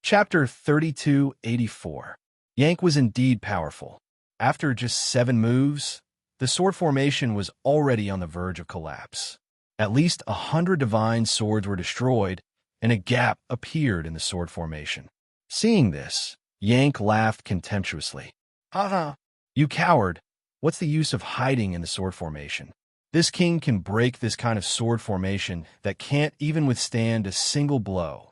Chapter 3284. Yank was indeed powerful. After just 7 moves, the sword formation was already on the verge of collapse. At least 100 divine swords were destroyed, and a gap appeared in the sword formation. Seeing this, Yank laughed contemptuously. "Haha, you coward! What's the use of hiding in the sword formation? This king can break this kind of sword formation that can't even withstand a single blow."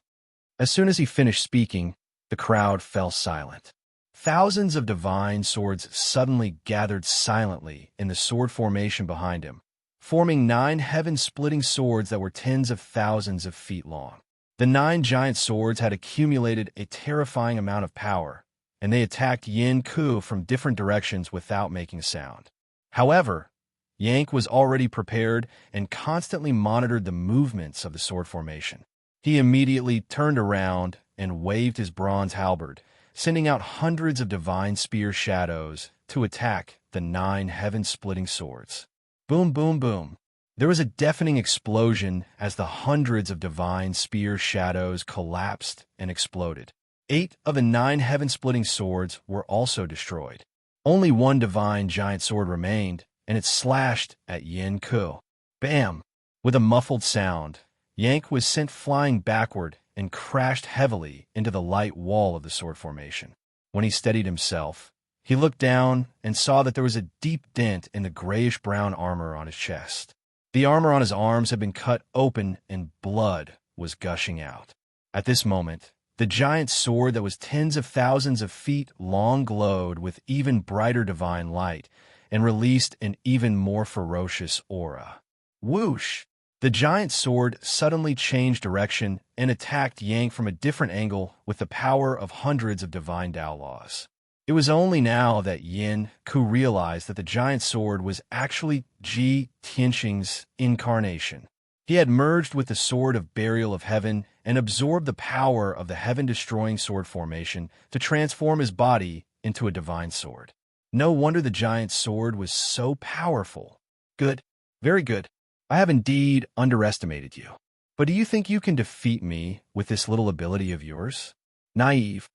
As soon as he finished speaking, the crowd fell silent. Thousands of divine swords suddenly gathered silently in the sword formation behind him, forming 9 heaven-splitting swords that were tens of thousands of feet long. The 9 giant swords had accumulated a terrifying amount of power, and they attacked Yin Ku from different directions without making a sound. However, Yank was already prepared and constantly monitored the movements of the sword formation. He immediately turned around and waved his bronze halberd, sending out hundreds of divine spear shadows to attack the 9 heaven-splitting swords. Boom, boom, boom. There was a deafening explosion as the hundreds of divine spear shadows collapsed and exploded. 8 of the 9 heaven-splitting swords were also destroyed. Only 1 divine giant sword remained, and it slashed at Yin Ku. Bam! With a muffled sound, Yank was sent flying backward and crashed heavily into the light wall of the sword formation. When he steadied himself, he looked down and saw that there was a deep dent in the grayish-brown armor on his chest. The armor on his arms had been cut open and blood was gushing out. At this moment, the giant sword that was tens of thousands of feet long glowed with even brighter divine light and released an even more ferocious aura. Whoosh! The giant sword suddenly changed direction and attacked Yank from a different angle with the power of hundreds of divine Tao laws. It was only now that Yin Ku realized that the giant sword was actually Ji Tianxing's incarnation. He had merged with the sword of burial of heaven and absorbed the power of the heaven-destroying sword formation to transform his body into a divine sword. No wonder the giant sword was so powerful. Good, very good. I have indeed underestimated you. But do you think you can defeat me with this little ability of yours? Naive.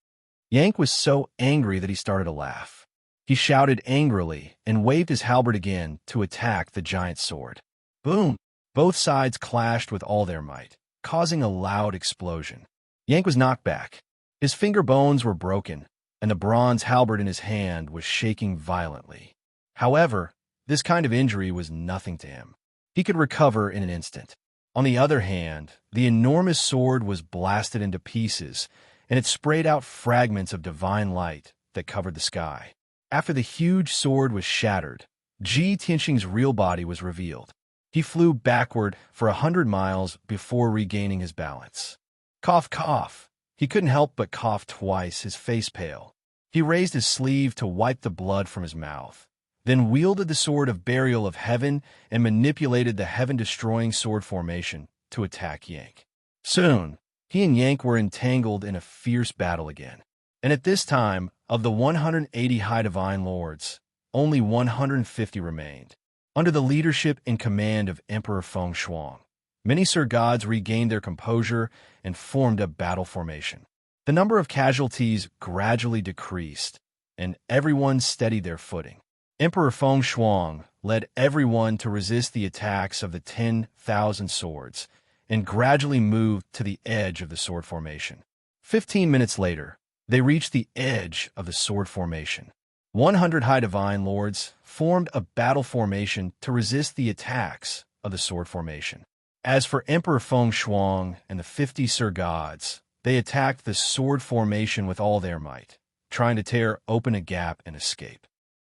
Yank was so angry that he started to laugh. He shouted angrily and waved his halberd again to attack the giant sword. Boom! Both sides clashed with all their might, causing a loud explosion. Yank was knocked back. His finger bones were broken, and the bronze halberd in his hand was shaking violently. However, this kind of injury was nothing to him. He could recover in an instant. On the other hand, the enormous sword was blasted into pieces, and it sprayed out fragments of divine light that covered the sky. After the huge sword was shattered, Ji Tianxing's real body was revealed. He flew backward for 100 miles before regaining his balance. Cough, cough. He couldn't help but cough twice, his face pale. He raised his sleeve to wipe the blood from his mouth, then wielded the sword of burial of heaven and manipulated the heaven-destroying sword formation to attack Yank. Soon, he and Yank were entangled in a fierce battle again. And at this time, of the 180 high divine lords, only 150 remained. Under the leadership and command of Emperor Feng Shuang, many Sir Gods regained their composure and formed a battle formation. The number of casualties gradually decreased, and everyone steadied their footing. Emperor Feng Shuang led everyone to resist the attacks of the 10,000 swords and gradually moved to the edge of the sword formation. 15 minutes later, they reached the edge of the sword formation. 100 high divine lords formed a battle formation to resist the attacks of the sword formation. As for Emperor Feng Shuang and the 50 Sir Gods, they attacked the sword formation with all their might, trying to tear open a gap and escape.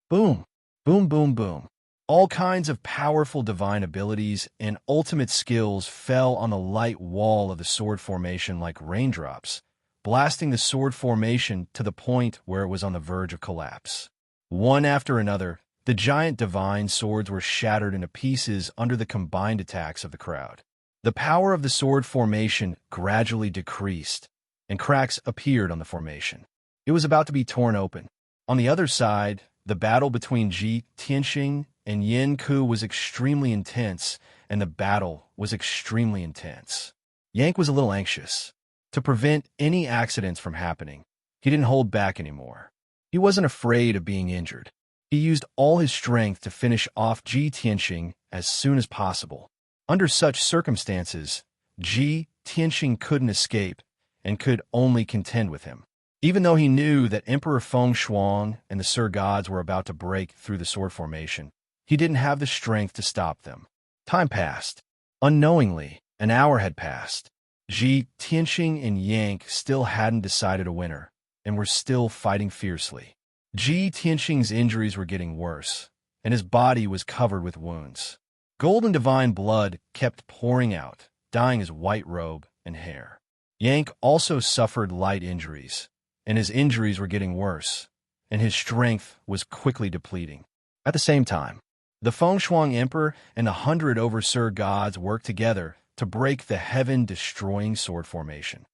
Boom! Boom, boom, boom. All kinds of powerful divine abilities and ultimate skills fell on the light wall of the sword formation like raindrops, blasting the sword formation to the point where it was on the verge of collapse. One after another, the giant divine swords were shattered into pieces under the combined attacks of the crowd. The power of the sword formation gradually decreased, and cracks appeared on the formation. It was about to be torn open. On the other side, the battle between Ji Tianxing and Yin Ku was extremely intense, and the battle was extremely intense. Yank was a little anxious. To prevent any accidents from happening, he didn't hold back anymore. He wasn't afraid of being injured. He used all his strength to finish off Ji Tianxing as soon as possible. Under such circumstances, Ji Tianxing couldn't escape and could only contend with him. Even though he knew that Emperor Feng Shuang and the Sir Gods were about to break through the sword formation, he didn't have the strength to stop them. Time passed. Unknowingly, an hour had passed. Ji Tianxing and Yank still hadn't decided a winner, and were still fighting fiercely. Ji Tianxing's injuries were getting worse, and his body was covered with wounds. Golden divine blood kept pouring out, dyeing his white robe and hair. Yank also suffered light injuries, and his injuries were getting worse, and his strength was quickly depleting. At the same time, the Feng Shuang Emperor and 100 Overseer Gods worked together to break the heaven-destroying sword formation.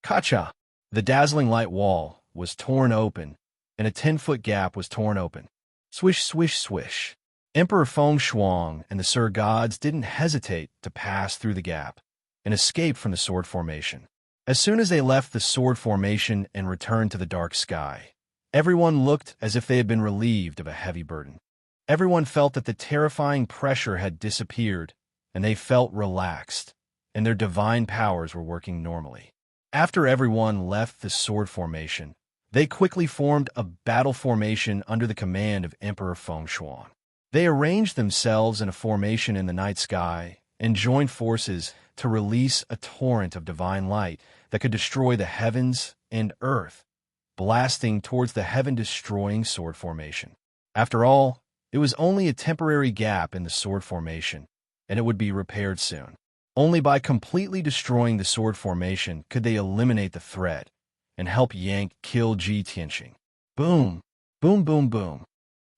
Kacha! The dazzling light wall was torn open, and a 10-foot gap was torn open. Swish, swish, swish. Emperor Feng Shuang and the Sir Gods didn't hesitate to pass through the gap and escape from the sword formation. As soon as they left the sword formation and returned to the dark sky, everyone looked as if they had been relieved of a heavy burden. Everyone felt that the terrifying pressure had disappeared, and they felt relaxed, and their divine powers were working normally. After everyone left the sword formation, they quickly formed a battle formation under the command of Emperor Feng Shuang. They arranged themselves in a formation in the night sky and joined forces to release a torrent of divine light that could destroy the heavens and earth, blasting towards the heaven-destroying sword formation. After all, it was only a temporary gap in the sword formation, and it would be repaired soon. Only by completely destroying the sword formation could they eliminate the threat and help Yank kill Ji Tianxing. Boom! Boom, boom, boom.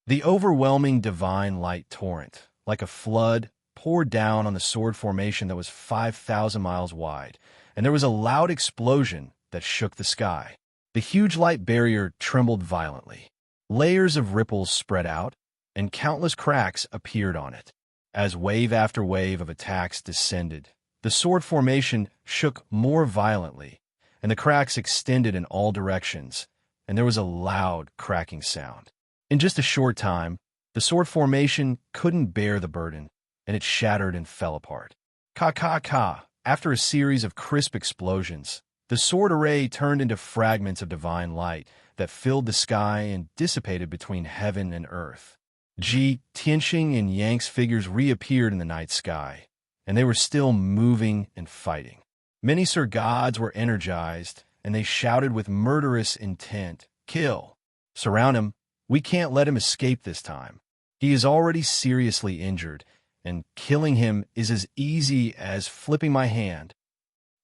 The overwhelming divine light torrent, like a flood, poured down on the sword formation that was 5,000 miles wide, and there was a loud explosion that shook the sky. The huge light barrier trembled violently. Layers of ripples spread out, and countless cracks appeared on it. As wave after wave of attacks descended, the sword formation shook more violently, and the cracks extended in all directions, and there was a loud cracking sound. In just a short time, the sword formation couldn't bear the burden, and it shattered and fell apart. Ka-ka-ka! After a series of crisp explosions, the sword array turned into fragments of divine light that filled the sky and dissipated between heaven and earth. Ji Tianxing and Yank's figures reappeared in the night sky, and they were still moving and fighting. Many Sir Gods were energized, and they shouted with murderous intent, "Kill! Surround him! We can't let him escape this time. He is already seriously injured, and killing him is as easy as flipping my hand."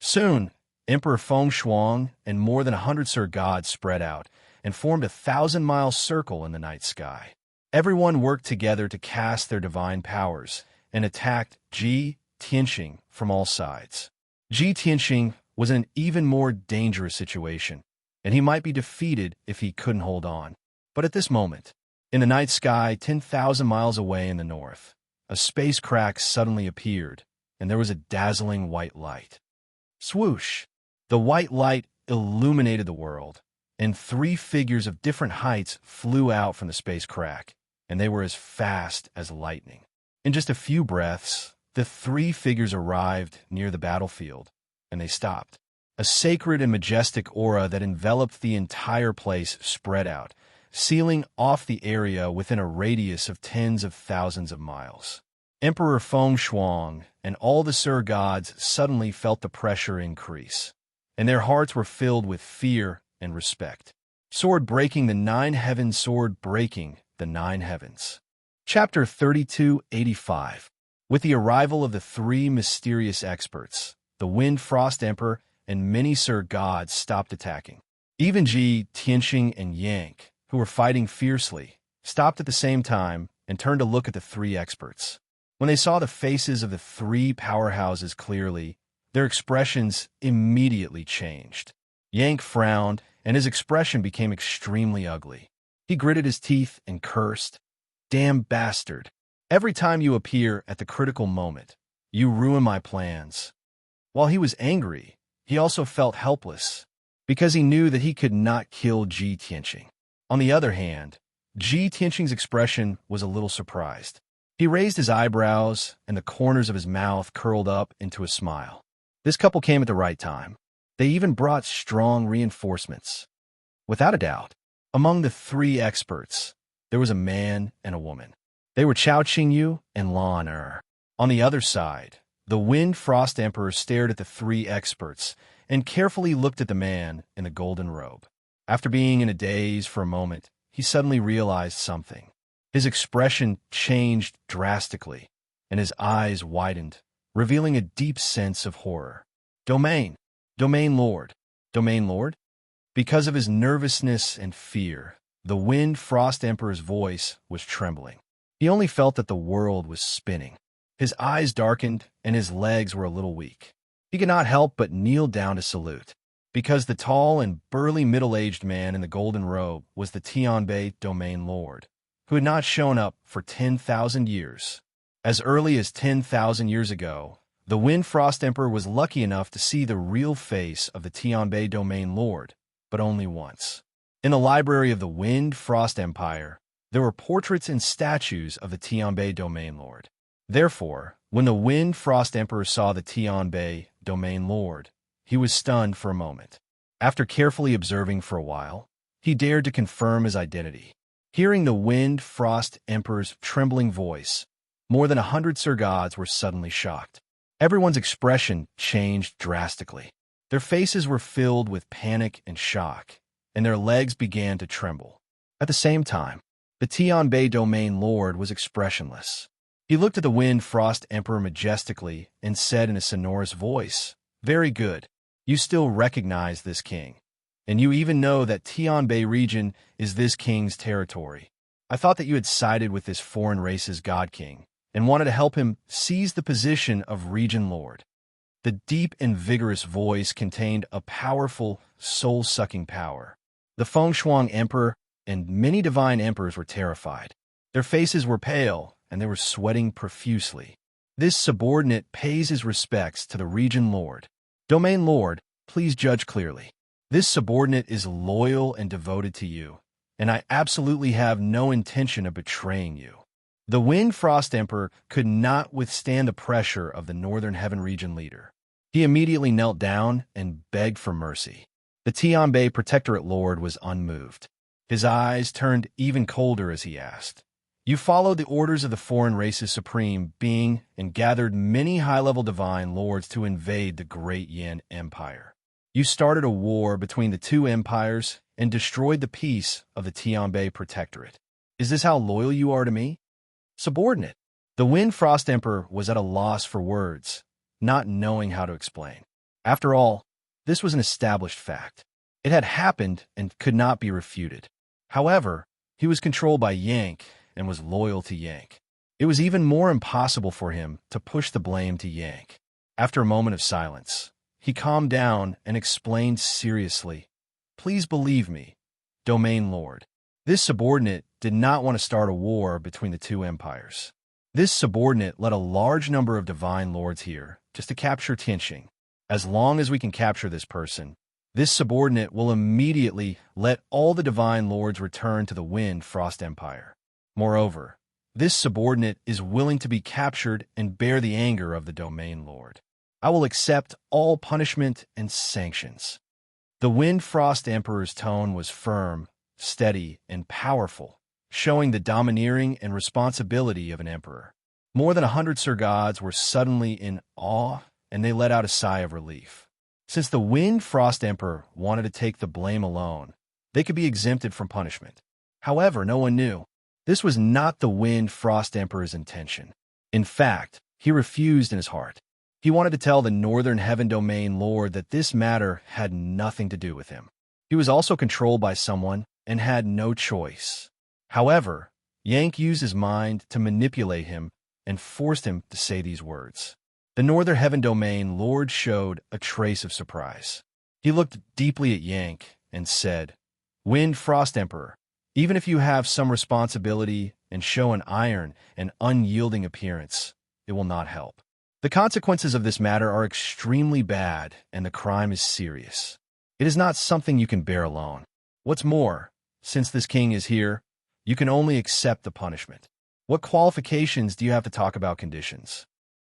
Soon, Emperor Feng Shuang and more than 100 Sir Gods spread out and formed a 1,000-mile circle in the night sky. Everyone worked together to cast their divine powers and attacked Ji Tianxing from all sides. Ji Tianxing was in an even more dangerous situation, and he might be defeated if he couldn't hold on. But at this moment, in the night sky 10,000 miles away in the north, a space crack suddenly appeared, and there was a dazzling white light. Swoosh! The white light illuminated the world, and 3 figures of different heights flew out from the space crack, and they were as fast as lightning. In just a few breaths, the 3 figures arrived near the battlefield, and they stopped. A sacred and majestic aura that enveloped the entire place spread out, sealing off the area within a radius of tens of thousands of miles. Emperor Feng Shuang and all the Sir Gods suddenly felt the pressure increase, and their hearts were filled with fear and respect. Sword breaking the 9 heavens, sword breaking the 9 heavens. Chapter 3285. With the arrival of the 3 mysterious experts, the Wind Frost Emperor and many Sir Gods stopped attacking. Even Ji Tianxing and Yank, who were fighting fiercely, stopped at the same time and turned to look at the 3 experts. When they saw the faces of the 3 powerhouses clearly, their expressions immediately changed. Yank frowned, and his expression became extremely ugly. He gritted his teeth and cursed, "Damn bastard! Every time you appear at the critical moment, you ruin my plans." While he was angry, he also felt helpless, because he knew that he could not kill Ji Tianqing. On the other hand, Ji Tianqing's expression was a little surprised. He raised his eyebrows, and the corners of his mouth curled up into a smile. This couple came at the right time. They even brought strong reinforcements. Without a doubt, among the three experts, there was a man and a woman. They were Chao Qingyu and Lan Er. On the other side, the Wind Frost Emperor stared at the three experts and carefully looked at the man in the golden robe. After being in a daze for a moment, he suddenly realized something. His expression changed drastically, and his eyes widened, revealing a deep sense of horror. Domain Lord. Domain Lord? Because of his nervousness and fear, the Wind Frost Emperor's voice was trembling. He only felt that the world was spinning. His eyes darkened, and his legs were a little weak. He could not help but kneel down to salute, because the tall and burly middle-aged man in the golden robe was the Tianbei Domain Lord, who had not shown up for 10,000 years. As early as 10,000 years ago, the Wind Frost Emperor was lucky enough to see the real face of the Tianbei Domain Lord, but only once. In the library of the Wind Frost Empire, there were portraits and statues of the Tianbei Domain Lord. Therefore, when the Wind Frost Emperor saw the Tianbei Domain Lord, he was stunned for a moment. After carefully observing for a while, he dared to confirm his identity. Hearing the Wind Frost Emperor's trembling voice, more than 100 Sir Gods were suddenly shocked. Everyone's expression changed drastically. Their faces were filled with panic and shock, and their legs began to tremble. At the same time, the Tianbei Domain Lord was expressionless. He looked at the Wind Frost Emperor majestically and said in a sonorous voice, "Very good. You still recognize this king. And you even know that Tianbei region is this king's territory. I thought that you had sided with this foreign race's god king and wanted to help him seize the position of region lord." The deep and vigorous voice contained a powerful, soul-sucking power. The Fengshuang Emperor and many divine emperors were terrified. Their faces were pale, and they were sweating profusely. This subordinate pays his respects to the region lord. Domain Lord, please judge clearly. This subordinate is loyal and devoted to you, and I absolutely have no intention of betraying you. The Wind Frost Emperor could not withstand the pressure of the Northern Heaven region leader. He immediately knelt down and begged for mercy. The Tianbei Protectorate Lord was unmoved. His eyes turned even colder as he asked, "You followed the orders of the foreign race's supreme being and gathered many high-level divine lords to invade the great Yan Empire. You started a war between the two empires and destroyed the peace of the Tianbei Protectorate. Is this how loyal you are to me?" Subordinate. The Wind Frost Emperor was at a loss for words, not knowing how to explain. After all, this was an established fact. It had happened and could not be refuted. However, he was controlled by Yank and was loyal to Yank. It was even more impossible for him to push the blame to Yank. After a moment of silence, he calmed down and explained seriously, "Please believe me, Domain Lord. This subordinate did not want to start a war between the two empires. This subordinate led a large number of divine lords here just to capture Tianqing. As long as we can capture this person, this subordinate will immediately let all the divine lords return to the Wind Frost Empire. Moreover, this subordinate is willing to be captured and bear the anger of the Domain Lord. I will accept all punishment and sanctions." The Wind Frost Emperor's tone was firm, steady, and powerful, showing the domineering and responsibility of an emperor. More than 100 Sir Gods were suddenly in awe, and they let out a sigh of relief. Since the Wind Frost Emperor wanted to take the blame alone, they could be exempted from punishment. However, no one knew. This was not the Wind Frost Emperor's intention. In fact, he refused in his heart. He wanted to tell the Northern Heaven Domain Lord that this matter had nothing to do with him. He was also controlled by someone and had no choice. However, Yank used his mind to manipulate him and forced him to say these words. The Northern Heaven Domain Lord showed a trace of surprise. He looked deeply at Yank and said, "Wind Frost Emperor, even if you have some responsibility and show an iron and unyielding appearance, it will not help." The consequences of this matter are extremely bad, and the crime is serious. It is not something you can bear alone. What's more, since this king is here, you can only accept the punishment. What qualifications do you have to talk about conditions?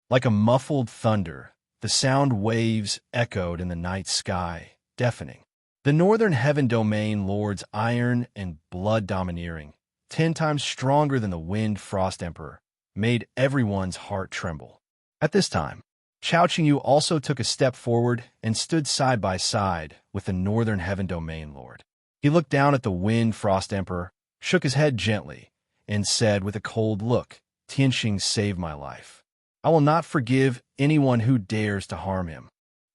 Like a muffled thunder, the sound waves echoed in the night sky, deafening. The northern heaven domain lord's iron and blood domineering, 10 times stronger than the wind frost emperor, made everyone's heart tremble. At this time, Chao Qingyu also took a step forward and stood side by side with the northern heaven domain lord. He looked down at the wind frost emperor, shook his head gently, and said with a cold look, "Tianxing saved my life. I will not forgive anyone who dares to harm him."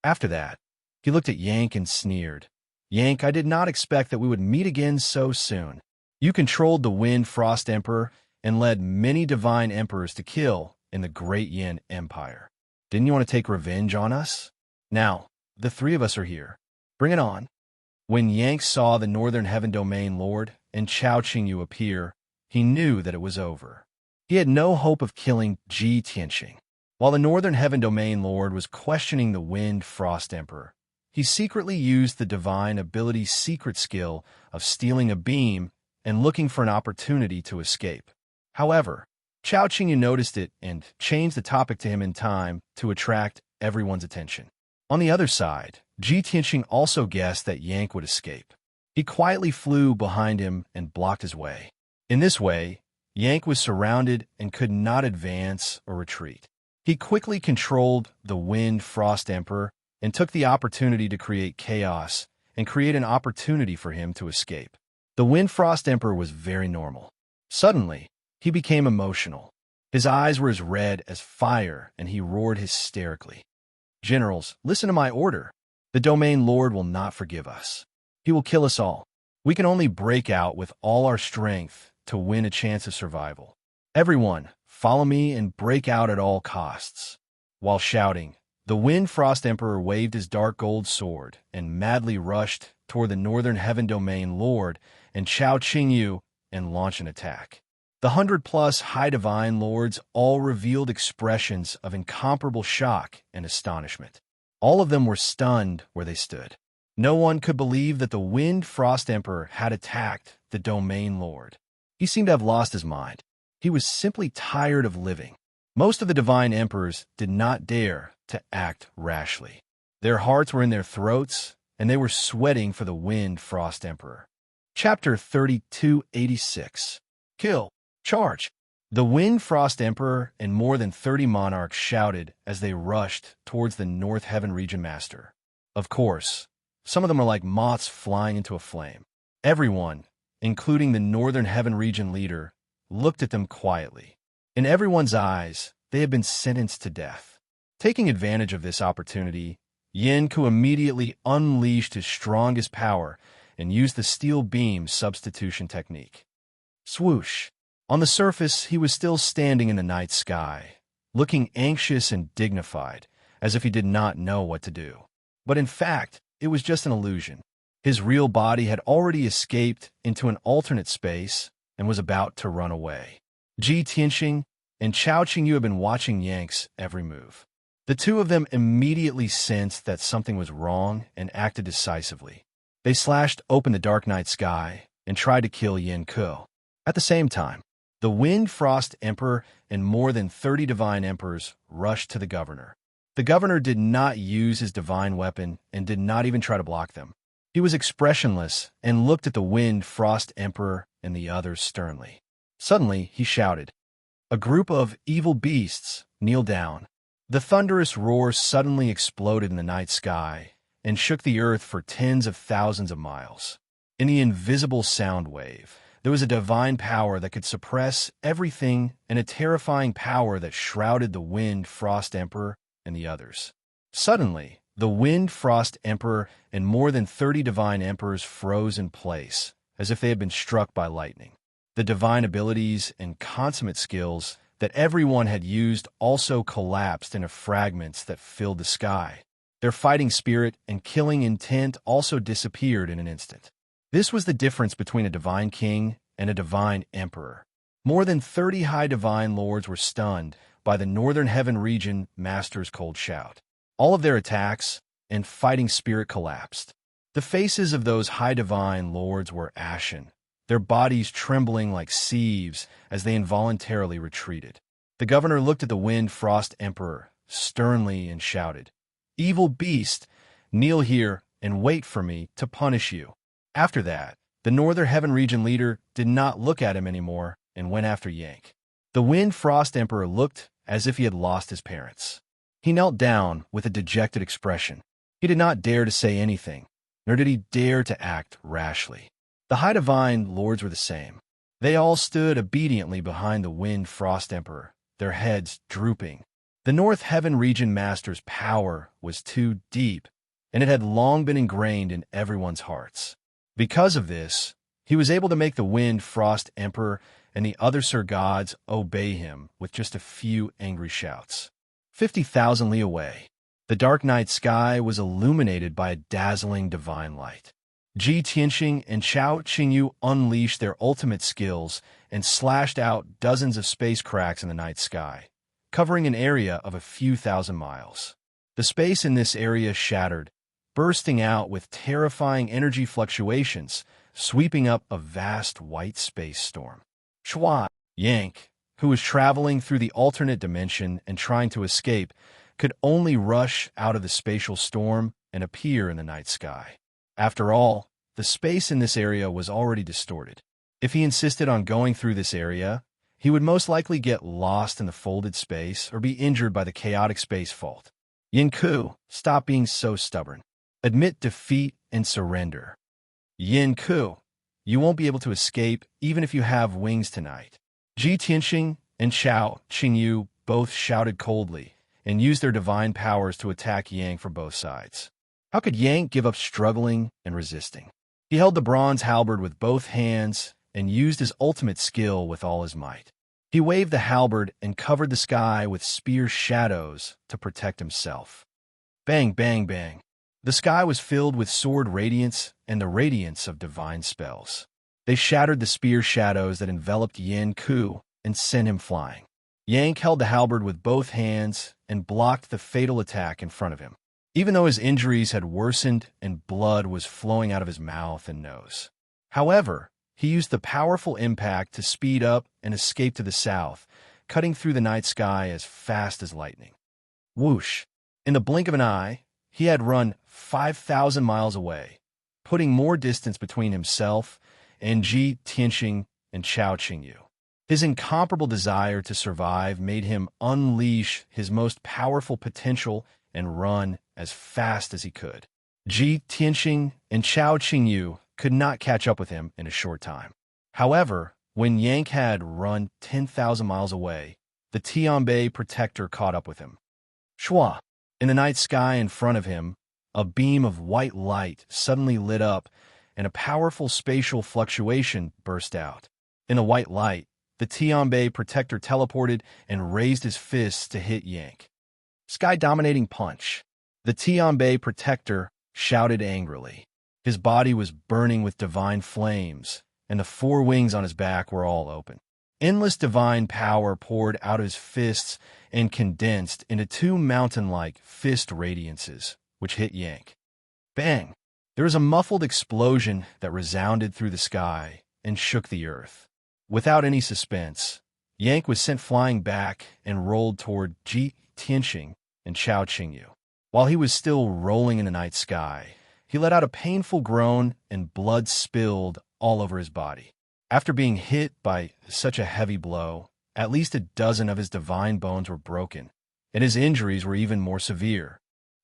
After that, he looked at Yank and sneered. "Yank, I did not expect that we would meet again so soon. You controlled the wind frost emperor and led many divine emperors to kill in the great Yin Empire. Didn't you want to take revenge on us? Now, the 3 of us are here. Bring it on." When Yank saw the northern heaven domain lord and Chao Qingyu appear, he knew that it was over. He had no hope of killing Ji Tianxing. While the northern heaven domain lord was questioning the wind frost emperor, he secretly used the divine ability's secret skill of stealing a beam and looking for an opportunity to escape. However, Chao Qingyu noticed it and changed the topic to him in time to attract everyone's attention. On the other side, Ji Tianxing also guessed that Yank would escape. He quietly flew behind him and blocked his way. In this way, Yank was surrounded and could not advance or retreat. He quickly controlled the wind frost emperor and took the opportunity to create chaos and create an opportunity for him to escape. The wind frost emperor was very normal. Suddenly, he became emotional. His eyes were as red as fire, and he roared hysterically. "Generals, listen to my order. The domain lord will not forgive us. He will kill us all. We can only break out with all our strength to win a chance of survival. Everyone, follow me and break out at all costs." While shouting, the wind frost emperor waved his dark gold sword and madly rushed toward the northern heaven domain lord and Chao Qingyu and launched an attack. The 100+ high divine lords all revealed expressions of incomparable shock and astonishment. All of them were stunned where they stood. No one could believe that the wind frost emperor had attacked the domain lord. He seemed to have lost his mind. He was simply tired of living. Most of the divine emperors did not dare to act rashly. Their hearts were in their throats, and they were sweating for the wind frost emperor. Chapter 3286. Kill. Charge! The wind frost emperor and more than 30 monarchs shouted as they rushed towards the North Heaven region master. Of course, some of them are like moths flying into a flame. Everyone, including the Northern Heaven region leader, looked at them quietly. In everyone's eyes, they had been sentenced to death. Taking advantage of this opportunity, Yin Ku immediately unleashed his strongest power and used the steel beam substitution technique. Swoosh! On the surface, he was still standing in the night sky, looking anxious and dignified, as if he did not know what to do. But in fact, it was just an illusion. His real body had already escaped into an alternate space and was about to run away. Ji Tianxing and Chao Qingyu had been watching Yank's every move. The 2 of them immediately sensed that something was wrong and acted decisively. They slashed open the dark night sky and tried to kill Yin Ku. At the same time, the wind frost emperor and more than 30 divine emperors rushed to the governor. The governor did not use his divine weapon and did not even try to block them. He was expressionless and looked at the wind frost emperor and the others sternly. Suddenly, he shouted, "A group of evil beasts, kneel down." The thunderous roar suddenly exploded in the night sky and shook the earth for tens of thousands of miles. In the invisible sound wave, there was a divine power that could suppress everything and a terrifying power that shrouded the wind frost emperor and the others. Suddenly, the wind frost emperor and more than 30 divine emperors froze in place, as if they had been struck by lightning. The divine abilities and consummate skills that everyone had used also collapsed into fragments that filled the sky. Their fighting spirit and killing intent also disappeared in an instant. This was the difference between a divine king and a divine emperor. More than 30 high divine lords were stunned, by the Northern Heaven Region Master's cold shout. All of their attacks and fighting spirit collapsed. The faces of those high divine lords were ashen, their bodies trembling like sieves as they involuntarily retreated. The governor looked at the Wind Frost Emperor sternly and shouted, "Evil beast, kneel here and wait for me to punish you." After that, the Northern Heaven Region leader did not look at him anymore and went after Yank. The Wind Frost Emperor looked as if he had lost his parents. He knelt down with a dejected expression. He did not dare to say anything, nor did he dare to act rashly. The High Divine Lords were the same. They all stood obediently behind the Wind Frost Emperor, their heads drooping. The North Heaven Region Master's power was too deep, and it had long been ingrained in everyone's hearts. Because of this, he was able to make the Wind Frost Emperor and the other Sir Gods obey him with just a few angry shouts. 50,000 li away, the dark night sky was illuminated by a dazzling divine light. Ji Tianxing and Chao Qingyu unleashed their ultimate skills and slashed out dozens of space cracks in the night sky, covering an area of a few thousand miles. The space in this area shattered, bursting out with terrifying energy fluctuations, sweeping up a vast white space storm. Shua, Yank, who was traveling through the alternate dimension and trying to escape, could only rush out of the spatial storm and appear in the night sky. After all, the space in this area was already distorted. If he insisted on going through this area, he would most likely get lost in the folded space or be injured by the chaotic space fault. Yin Ku, stop being so stubborn. Admit defeat and surrender. Yin Ku, you won't be able to escape even if you have wings tonight. Ji Tianxing and Chao Qingyu both shouted coldly and used their divine powers to attack Yang from both sides. How could Yang give up struggling and resisting? He held the bronze halberd with both hands and used his ultimate skill with all his might. He waved the halberd and covered the sky with spear shadows to protect himself. Bang, bang, bang. The sky was filled with sword radiance and the radiance of divine spells. They shattered the spear shadows that enveloped Yin Ku and sent him flying. Yank held the halberd with both hands and blocked the fatal attack in front of him, even though his injuries had worsened and blood was flowing out of his mouth and nose. However, he used the powerful impact to speed up and escape to the south, cutting through the night sky as fast as lightning. Whoosh! In the blink of an eye, he had run 5,000 miles away, putting more distance between himself and Ji Tianxing and Chao Qingyu. His incomparable desire to survive made him unleash his most powerful potential and run as fast as he could. Ji Tianxing and Chao Qingyu could not catch up with him in a short time. However, when Yank had run 10,000 miles away, the Tianbei protector caught up with him. Shua! In the night sky in front of him, a beam of white light suddenly lit up and a powerful spatial fluctuation burst out. In the white light, the Tianbei protector teleported and raised his fists to hit Yank. Sky-dominating punch. The Tianbei protector shouted angrily. His body was burning with divine flames, and the 4 wings on his back were all open. Endless divine power poured out of his fists and condensed into 2 mountain-like fist radiances, which hit Yank. Bang! There was a muffled explosion that resounded through the sky and shook the earth. Without any suspense, Yank was sent flying back and rolled toward Ji Tianxing and Chao Qingyu. While he was still rolling in the night sky, he let out a painful groan and blood spilled all over his body. After being hit by such a heavy blow, at least a dozen of his divine bones were broken, and his injuries were even more severe.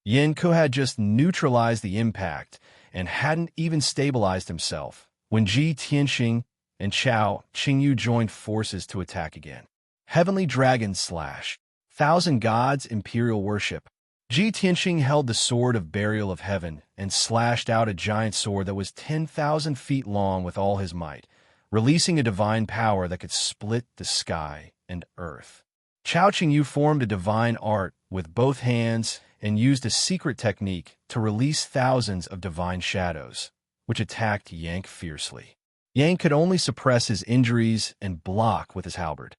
Yin Ku had just neutralized the impact and hadn't even stabilized himself when Ji Tianxing and Chao Qingyu joined forces to attack again. Heavenly Dragon Slash. 1,000 Gods Imperial Worship. Ji Tianxing held the Sword of Burial of Heaven and slashed out a giant sword that was 10,000 feet long with all his might, releasing a divine power that could split the sky and earth. Chao Qingyu formed a divine art with both hands and used a secret technique to release thousands of divine shadows, which attacked Yank fiercely. Yank could only suppress his injuries and block with his halberd.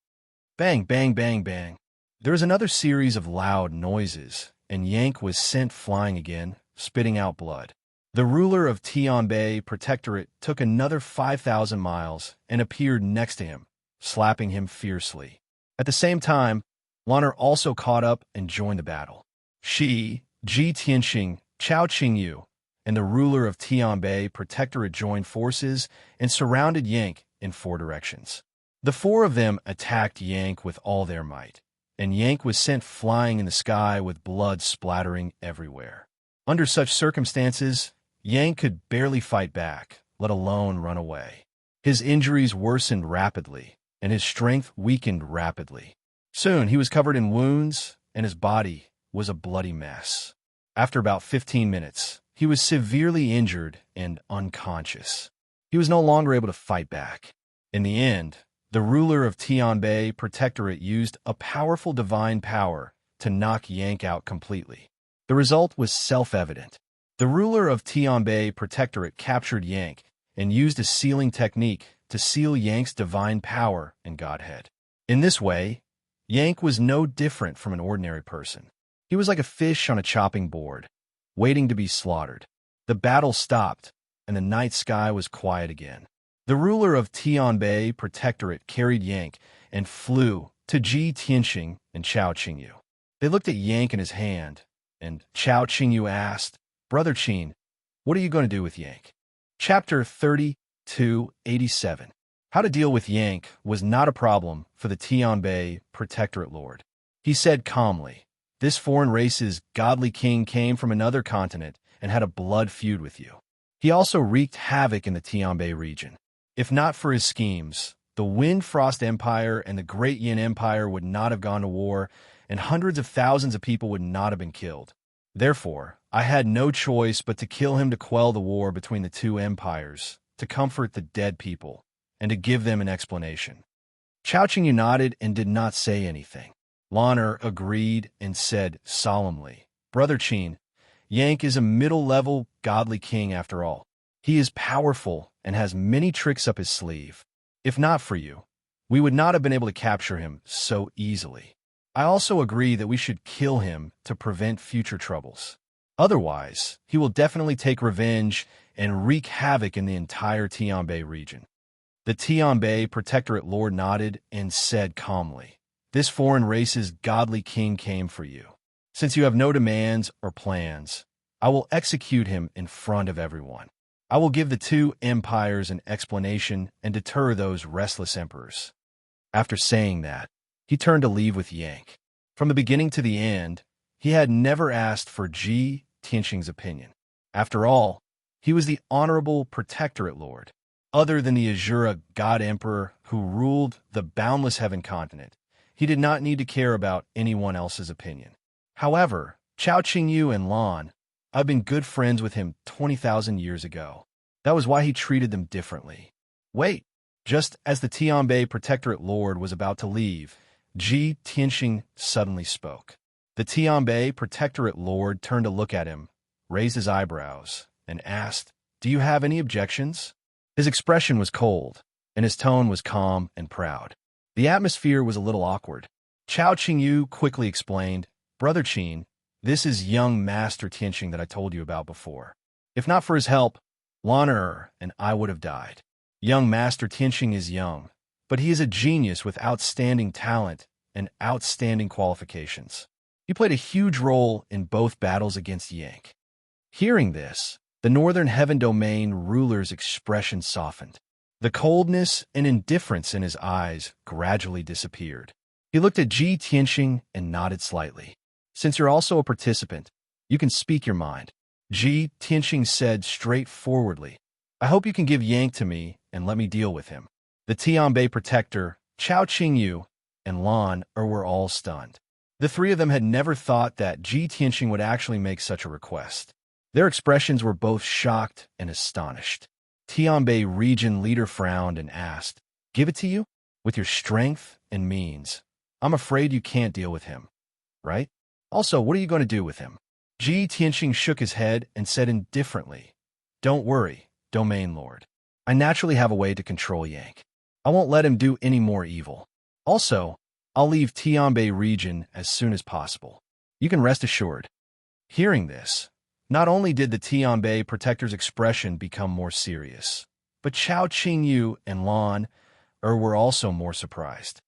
Bang, bang, bang, bang. There was another series of loud noises, and Yank was sent flying again, spitting out blood. The ruler of Tianbei Protectorate took another 5,000 miles and appeared next to him, slapping him fiercely. At the same time, Lan'er also caught up and joined the battle. Shi, Ji Tianxing, Chao Qingyu, and the ruler of Tianbei Protectorate joined forces and surrounded Yank in 4 directions. The 4 of them attacked Yank with all their might, and Yank was sent flying in the sky with blood splattering everywhere. Under such circumstances, Yank could barely fight back, let alone run away. His injuries worsened rapidly, and his strength weakened rapidly. Soon he was covered in wounds, and his body was a bloody mess. After about 15 minutes, he was severely injured and unconscious. He was no longer able to fight back. In the end, the ruler of Tianbei Protectorate used a powerful divine power to knock Yank out completely. The result was self-evident. The ruler of Tianbei Protectorate captured Yank and used a sealing technique to seal Yank's divine power and godhead. In this way, Yank was no different from an ordinary person. He was like a fish on a chopping board, waiting to be slaughtered. The battle stopped, and the night sky was quiet again. The ruler of Tianbei Protectorate carried Yank and flew to Ji Tianxing and Chao Qingyu. They looked at Yank in his hand, and Chao Qingyu asked, "Brother Qin, what are you going to do with Yank?" Chapter 32:87. How to deal with Yank was not a problem for the Tianbei Protectorate Lord. He said calmly, "This foreign race's godly king came from another continent and had a blood feud with you. He also wreaked havoc in the Tianbei region. If not for his schemes, the Wind Frost Empire and the Great Yin Empire would not have gone to war, and hundreds of thousands of people would not have been killed. Therefore, I had no choice but to kill him to quell the war between the 2 empires, to comfort the dead people, and to give them an explanation." Chao Qingyu nodded and did not say anything. Lan'er agreed and said solemnly, "Brother Qin, Yank is a middle-level godly king after all. He is powerful and has many tricks up his sleeve. If not for you, we would not have been able to capture him so easily. I also agree that we should kill him to prevent future troubles. Otherwise, he will definitely take revenge and wreak havoc in the entire Tianbei region." The Tianbei Protectorate Lord nodded and said calmly, "This foreign race's godly king came for you. Since you have no demands or plans, I will execute him in front of everyone. I will give the 2 empires an explanation and deter those restless emperors." After saying that, he turned to leave with Yank. From the beginning to the end, he had never asked for Ji Tianxing's opinion. After all, he was the honorable Protectorate Lord. Other than the Azura God Emperor who ruled the boundless heaven continent, he did not need to care about anyone else's opinion. However, Chao Qingyu and Lan, I've been good friends with him 20,000 years ago. That was why he treated them differently. Wait, just as the Tianbei Protectorate Lord was about to leave, Ji Tianxing suddenly spoke. The Tianbei Protectorate Lord turned to look at him, raised his eyebrows, and asked, "Do you have any objections?" His expression was cold, and his tone was calm and proud. The atmosphere was a little awkward. Chao Qingyu quickly explained, "Brother Qin, this is young Master Tianxing that I told you about before. If not for his help, Lan'er and I would have died. Young Master Tianxing is young, but he is a genius with outstanding talent and outstanding qualifications. He played a huge role in both battles against Yank." Hearing this, the Northern Heaven Domain ruler's expression softened. The coldness and indifference in his eyes gradually disappeared. He looked at Ji Tianxing and nodded slightly. "Since you're also a participant, you can speak your mind." Ji Tianxing said straightforwardly, "I hope you can give Yank to me and let me deal with him." The Tianbei Protector, Chao Qingyu, and Lan were all stunned. The 3 of them had never thought that Ji Tianxing would actually make such a request. Their expressions were both shocked and astonished. Tianbei region leader frowned and asked, "Give it to you? With your strength and means, I'm afraid you can't deal with him, right? Also, what are you going to do with him?" Ji Tianxing shook his head and said indifferently, "Don't worry, Domain Lord. I naturally have a way to control Yank. I won't let him do any more evil. Also, I'll leave Tianbei region as soon as possible. You can rest assured." Hearing this, not only did the Tianbei protector's expression become more serious, but Chao Qingyu and Lan were also more surprised.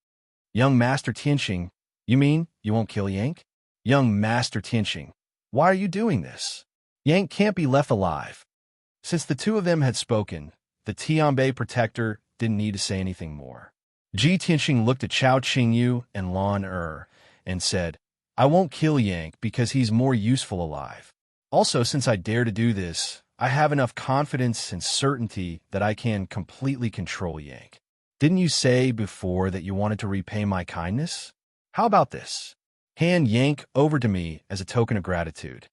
"Young Master Tianqing, you mean you won't kill Yank?" "Young Master Tianqing, why are you doing this? Yank can't be left alive." Since the two of them had spoken, the Tianbei protector didn't need to say anything more. Ji Tianqing looked at Chao Qingyu and Lan and said, "I won't kill Yank because he's more useful alive. Also, since I dare to do this, I have enough confidence and certainty that I can completely control Yank. Didn't you say before that you wanted to repay my kindness? How about this? Hand Yank over to me as a token of gratitude."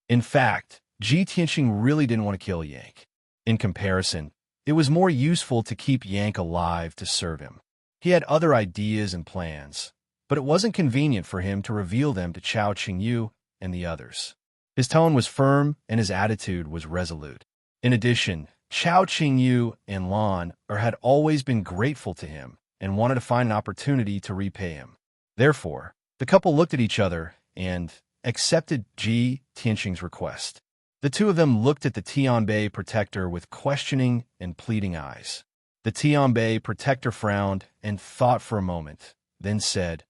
In fact, Ji Tianqing really didn't want to kill Yank. In comparison, it was more useful to keep Yank alive to serve him. He had other ideas and plans, but it wasn't convenient for him to reveal them to Chao Qingyu and the others. His tone was firm and his attitude was resolute. In addition, Chao Qingyu and Lan had always been grateful to him and wanted to find an opportunity to repay him. Therefore, the couple looked at each other and accepted Ji Tianqing's request. The two of them looked at the Tianbei protector with questioning and pleading eyes. The Tianbei protector frowned and thought for a moment, then said,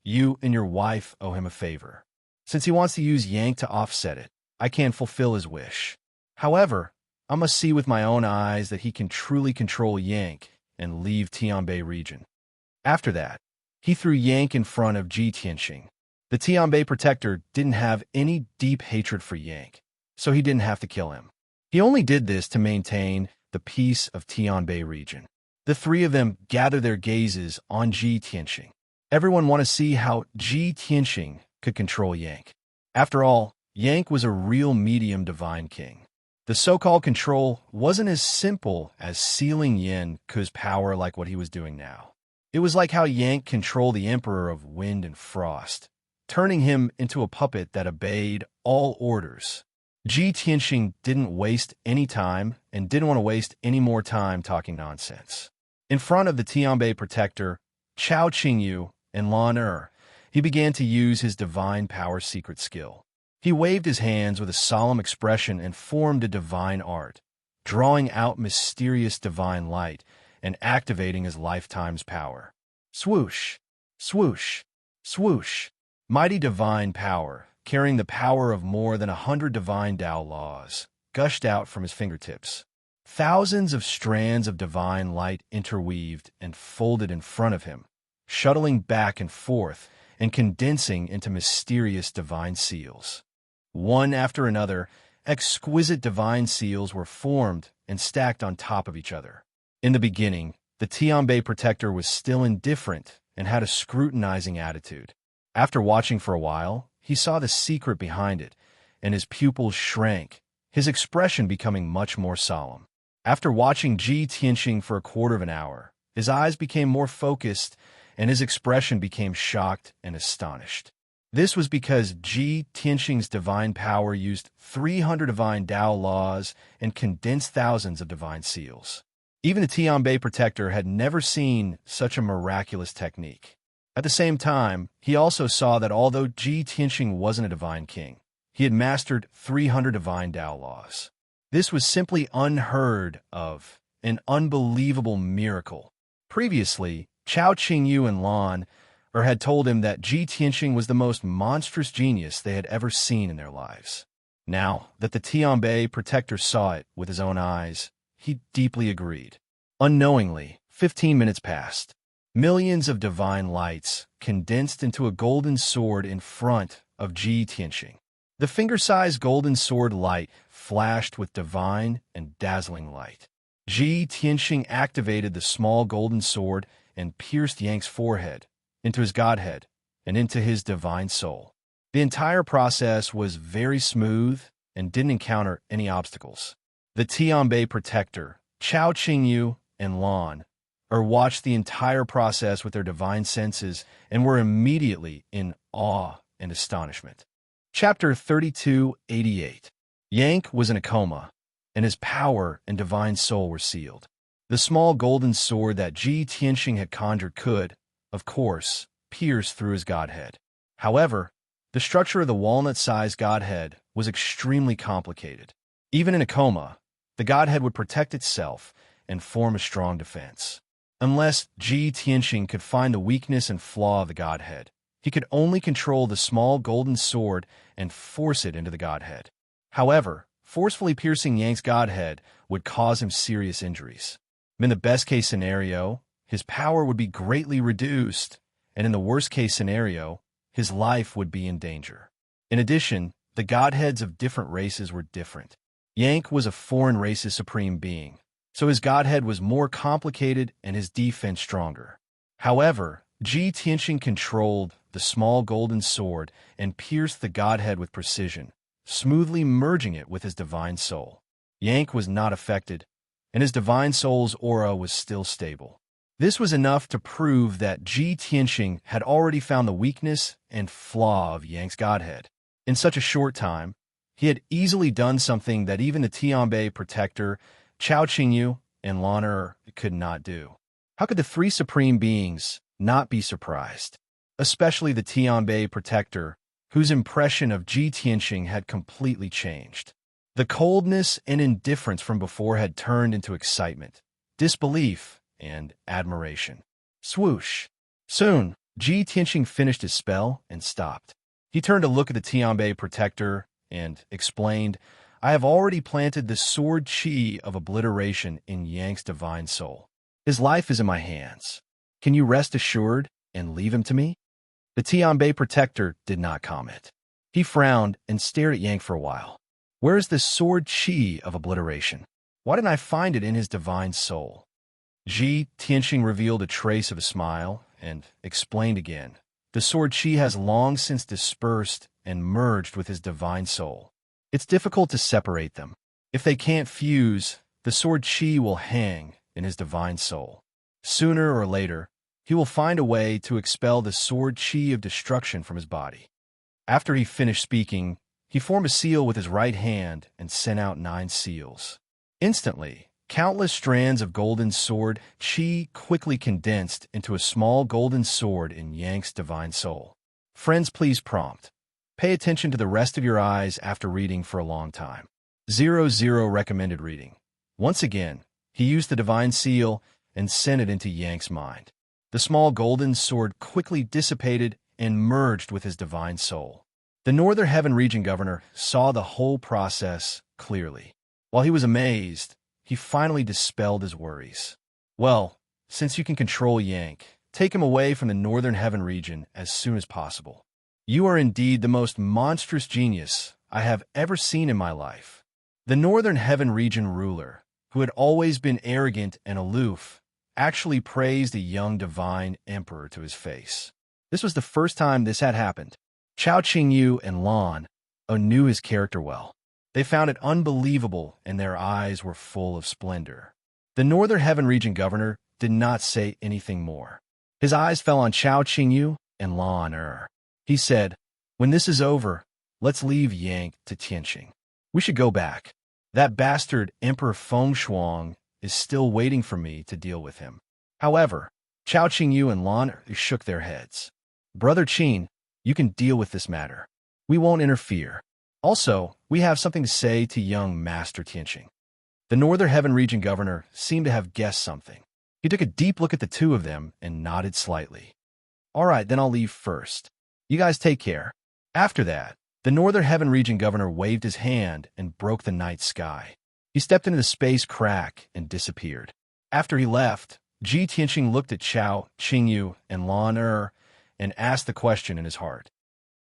"You and your wife owe him a favor. Since he wants to use Yank to offset it, I can't fulfill his wish. However, I must see with my own eyes that he can truly control Yank and leave Tianbei region." After that, he threw Yank in front of Ji Tianqing. The Tianbei protector didn't have any deep hatred for Yank, so he didn't have to kill him. He only did this to maintain the peace of Tianbei region. The three of them gathered their gazes on Ji Tianqing. Everyone wanted to see how Ji Tianqing could control Yank. After all, Yank was a real medium divine king. The so-called control wasn't as simple as sealing Yin Ku's power like what he was doing now. It was like how Yank controlled the Emperor of Wind and Frost, turning him into a puppet that obeyed all orders. Ji Tianqing didn't waste any time and didn't want to waste any more time talking nonsense. In front of the Tianbei protector, Chao Qingyu and Lan he began to use his divine power secret skill. He waved his hands with a solemn expression and formed a divine art, drawing out mysterious divine light and activating his lifetime's power. Swoosh, swoosh, swoosh. Mighty divine power, carrying the power of more than 100 divine Tao laws, gushed out from his fingertips. Thousands of strands of divine light interweaved and folded in front of him, shuttling back and forth and condensing into mysterious divine seals. One after another, exquisite divine seals were formed and stacked on top of each other. In the beginning, the Tianbei protector was still indifferent and had a scrutinizing attitude. After watching for a while, he saw the secret behind it, and his pupils shrank, his expression becoming much more solemn. After watching Ji Tianqing for a quarter of an hour, his eyes became more focused, and his expression became shocked and astonished. This was because Ji Tianqing's divine power used 300 divine Tao laws and condensed thousands of divine seals. Even the Tianbei protector had never seen such a miraculous technique. At the same time, he also saw that although Ji Tianqing wasn't a divine king, he had mastered 300 divine Tao laws. This was simply unheard of, an unbelievable miracle. Previously, Chao Qingyu and Lan had told him that Ji Tianqing was the most monstrous genius they had ever seen in their lives. Now that the Tianbei protector saw it with his own eyes, he deeply agreed. Unknowingly, 15 minutes passed. Millions of divine lights condensed into a golden sword in front of Ji Tianqing. The finger-sized golden sword light flashed with divine and dazzling light. Ji Tianqing activated the small golden sword and pierced Yang's forehead, into his godhead, and into his divine soul. The entire process was very smooth and didn't encounter any obstacles. The Tianbei protector, Chao Qingyu and Lan, watched the entire process with their divine senses and were immediately in awe and astonishment. Chapter 3288. Yank was in a coma, and his power and divine soul were sealed. The small golden sword that Ji Tianqing had conjured could, of course, pierce through his godhead. However, the structure of the walnut-sized godhead was extremely complicated. Even in a coma, the godhead would protect itself and form a strong defense. Unless Ji Tianxing could find the weakness and flaw of the godhead, he could only control the small golden sword and force it into the godhead. However, forcefully piercing Yang's godhead would cause him serious injuries. In the best-case scenario, his power would be greatly reduced, and in the worst-case scenario, his life would be in danger. In addition, the godheads of different races were different. Yang was a foreign race's supreme being, so his godhead was more complicated and his defense stronger. However, Ji Tianxing controlled the small golden sword and pierced the godhead with precision, smoothly merging it with his divine soul. Yang was not affected, and his divine soul's aura was still stable. This was enough to prove that Ji Tianxing had already found the weakness and flaw of Yang's godhead. In such a short time, he had easily done something that even the Tianbei protector, Chao Qingyu, and Lan Er could not do. How could the three supreme beings not be surprised? Especially the Tianbei protector, whose impression of Ji Tianxing had completely changed. The coldness and indifference from before had turned into excitement, disbelief, and admiration. Swoosh! Soon, Ji Tianxing finished his spell and stopped. He turned to look at the Tianbei protector and explained, "I have already planted the sword qi of obliteration in Yang's divine soul. His life is in my hands. Can you rest assured and leave him to me?" The Tianbei protector did not comment. He frowned and stared at Yang for a while. "Where is the sword qi of obliteration? Why didn't I find it in his divine soul?" Ji Tianxing revealed a trace of a smile and explained again. "The sword qi has long since dispersed and merged with his divine soul. It's difficult to separate them. If they can't fuse, the sword qi will hang in his divine soul. Sooner or later, he will find a way to expel the sword qi of destruction from his body." After he finished speaking, he formed a seal with his right hand and sent out 9 seals. Instantly, countless strands of golden sword qi quickly condensed into a small golden sword in Yang's divine soul. Friends, please prompt. Pay attention to the rest of your eyes after reading for a long time. 00 recommended reading. Once again, he used the divine seal and sent it into Yang's mind. The small golden sword quickly dissipated and merged with his divine soul. The Northern Heaven Region Governor saw the whole process clearly. While he was amazed, he finally dispelled his worries. "Well, since you can control Yang, take him away from the Northern Heaven region as soon as possible. You are indeed the most monstrous genius I have ever seen in my life." The Northern Heaven region ruler, who had always been arrogant and aloof, actually praised the young divine emperor to his face. This was the first time this had happened. Chao Qingyu and Lan knew his character well. They found it unbelievable, and their eyes were full of splendor. The Northern Heaven region governor did not say anything more. His eyes fell on Chao Qingyu and Lan Er. He said, "When this is over, let's leave Yang to Tianxing. We should go back. That bastard Emperor Feng Shuang is still waiting for me to deal with him." However, Chao Qingyu and Lan Er shook their heads. "Brother Qin, you can deal with this matter. We won't interfere. Also, we have something to say to young Master Tianxing." The Northern Heaven region governor seemed to have guessed something. He took a deep look at the two of them and nodded slightly. "All right, then I'll leave first. You guys take care." After that, the Northern Heaven region governor waved his hand and broke the night sky. He stepped into the space crack and disappeared. After he left, Ji Tianxing looked at Chao Qingyu and Lan Er and asked the question in his heart.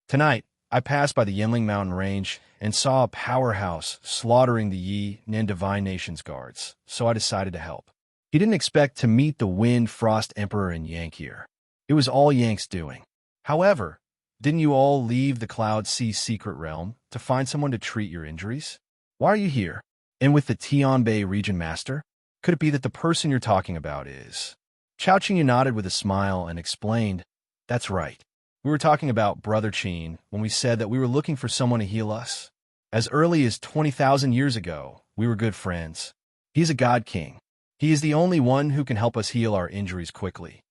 "Tonight, I passed by the Yinling Mountain Range and saw a powerhouse slaughtering the Yi and Divine Nations guards, so I decided to help." He didn't expect to meet the Wind Frost Emperor and Yang here. It was all Yang's doing. However, didn't you all leave the Cloud Sea secret realm to find someone to treat your injuries? Why are you here? And with the Tianbei region master? Could it be that the person you're talking about is? Chao Qingyu nodded with a smile and explained, "That's right. We were talking about Brother Qin when we said that we were looking for someone to heal us. As early as 20,000 years ago, we were good friends. He's a god king. He is the only one who can help us heal our injuries quickly."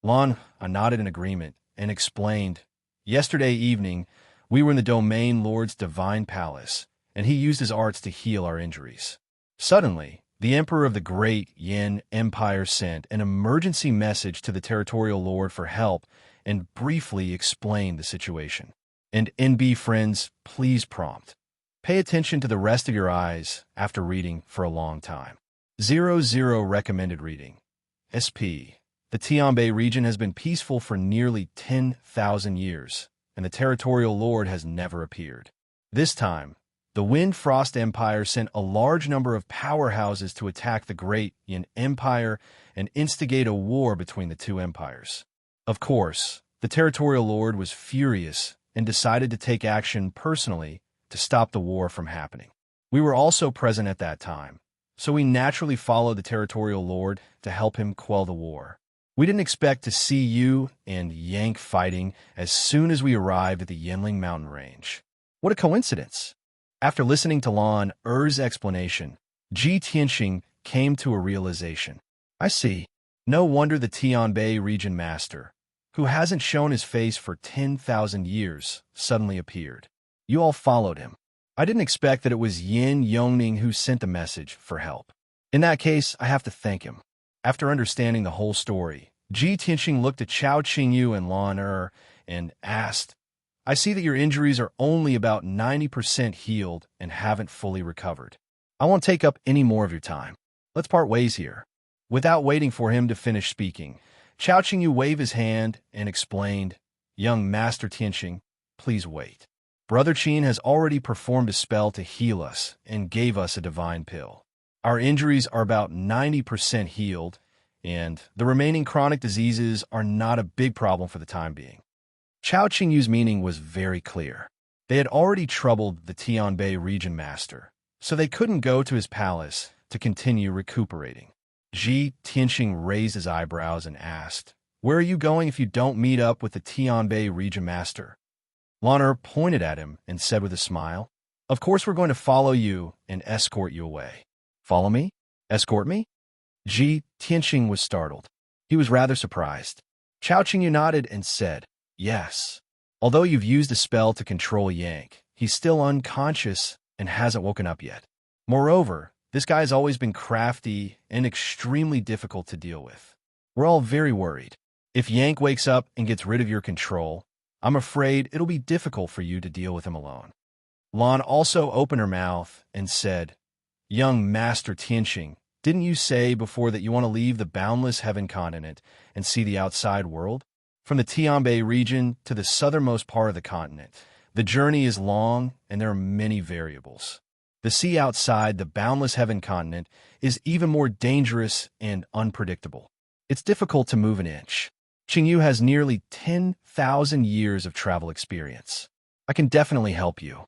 Lan nodded in agreement and explained, "Yesterday evening, we were in the Domain Lord's divine palace, and he used his arts to heal our injuries. Suddenly, the Emperor of the Great Yin Empire sent an emergency message to the Territorial Lord for help and briefly explained the situation. And NB friends, please prompt. Pay attention to the rest of your eyes after reading for a long time. 00 recommended reading. SP. The Tianbei region has been peaceful for nearly 10,000 years, and the Territorial Lord has never appeared. This time, the Wind Frost Empire sent a large number of powerhouses to attack the Great Yin Empire and instigate a war between the two empires. Of course, the Territorial Lord was furious and decided to take action personally to stop the war from happening. We were also present at that time, so we naturally followed the Territorial Lord to help him quell the war. We didn't expect to see you and Yank fighting as soon as we arrived at the Yinling mountain range. What a coincidence! After listening to Lan Er's explanation, Ji Tianxing came to a realization. I see. No wonder the Tianbei region master, who hasn't shown his face for 10,000 years, suddenly appeared. You all followed him. I didn't expect that it was Yin Yongning who sent the message for help. In that case, I have to thank him. After understanding the whole story, Ji Tianxing looked at Chao Qingyu and Lan Er and asked, I see that your injuries are only about 90% healed and haven't fully recovered. I won't take up any more of your time. Let's part ways here. Without waiting for him to finish speaking, Chao Qingyu waved his hand and explained, Young Master Tianxing, please wait. Brother Qin has already performed a spell to heal us and gave us a divine pill. Our injuries are about 90% healed, and the remaining chronic diseases are not a big problem for the time being. Chao Qingyu's meaning was very clear. They had already troubled the Tianbei region master, so they couldn't go to his palace to continue recuperating. Ji Tianxing raised his eyebrows and asked, Where are you going if you don't meet up with the Tianbei region master? Lan Er pointed at him and said with a smile, Of course we're going to follow you and escort you away. Follow me? Escort me? Ji Tianxing was startled. He was rather surprised. Chao Qingyu nodded and said, Yes. Although you've used a spell to control Yank, he's still unconscious and hasn't woken up yet. Moreover, this guy's always been crafty and extremely difficult to deal with. We're all very worried. If Yank wakes up and gets rid of your control, I'm afraid it'll be difficult for you to deal with him alone. Lan also opened her mouth and said, Young Master Tianxing, didn't you say before that you want to leave the boundless heaven continent and see the outside world? From the Tianbei region to the southernmost part of the continent, the journey is long and there are many variables. The sea outside the boundless heaven continent is even more dangerous and unpredictable. It's difficult to move an inch. Qingyu has nearly 10,000 years of travel experience. I can definitely help you.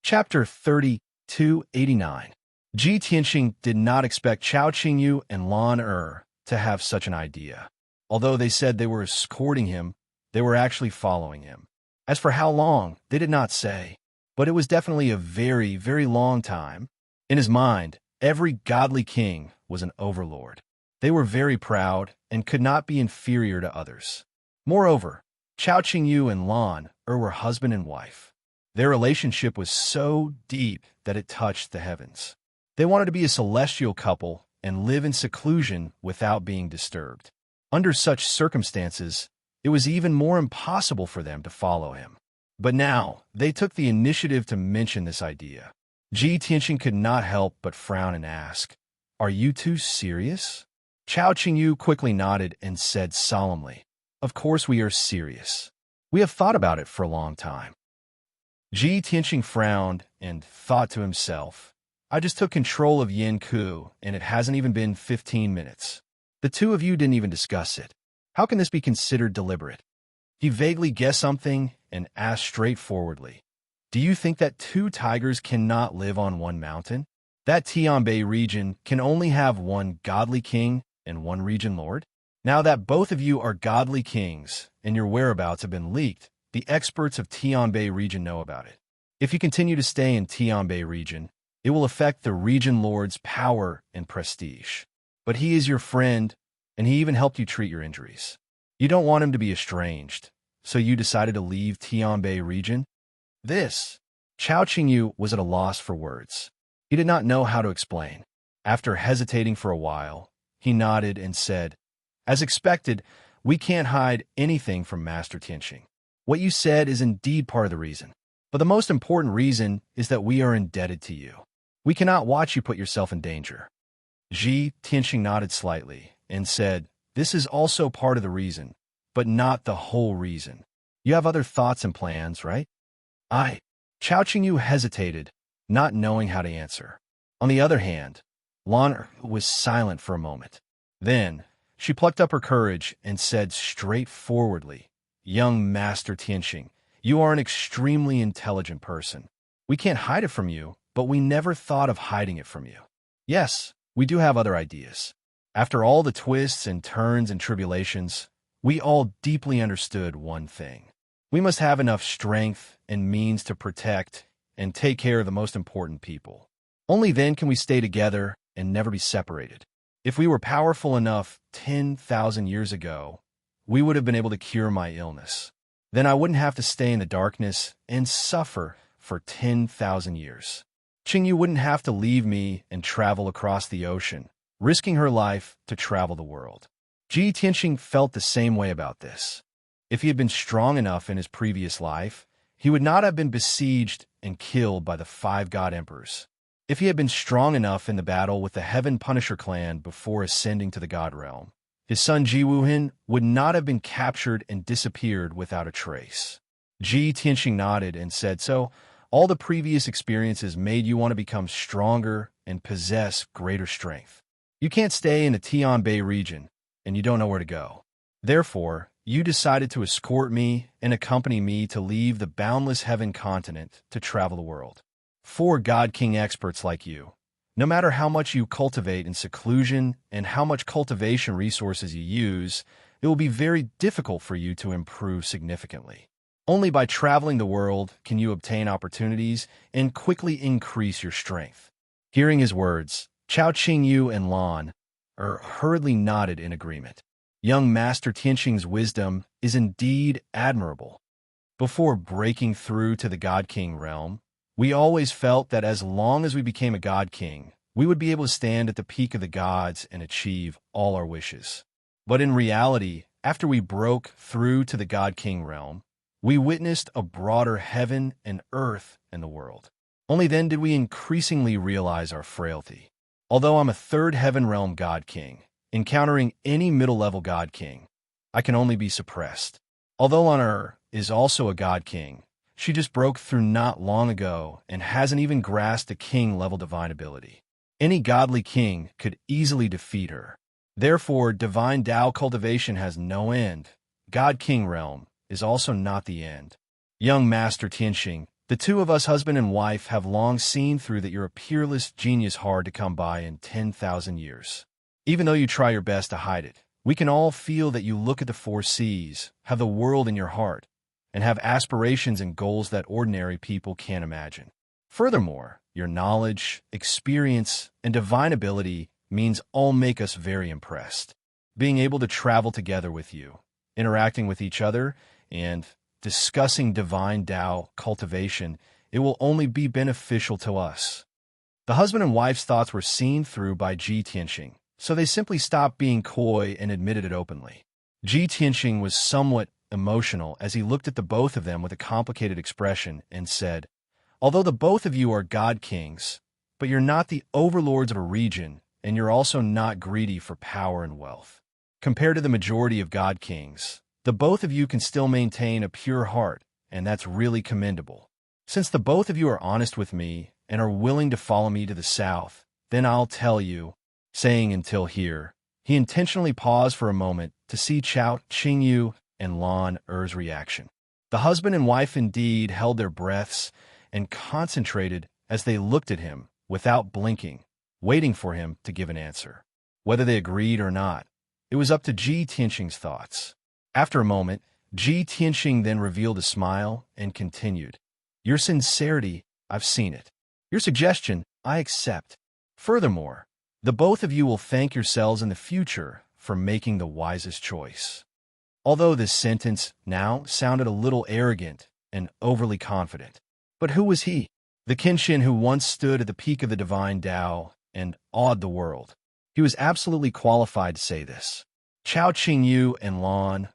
Chapter 3289. Ji Tianxing did not expect Chao Qingyu and Lan Er to have such an idea. Although they said they were escorting him, they were actually following him. As for how long, they did not say, but it was definitely a very, very long time. In his mind, every godly king was an overlord. They were very proud and could not be inferior to others. Moreover, Chao Qingyu and Lan Er were husband and wife. Their relationship was so deep that it touched the heavens. They wanted to be a celestial couple and live in seclusion without being disturbed. Under such circumstances, it was even more impossible for them to follow him. But now, they took the initiative to mention this idea. Ji Tianxing could not help but frown and ask, Are you two serious? Chao Qingyu quickly nodded and said solemnly, Of course we are serious. We have thought about it for a long time. Ji Tianxing frowned and thought to himself, I just took control of Yin Ku, and it hasn't even been 15 minutes. The two of you didn't even discuss it. How can this be considered deliberate? He vaguely guessed something and asked straightforwardly, Do you think that two tigers cannot live on one mountain? That Tianbei region can only have one godly king and one region lord? Now that both of you are godly kings and your whereabouts have been leaked, the experts of Tianbei region know about it. If you continue to stay in Tianbei region, it will affect the region lord's power and prestige. But he is your friend, and he even helped you treat your injuries. You don't want him to be estranged, so you decided to leave Tianbei region? This. Chao Qingyu was at a loss for words. He did not know how to explain. After hesitating for a while, he nodded and said, "As expected, we can't hide anything from Master Tianqing. What you said is indeed part of the reason. But the most important reason is that we are indebted to you. We cannot watch you put yourself in danger." Tianqing nodded slightly and said, "This is also part of the reason, but not the whole reason. You have other thoughts and plans, right?" Chao Qingyu hesitated, not knowing how to answer. On the other hand, Lan was silent for a moment. Then, she plucked up her courage and said straightforwardly, "Young Master Tianqing, you are an extremely intelligent person. We can't hide it from you, but we never thought of hiding it from you. Yes, we do have other ideas. After all the twists and turns and tribulations, we all deeply understood one thing. We must have enough strength and means to protect and take care of the most important people. Only then can we stay together and never be separated. If we were powerful enough 10,000 years ago, we would have been able to cure my illness. Then I wouldn't have to stay in the darkness and suffer for 10,000 years. Qingyu wouldn't have to leave me and travel across the ocean, risking her life to travel the world." Tianqing felt the same way about this. If he had been strong enough in his previous life, he would not have been besieged and killed by the 5 god emperors. If he had been strong enough in the battle with the Heaven Punisher clan before ascending to the god realm, his son Wuhin would not have been captured and disappeared without a trace. Tianqing nodded and said, "So, all the previous experiences made you want to become stronger and possess greater strength. You can't stay in the Tianbei region, and you don't know where to go. Therefore, you decided to escort me and accompany me to leave the boundless heaven continent to travel the world. 4 God King experts like you, no matter how much you cultivate in seclusion and how much cultivation resources you use, it will be very difficult for you to improve significantly. Only by traveling the world can you obtain opportunities and quickly increase your strength." Hearing his words, Chao Qingyu and Lan hurriedly nodded in agreement. Young Master Tianqing's wisdom is indeed admirable. Before breaking through to the God King realm, we always felt that as long as we became a God King, we would be able to stand at the peak of the gods and achieve all our wishes. But in reality, after we broke through to the God King realm, we witnessed a broader heaven and earth in the world. Only then did we increasingly realize our frailty. Although I'm a 3rd heaven realm God King, encountering any middle-level God King, I can only be suppressed. Although Honor is also a God King, she just broke through not long ago and hasn't even grasped a king-level divine ability. Any godly king could easily defeat her. Therefore, divine Tao cultivation has no end. God King realm is also not the end. Young Master Tianqing, the 2 of us husband and wife have long seen through that you're a peerless genius hard to come by in 10,000 years. Even though you try your best to hide it, we can all feel that you look at the 4 seas, have the world in your heart, and have aspirations and goals that ordinary people can't imagine. Furthermore, your knowledge, experience, and divine ability means all make us very impressed. Being able to travel together with you, interacting with each other, and discussing divine Tao cultivation, it will only be beneficial to us." The husband and wife's thoughts were seen through by Tianqing, so they simply stopped being coy and admitted it openly. Tianqing was somewhat emotional as he looked at the both of them with a complicated expression and said, "Although the both of you are God Kings, but you're not the overlords of a region, and you're also not greedy for power and wealth. Compared to the majority of God Kings, the both of you can still maintain a pure heart, and that's really commendable. Since the both of you are honest with me and are willing to follow me to the south, then I'll tell you," saying until here, he intentionally paused for a moment to see Chao Qingyu and Lan Er's reaction. The husband and wife indeed held their breaths and concentrated as they looked at him without blinking, waiting for him to give an answer. Whether they agreed or not, it was up to Tianqing's thoughts. After a moment, Tianqing then revealed a smile and continued, "Your sincerity, I've seen it. Your suggestion, I accept. Furthermore, the both of you will thank yourselves in the future for making the wisest choice." although this sentence now sounded a little arrogant and overly confident. But who was he? The Kenshin who once stood at the peak of the divine Tao and awed the world. He was absolutely qualified to say this. Chao Qingyu and Lan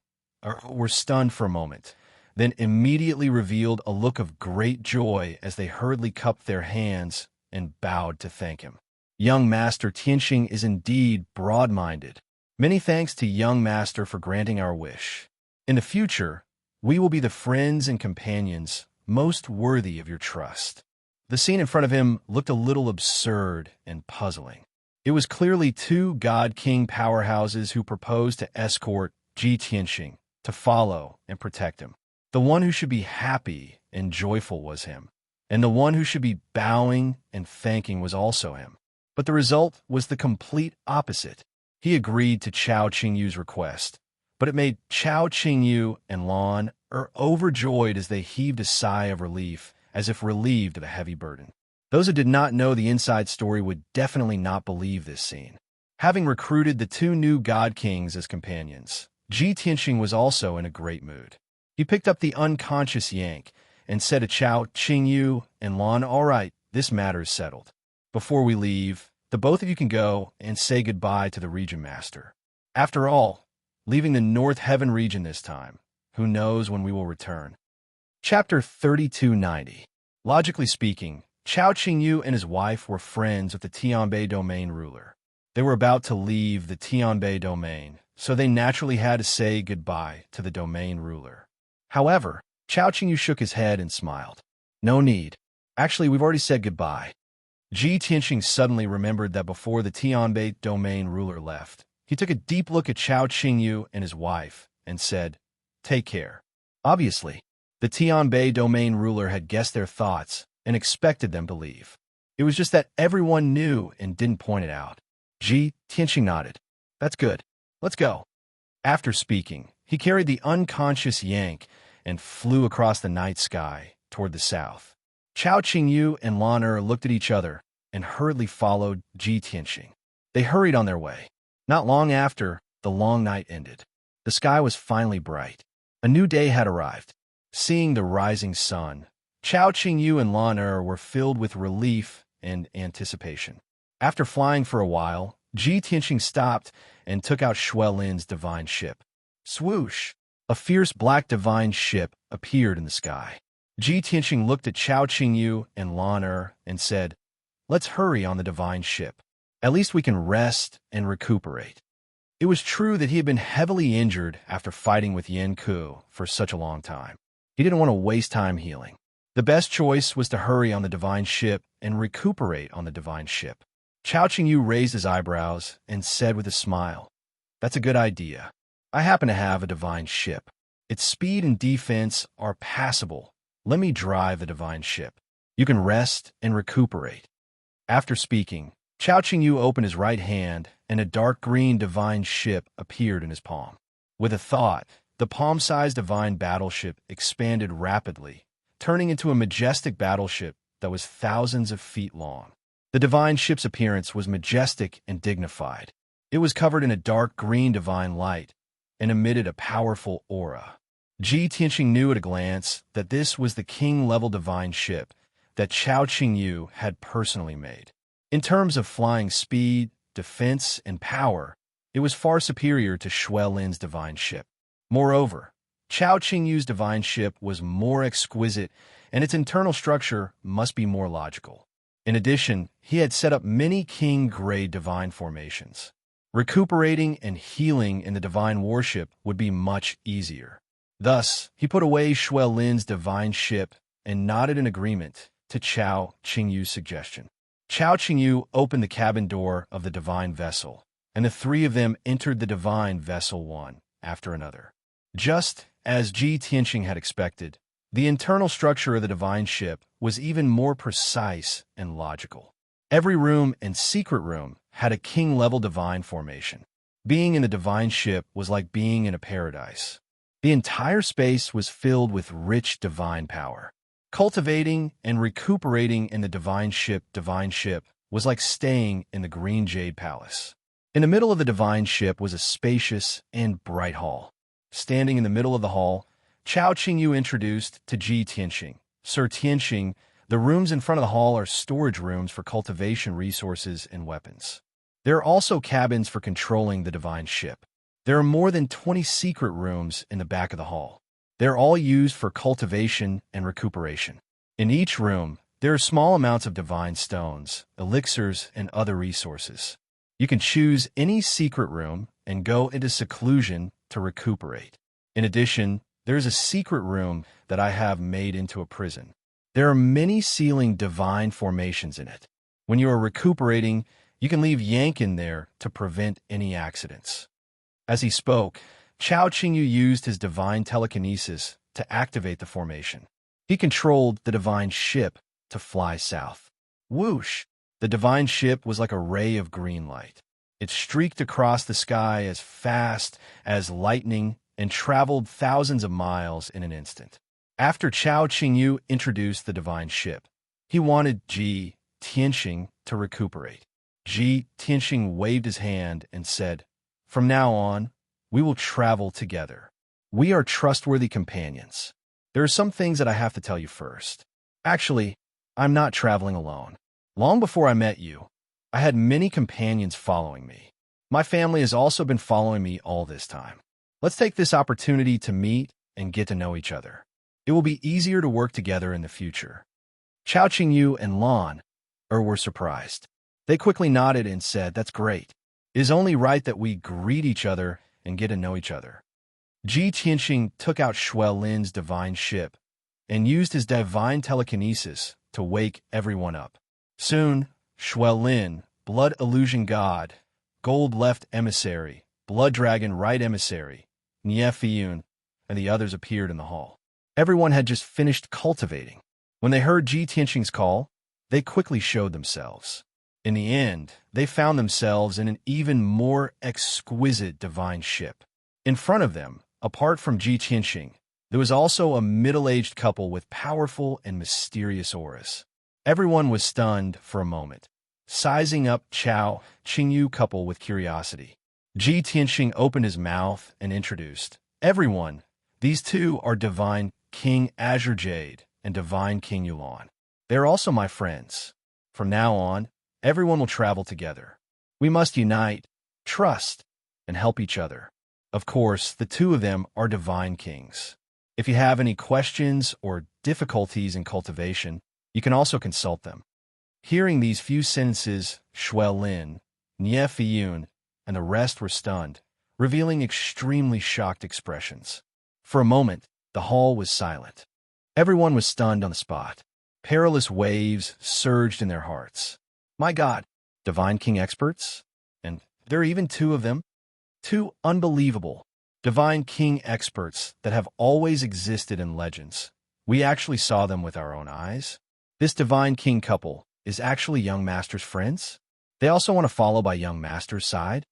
were stunned for a moment, then immediately revealed a look of great joy as they hurriedly cupped their hands and bowed to thank him. Young Master Tianxing is indeed broad-minded. Many thanks to young Master for granting our wish. In the future, we will be the friends and companions most worthy of your trust. The scene in front of him looked a little absurd and puzzling. It was clearly two God-King powerhouses who proposed to escort Ji Tianxing to follow and protect him. The one who should be happy and joyful was him, and the one who should be bowing and thanking was also him. But the result was the complete opposite. He agreed to Chao Qingyu's request, but it made Chao Qingyu and Lan overjoyed as they heaved a sigh of relief, as if relieved of a heavy burden. Those who did not know the inside story would definitely not believe this scene. Having recruited the two new God Kings as companions, Ji Tianxing was also in a great mood. He picked up the unconscious Yank and said to Chao Qingyu and Lan, "All right, this matter is settled. Before we leave, the both of you can go and say goodbye to the region master. After all, leaving the North Heaven region this time, who knows when we will return." Chapter 3290. Logically speaking, Chao Qingyu and his wife were friends with the Tianbei domain ruler. They were about to leave the Tianbei domain, so they naturally had to say goodbye to the domain ruler. However, Chao Qingyu shook his head and smiled. "No need. Actually, we've already said goodbye." Ji Tianxing suddenly remembered that before the Tianbei domain ruler left, he took a deep look at Chao Qingyu and his wife and said, "Take care." Obviously, the Tianbei domain ruler had guessed their thoughts and expected them to leave. It was just that everyone knew and didn't point it out. Ji Tianxing nodded. "That's good. Let's go." After speaking, he carried the unconscious Yank and flew across the night sky toward the south. Chao Qingyu and Lan looked at each other and hurriedly followed Ji Tianxing. They hurried on their way. Not long after, the long night ended. The sky was finally bright. A new day had arrived. Seeing the rising sun, Chao Qingyu and Lan were filled with relief and anticipation. After flying for a while, Ji Tianxing stopped and took out Shui Lin's divine ship. Swoosh! A fierce black divine ship appeared in the sky. Ji Tianxing looked at Chao Qingyu and Lan and said, "Let's hurry on the divine ship. At least we can rest and recuperate." It was true that he had been heavily injured after fighting with Yan Ku for such a long time. He didn't want to waste time healing. The best choice was to hurry on the divine ship and recuperate on the divine ship. Chao Qingyu raised his eyebrows and said with a smile, "That's a good idea. I happen to have a divine ship. Its speed and defense are passable. Let me drive the divine ship. You can rest and recuperate." After speaking, Chao Qingyu opened his right hand, and a dark green divine ship appeared in his palm. With a thought, the palm-sized divine battleship expanded rapidly, turning into a majestic battleship that was thousands of feet long. The divine ship's appearance was majestic and dignified. It was covered in a dark green divine light and emitted a powerful aura. Ji Tianxing knew at a glance that this was the king-level divine ship that Chao Qingyu had personally made. In terms of flying speed, defense, and power, it was far superior to Shui Lin's divine ship. Moreover, Chao Qingyu's divine ship was more exquisite, and its internal structure must be more logical. In addition, he had set up many king-grade divine formations. Recuperating and healing in the divine warship would be much easier. Thus, he put away Shui Lin's divine ship and nodded in agreement to Chao Qingyu's suggestion. Chao Qingyu opened the cabin door of the divine vessel, and the three of them entered the divine vessel one after another. Just as Ji Tianxing had expected, the internal structure of the divine ship was even more precise and logical. Every room and secret room had a king-level divine formation. Being in the divine ship was like being in a paradise. The entire space was filled with rich divine power. Cultivating and recuperating in the divine ship was like staying in the Green Jade Palace. In the middle of the divine ship was a spacious and bright hall. Standing in the middle of the hall, Chao Qingyu introduced to Ji Tianxing. Sir Tianxing, the rooms in front of the hall are storage rooms for cultivation resources and weapons. There are also cabins for controlling the divine ship. There are more than 20 secret rooms in the back of the hall. They're all used for cultivation and recuperation. In each room, there are small amounts of divine stones, elixirs, and other resources. You can choose any secret room and go into seclusion to recuperate. In addition, there is a secret room that I have made into a prison. There are many sealing divine formations in it. When you are recuperating, you can leave Yank in there to prevent any accidents. As he spoke, Chao Qingyu used his divine telekinesis to activate the formation. He controlled the divine ship to fly south. Whoosh! The divine ship was like a ray of green light. It streaked across the sky as fast as lightning and traveled thousands of miles in an instant. After Chao Qingyu introduced the divine ship, he wanted Ji Tianxing to recuperate. Ji Tianxing waved his hand and said, "From now on, we will travel together. We are trustworthy companions. There are some things that I have to tell you first. Actually, I'm not traveling alone. Long before I met you, I had many companions following me. My family has also been following me all this time. Let's take this opportunity to meet and get to know each other. It will be easier to work together in the future." Chao Qingyu and Lan were surprised. They quickly nodded and said, "That's great. It is only right that we greet each other and get to know each other." Ji Tianxing took out Shuai Lin's divine ship and used his divine telekinesis to wake everyone up. Soon, Shuai Lin, Blood Illusion God, Gold Left Emissary, Blood Dragon Right Emissary, Nie Fiyun, and the others appeared in the hall. Everyone had just finished cultivating. When they heard Ji Tianxing's call, they quickly showed themselves. In the end, they found themselves in an even more exquisite divine ship. In front of them, apart from Ji Tianxing, there was also a middle-aged couple with powerful and mysterious auras. Everyone was stunned for a moment, sizing up Chao Qingyu couple with curiosity. Ji Tianxing opened his mouth and introduced, "Everyone, these two are Divine King Azure Jade and Divine King Yulan. They are also my friends. From now on, everyone will travel together. We must unite, trust, and help each other. Of course, the two of them are divine kings. If you have any questions or difficulties in cultivation, you can also consult them." Hearing these few sentences, Shuai Lin, Nie Fiyun, and the rest were stunned, revealing extremely shocked expressions. For a moment, the hall was silent. Everyone was stunned on the spot. Perilous waves surged in their hearts. My God, Divine King experts? And there are even two of them? Two unbelievable Divine King experts that have always existed in legends. We actually saw them with our own eyes. This Divine King couple is actually Young Master's friends? They also want to follow by Young Master's side?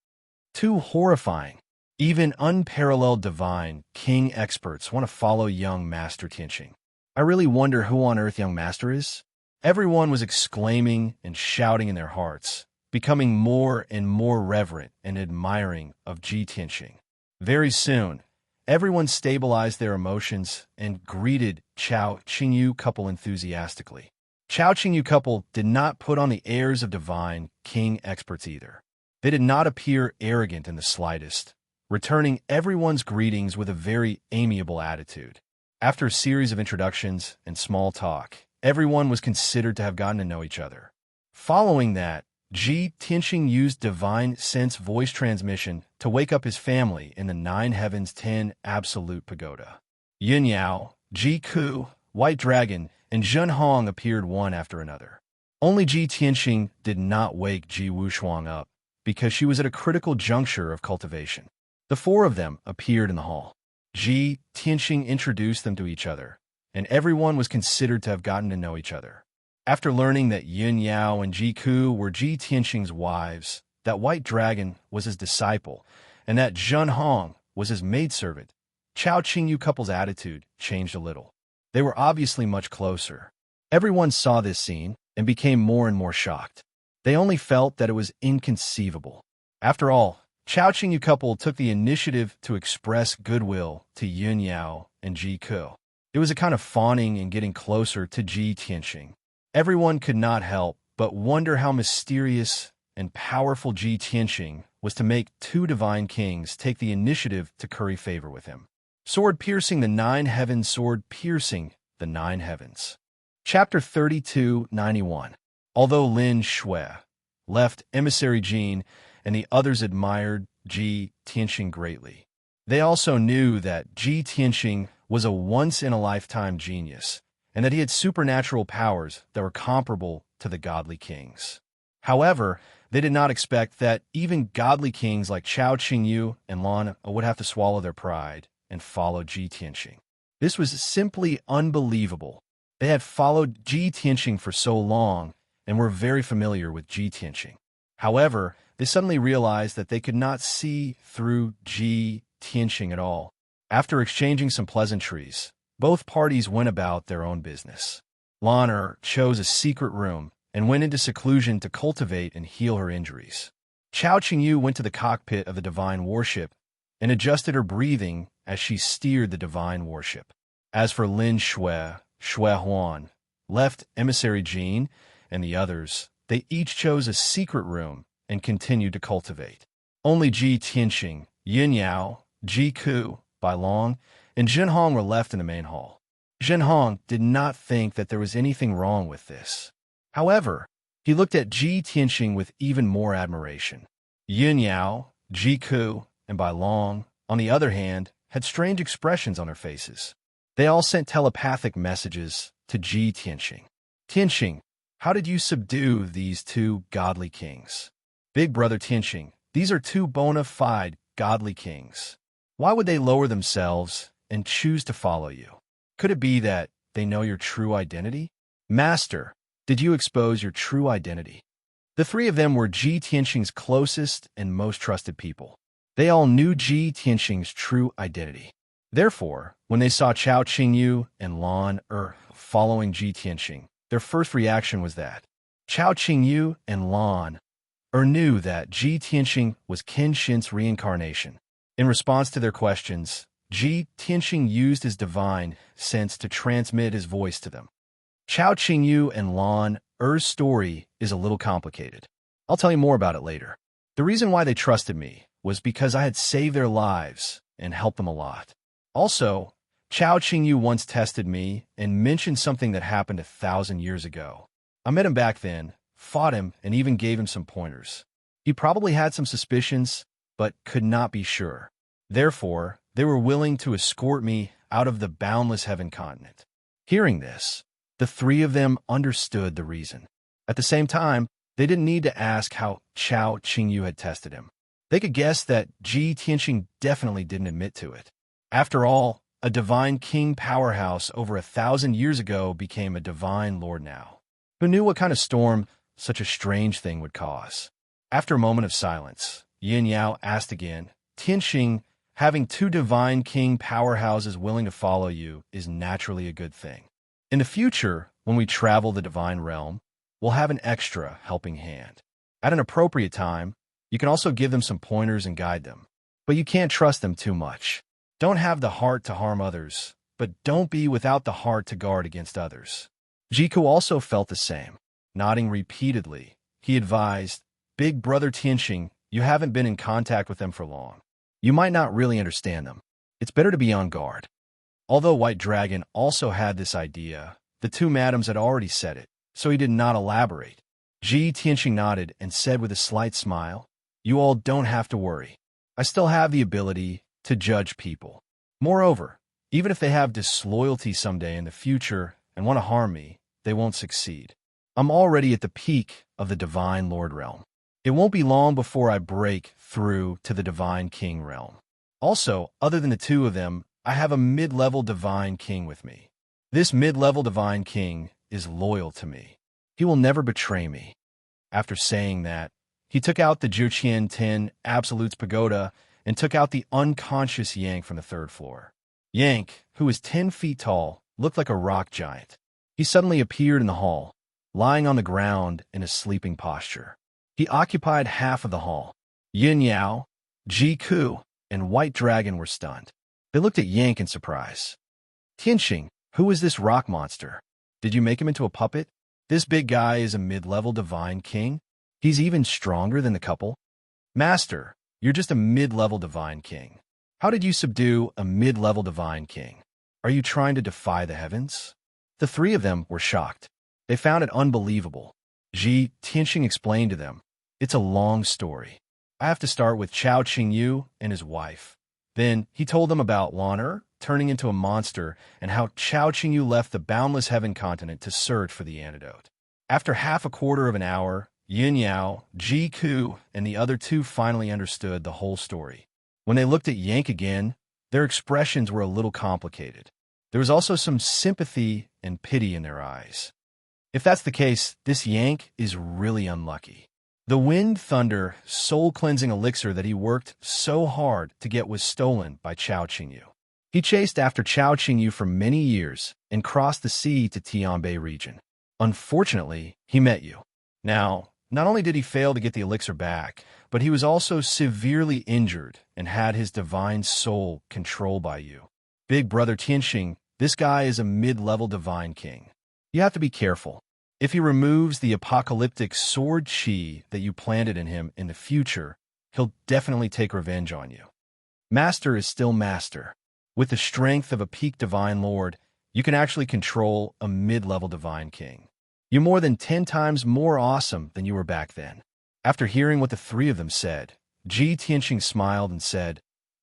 Too horrifying. Even unparalleled Divine King experts want to follow Young Master Tianxing. I really wonder who on earth Young Master is? Everyone was exclaiming and shouting in their hearts, becoming more and more reverent and admiring of Ji Tianxing. Very soon, everyone stabilized their emotions and greeted Chao Qingyu couple enthusiastically. Chao Qingyu couple did not put on the airs of Divine King experts either. They did not appear arrogant in the slightest, returning everyone's greetings with a very amiable attitude. After a series of introductions and small talk, everyone was considered to have gotten to know each other. Following that, Ji Tianxing used Divine Sense voice transmission to wake up his family in the Nine Heavens 10 Absolute Pagoda. Yin Yao, Ji Ku, White Dragon, and Zhen Hong appeared one after another. Only Ji Tianxing did not wake Ji Wushuang up, because she was at a critical juncture of cultivation. The four of them appeared in the hall. Ji Tianxing introduced them to each other, and everyone was considered to have gotten to know each other. After learning that Yin Yao and Ji Ku were Ji Tianxing's wives, that White Dragon was his disciple, and that Zhen Hong was his maidservant, Chao Qingyu couple's attitude changed a little. They were obviously much closer. Everyone saw this scene and became more and more shocked. They only felt that it was inconceivable. After all, Chao Qingyu couple took the initiative to express goodwill to Yun Yao and Ji Ku. It was a kind of fawning and getting closer to Ji Tianxing. Everyone could not help but wonder how mysterious and powerful Ji Tianxing was to make two divine kings take the initiative to curry favor with him. Sword piercing the nine heavens, sword piercing the nine heavens. Chapter 32:91. Although Lin Shui left emissary Jin and the others admired Ji Tianxing greatly, they also knew that Ji Tianxing was a once-in-a-lifetime genius and that he had supernatural powers that were comparable to the godly kings. However, they did not expect that even godly kings like Chao Qingyu and Lan would have to swallow their pride and follow Ji Tianxing. This was simply unbelievable. They had followed Ji Tianxing for so long and were very familiar with Ji Tianxing. However, they suddenly realized that they could not see through Ji Tianxing at all. After exchanging some pleasantries, both parties went about their own business. Lan chose a secret room and went into seclusion to cultivate and heal her injuries. Chao Qingyu went to the cockpit of the divine warship and adjusted her breathing as she steered the divine warship. As for Lin Shui, Shui Huan, left emissary Jin, and the others, they each chose a secret room and continued to cultivate. Only Ji Tianxing, Yin Yao, Ji Ku, Bai Long, and Jin Hong were left in the main hall. Jin Hong did not think that there was anything wrong with this. However, he looked at Ji Tianxing with even more admiration. Yin Yao, Ji Ku, and Bai Long, on the other hand, had strange expressions on their faces. They all sent telepathic messages to Ji Tianxing. Tianxing, how did you subdue these two godly kings? Big brother Tianxing, these are two bona fide godly kings. Why would they lower themselves and choose to follow you? Could it be that they know your true identity? Master, did you expose your true identity? The three of them were Ji Tianxing's closest and most trusted people. They all knew Ji Tianxing's true identity. Therefore, when they saw Chao Qingyu and Lan following Ji Tianxing, their first reaction was that Chao Qingyu and Lan knew that Ji Tianxing was Qin Shin's reincarnation. In response to their questions, Ji Tianxing used his divine sense to transmit his voice to them. Chao Qingyu and Lan story is a little complicated. I'll tell you more about it later. The reason why they trusted me was because I had saved their lives and helped them a lot. Also, Chao Qingyu once tested me and mentioned something that happened 1,000 years ago. I met him back then, fought him, and even gave him some pointers. He probably had some suspicions, but could not be sure. Therefore, they were willing to escort me out of the boundless heaven continent. Hearing this, the three of them understood the reason. At the same time, they didn't need to ask how Chao Qingyu had tested him. They could guess that Ji Tianxing definitely didn't admit to it. After all, a divine king powerhouse over 1,000 years ago became a divine lord now. Who knew what kind of storm such a strange thing would cause? After a moment of silence, Yin Yao asked again, Tianxing, having two divine king powerhouses willing to follow you is naturally a good thing. In the future, when we travel the divine realm, we'll have an extra helping hand. At an appropriate time, you can also give them some pointers and guide them. But you can't trust them too much. Don't have the heart to harm others, but don't be without the heart to guard against others. Jiku also felt the same. Nodding repeatedly, he advised, Big brother Tianxing, you haven't been in contact with them for long. You might not really understand them. It's better to be on guard. Although White Dragon also had this idea, the two madams had already said it, so he did not elaborate. Ji Tianxing nodded and said with a slight smile, You all don't have to worry. I still have the ability to judge people. Moreover, even if they have disloyalty someday in the future and want to harm me, they won't succeed. I'm already at the peak of the Divine Lord realm. It won't be long before I break through to the Divine King realm. Also, other than the two of them, I have a mid-level Divine King with me. This mid-level Divine King is loyal to me. He will never betray me. After saying that, he took out the Juqian 10 Absolutes Pagoda and took out the unconscious Yank from the third floor. Yank, who was 10 feet tall, looked like a rock giant. He suddenly appeared in the hall, lying on the ground in a sleeping posture. He occupied half of the hall. Yin Yao, Jiku and White Dragon were stunned. They looked at Yank in surprise. Tianxing, who is this rock monster? Did you make him into a puppet? This big guy is a mid-level divine king? He's even stronger than the couple? Master, you're just a mid-level divine king. How did you subdue a mid-level divine king? Are you trying to defy the heavens? The three of them were shocked. They found it unbelievable. Tianxing explained to them, it's a long story. I have to start with Chao Qingyu and his wife. Then he told them about Lan'er turning into a monster and how Chao Qingyu left the boundless heaven continent to search for the antidote. After half a quarter of an hour, Yin Yao, Ji Ku, and the other two finally understood the whole story. When they looked at Yank again, their expressions were a little complicated. There was also some sympathy and pity in their eyes. If that's the case, this Yank is really unlucky. The wind, thunder, soul-cleansing elixir that he worked so hard to get was stolen by Chao Qingyu. He chased after Chao Qingyu for many years and crossed the sea to Tianbei region. Unfortunately, he met you. Now, not only did he fail to get the elixir back, but he was also severely injured and had his divine soul controlled by you. Big brother Tianxing, this guy is a mid-level divine king. You have to be careful. If he removes the apocalyptic sword chi that you planted in him in the future, he'll definitely take revenge on you. Master is still master. With the strength of a peak divine lord, you can actually control a mid-level divine king. You're more than 10 times more awesome than you were back then. After hearing what the three of them said, Tianxing smiled and said,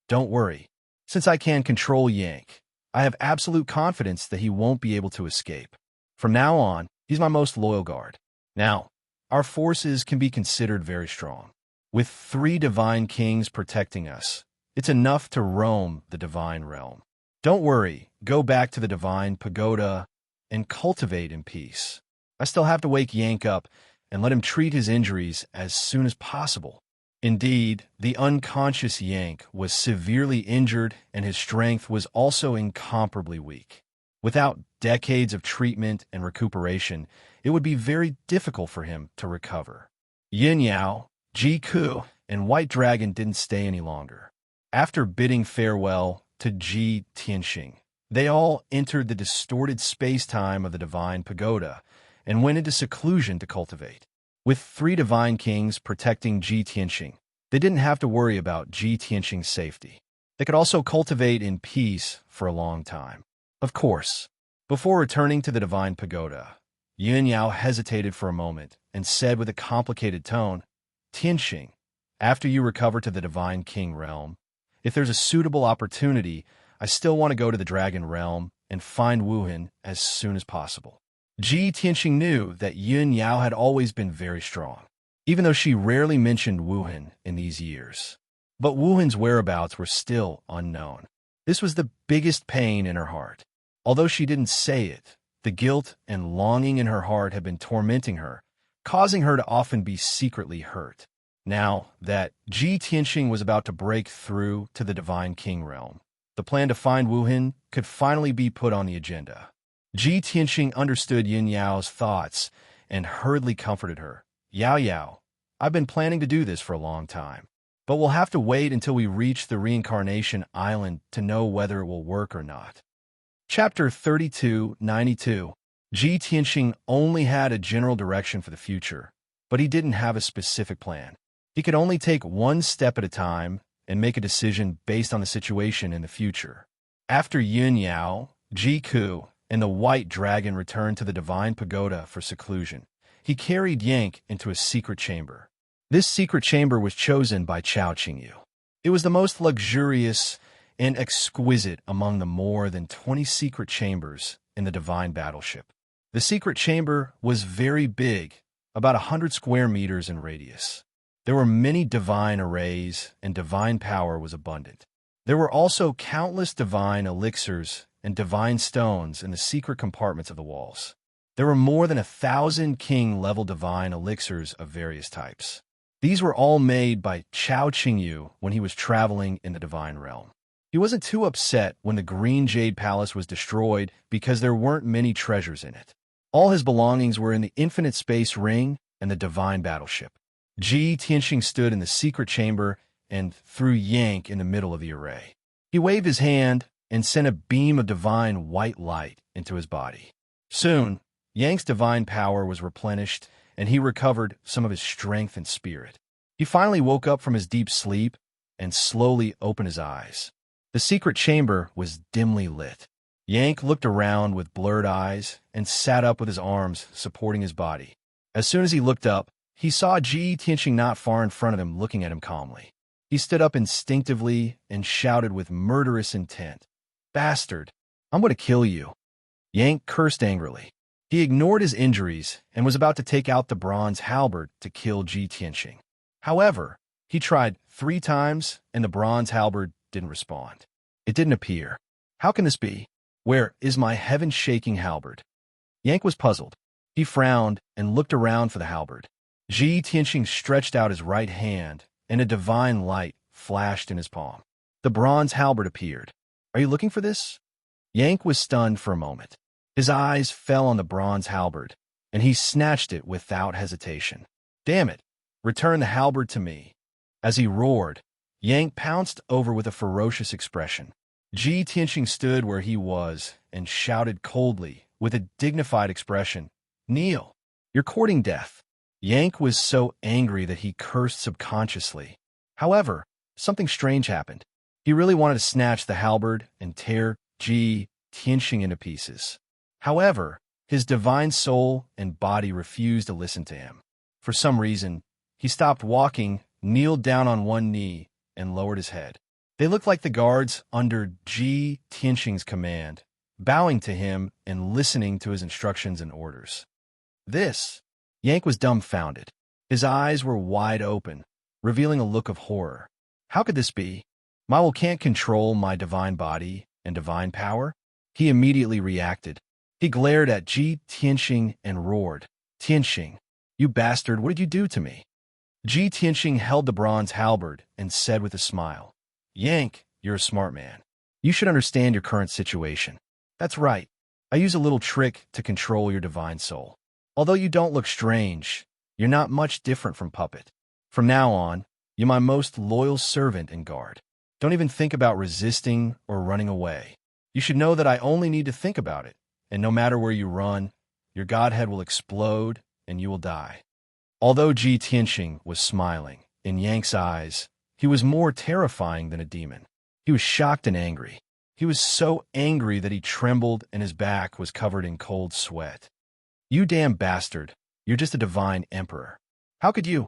Don't worry. Since I can control Yank, I have absolute confidence that he won't be able to escape. From now on, he's my most loyal guard. Now, our forces can be considered very strong. With 3 divine kings protecting us, it's enough to roam the divine realm. Don't worry, go back to the divine pagoda and cultivate in peace. I still have to wake Yank up and let him treat his injuries as soon as possible. Indeed, the unconscious Yank was severely injured and his strength was also incomparably weak. Without decades of treatment and recuperation, it would be very difficult for him to recover. Yin Yao, Ji Ku, and White Dragon didn't stay any longer. After bidding farewell to Tianxing, they all entered the distorted space-time of the divine pagoda and went into seclusion to cultivate. With 3 divine kings protecting Tianxing, they didn't have to worry about Tianxing's safety. They could also cultivate in peace for a long time. Of course, before returning to the divine pagoda, Yin Yao hesitated for a moment and said with a complicated tone, Tianxing, after you recover to the divine king realm, if there's a suitable opportunity, I still want to go to the dragon realm and find Wuhan as soon as possible. Tianxing knew that Yin Yao had always been very strong, even though she rarely mentioned Wuhan in these years. But Wuhan's whereabouts were still unknown. This was the biggest pain in her heart. Although she didn't say it, the guilt and longing in her heart had been tormenting her, causing her to often be secretly hurt. Now that Tianxing was about to break through to the divine king realm, the plan to find Wuhan could finally be put on the agenda. Tianxing understood Yin Yao's thoughts and hurriedly comforted her. Yao, I've been planning to do this for a long time, but we'll have to wait until we reach the reincarnation island to know whether it will work or not. Chapter 3292. Tianxing only had a general direction for the future, but he didn't have a specific plan. He could only take one step at a time and make a decision based on the situation in the future. After Yin Yao, Ji Ku, and the White Dragon returned to the divine pagoda for seclusion, he carried Yank into a secret chamber. This secret chamber was chosen by Chao Qingyu. It was the most luxurious and exquisite among the more than 20 secret chambers in the divine battleship. The secret chamber was very big, about 100 square meters in radius. There were many divine arrays, and divine power was abundant. There were also countless divine elixirs and divine stones in the secret compartments of the walls. There were more than 1,000 king-level divine elixirs of various types. These were all made by Chao Qingyu when he was traveling in the divine realm. He wasn't too upset when the Green Jade Palace was destroyed because there weren't many treasures in it. All his belongings were in the infinite space ring and the divine battleship. Tianxing stood in the secret chamber and threw Yank in the middle of the array. He waved his hand and sent a beam of divine white light into his body. Soon, Yank's divine power was replenished, and he recovered some of his strength and spirit. He finally woke up from his deep sleep and slowly opened his eyes. The secret chamber was dimly lit. Yank looked around with blurred eyes and sat up with his arms supporting his body. As soon as he looked up, he saw Ji Tianqing not far in front of him looking at him calmly. He stood up instinctively and shouted with murderous intent, "Bastard, I'm going to kill you." Yank cursed angrily. He ignored his injuries and was about to take out the bronze halberd to kill Ji Tianqing. However, he tried 3 times and the bronze halberd didn't respond. It didn't appear. How can this be? Where is my heaven-shaking halberd? Yank was puzzled. He frowned and looked around for the halberd. Ji Tianqing stretched out his right hand, and a divine light flashed in his palm. The bronze halberd appeared. "Are you looking for this?" Yank was stunned for a moment. His eyes fell on the bronze halberd, and he snatched it without hesitation. "Damn it! Return the halberd to me." As he roared, Yank pounced over with a ferocious expression. Ji Tianqing stood where he was and shouted coldly, with a dignified expression, "Kneel! You're courting death." Yank was so angry that he cursed subconsciously. However, something strange happened. He really wanted to snatch the halberd and tear Ji Tianqing into pieces. However, his divine soul and body refused to listen to him. For some reason, he stopped walking, kneeled down on one knee, and lowered his head. They looked like the guards under Ji Tianqing's command, bowing to him and listening to his instructions and orders. Yank was dumbfounded. His eyes were wide open, revealing a look of horror. How could this be? My will can't control my divine body and divine power? He immediately reacted. He glared at Ji Tianqing and roared, "Tianqing, you bastard, what did you do to me?" Ji Tianqing held the bronze halberd and said with a smile, "Yank, you're a smart man. You should understand your current situation. That's right. I use a little trick to control your divine soul. Although you don't look strange, you're not much different from Puppet. From now on, you're my most loyal servant and guard. Don't even think about resisting or running away. You should know that I only need to think about it, and no matter where you run, your godhead will explode and you will die." Although Ji Tianqing was smiling, in Yank's eyes, he was more terrifying than a demon. He was shocked and angry. He was so angry that he trembled and his back was covered in cold sweat. "You damn bastard, you're just a divine emperor. How could you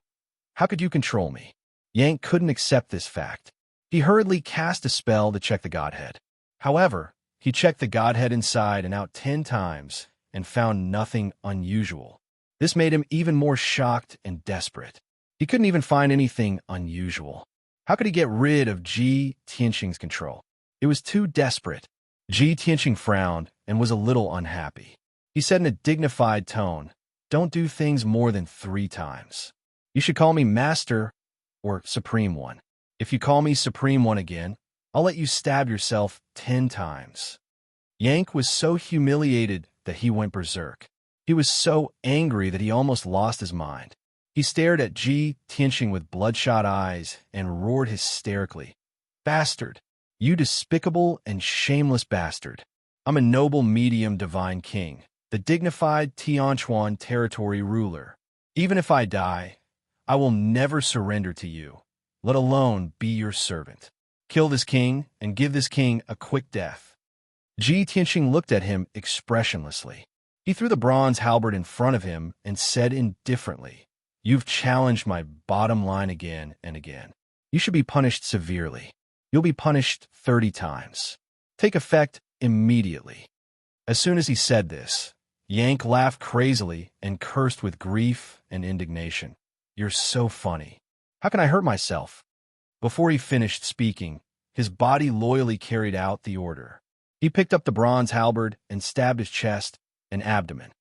control me?" Yank couldn't accept this fact. He hurriedly cast a spell to check the godhead. However, he checked the godhead inside and out 10 times and found nothing unusual. This made him even more shocked and desperate. He couldn't even find anything unusual. How could he get rid of Ji Tianqing's control? It was too desperate. Ji Tianqing frowned and was a little unhappy. He said in a dignified tone, "Don't do things more than 3 times. You should call me Master or Supreme One. If you call me Supreme One again, I'll let you stab yourself 10 times. Yank was so humiliated that he went berserk. He was so angry that he almost lost his mind. He stared at Ji Tianqing with bloodshot eyes and roared hysterically, "Bastard! You despicable and shameless bastard! I'm a noble medium divine king, the dignified Tianquan territory ruler. Even if I die, I will never surrender to you, let alone be your servant. Kill this king and give this king a quick death." Ji Tianqing looked at him expressionlessly. He threw the bronze halberd in front of him and said indifferently, "You've challenged my bottom line again and again. You should be punished severely. You'll be punished 30 times. Take effect immediately." As soon as he said this, Yank laughed crazily and cursed with grief and indignation. "You're so funny. How can I hurt myself?" Before he finished speaking, his body loyally carried out the order. He picked up the bronze halberd and stabbed his chest and abdomen.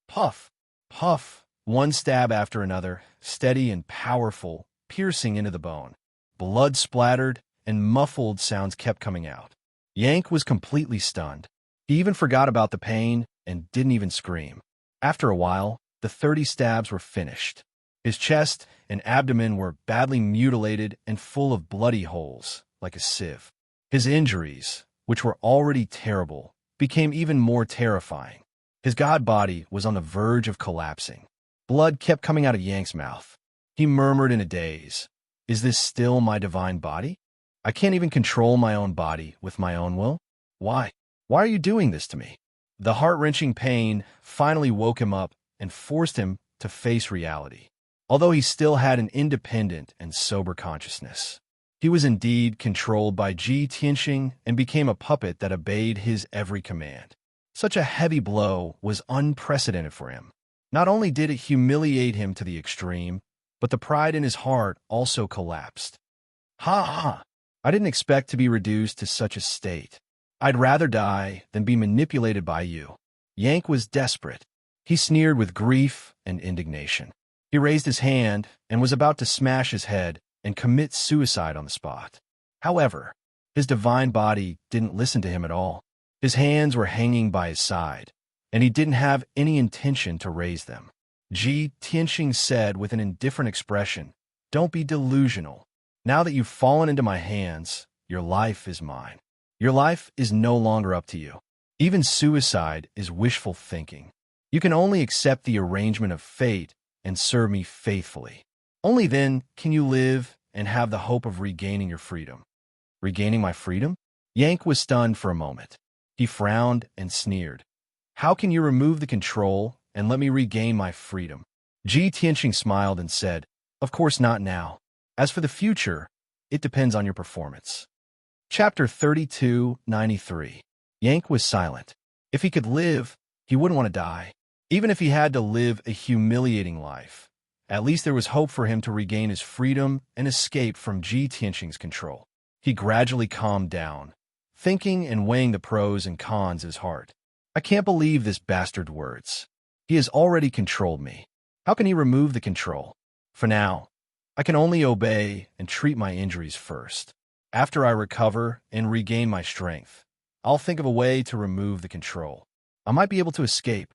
Puff, puff, one stab after another, steady and powerful, piercing into the bone. Blood splattered and muffled sounds kept coming out. Yank was completely stunned. He even forgot about the pain and didn't even scream. After a while, the 30 stabs were finished. His chest and abdomen were badly mutilated and full of bloody holes, like a sieve. His injuries, which were already terrible, became even more terrifying. His god body was on the verge of collapsing. Blood kept coming out of Yank's mouth. He murmured in a daze, "Is this still my divine body? I can't even control my own body with my own will? Why? Why are you doing this to me?" The heart-wrenching pain finally woke him up and forced him to face reality. Although he still had an independent and sober consciousness, he was indeed controlled by Ji Tianxing and became a puppet that obeyed his every command. Such a heavy blow was unprecedented for him. Not only did it humiliate him to the extreme, but the pride in his heart also collapsed. Ha ha! I didn't expect to be reduced to such a state. I'd rather die than be manipulated by you. Yank was desperate. He sneered with grief and indignation. He raised his hand and was about to smash his head and commit suicide on the spot. However, his divine body didn't listen to him at all. His hands were hanging by his side, and he didn't have any intention to raise them. Ji Tianxing said with an indifferent expression, "Don't be delusional. Now that you've fallen into my hands, your life is mine. Your life is no longer up to you. Even suicide is wishful thinking. You can only accept the arrangement of fate and serve me faithfully. Only then can you live and have the hope of regaining your freedom." Regaining my freedom? Yank was stunned for a moment. He frowned and sneered. "How can you remove the control and let me regain my freedom?" Ji Tianxing smiled and said, "Of course not now. As for the future, it depends on your performance." Chapter 3293. Yank was silent. If he could live, he wouldn't want to die. Even if he had to live a humiliating life, at least there was hope for him to regain his freedom and escape from Ji Tianxing's control. He gradually calmed down, thinking and weighing the pros and cons in his heart. "I can't believe this bastard words. He has already controlled me. How can he remove the control? For now, I can only obey and treat my injuries first. After I recover and regain my strength, I'll think of a way to remove the control. I might be able to escape."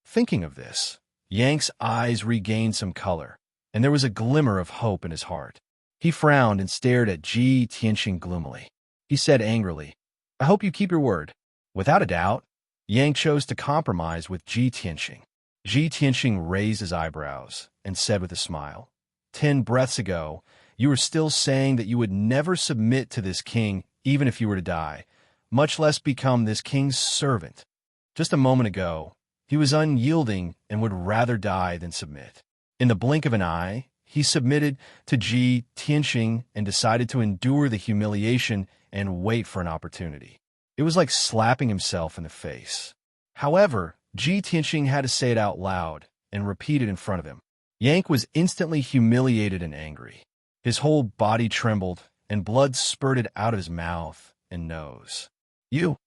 Thinking of this, Yank's eyes regained some color, and there was a glimmer of hope in his heart. He frowned and stared at Ji Tianxing gloomily. He said angrily, "I hope you keep your word." Without a doubt, Yang chose to compromise with Ji Tianxing. Ji Tianxing raised his eyebrows and said with a smile, 10 breaths ago, you were still saying that you would never submit to this king even if you were to die, much less become this king's servant. Just a moment ago, he was unyielding and would rather die than submit. In the blink of an eye, he submitted to Ji Tianxing and decided to endure the humiliation and wait for an opportunity. It was like slapping himself in the face. However, Ji Tianxing had to say it out loud and repeat it in front of him. Yank was instantly humiliated and angry. His whole body trembled, and blood spurted out of his mouth and nose. You're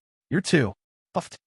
too puffed."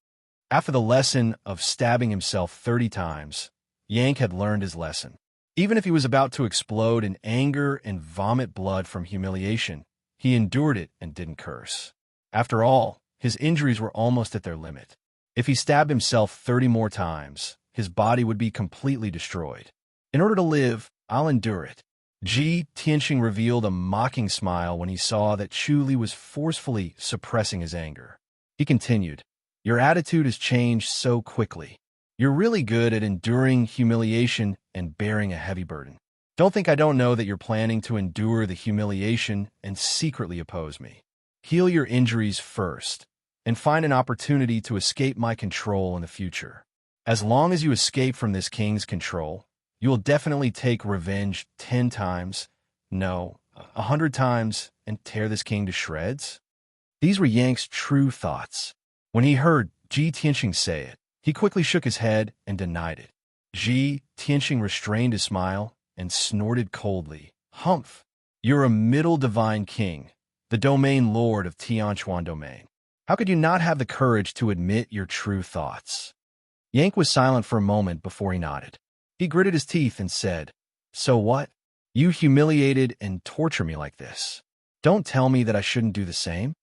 After the lesson of stabbing himself 30 times, Yank had learned his lesson. Even if he was about to explode in anger and vomit blood from humiliation, he endured it and didn't curse. After all, his injuries were almost at their limit. If he stabbed himself 30 more times, his body would be completely destroyed. In order to live, I'll endure it. Ji Tianxing revealed a mocking smile when he saw that Chu Li was forcefully suppressing his anger. He continued, "Your attitude has changed so quickly. You're really good at enduring humiliation and bearing a heavy burden. Don't think I don't know that you're planning to endure the humiliation and secretly oppose me. Heal your injuries first, and find an opportunity to escape my control in the future. As long as you escape from this king's control, you will definitely take revenge 10 times, no, 100 times, and tear this king to shreds." These were Yank's true thoughts. When he heard Ji Tianxing say it, he quickly shook his head and denied it. Ji Tianxing restrained his smile and snorted coldly, "Humph! You're a middle divine king, the domain lord of Tianquan domain. How could you not have the courage to admit your true thoughts?" Yank was silent for a moment before he nodded. He gritted his teeth and said, "So what? You humiliated and torture me like this. Don't tell me that I shouldn't do the same?"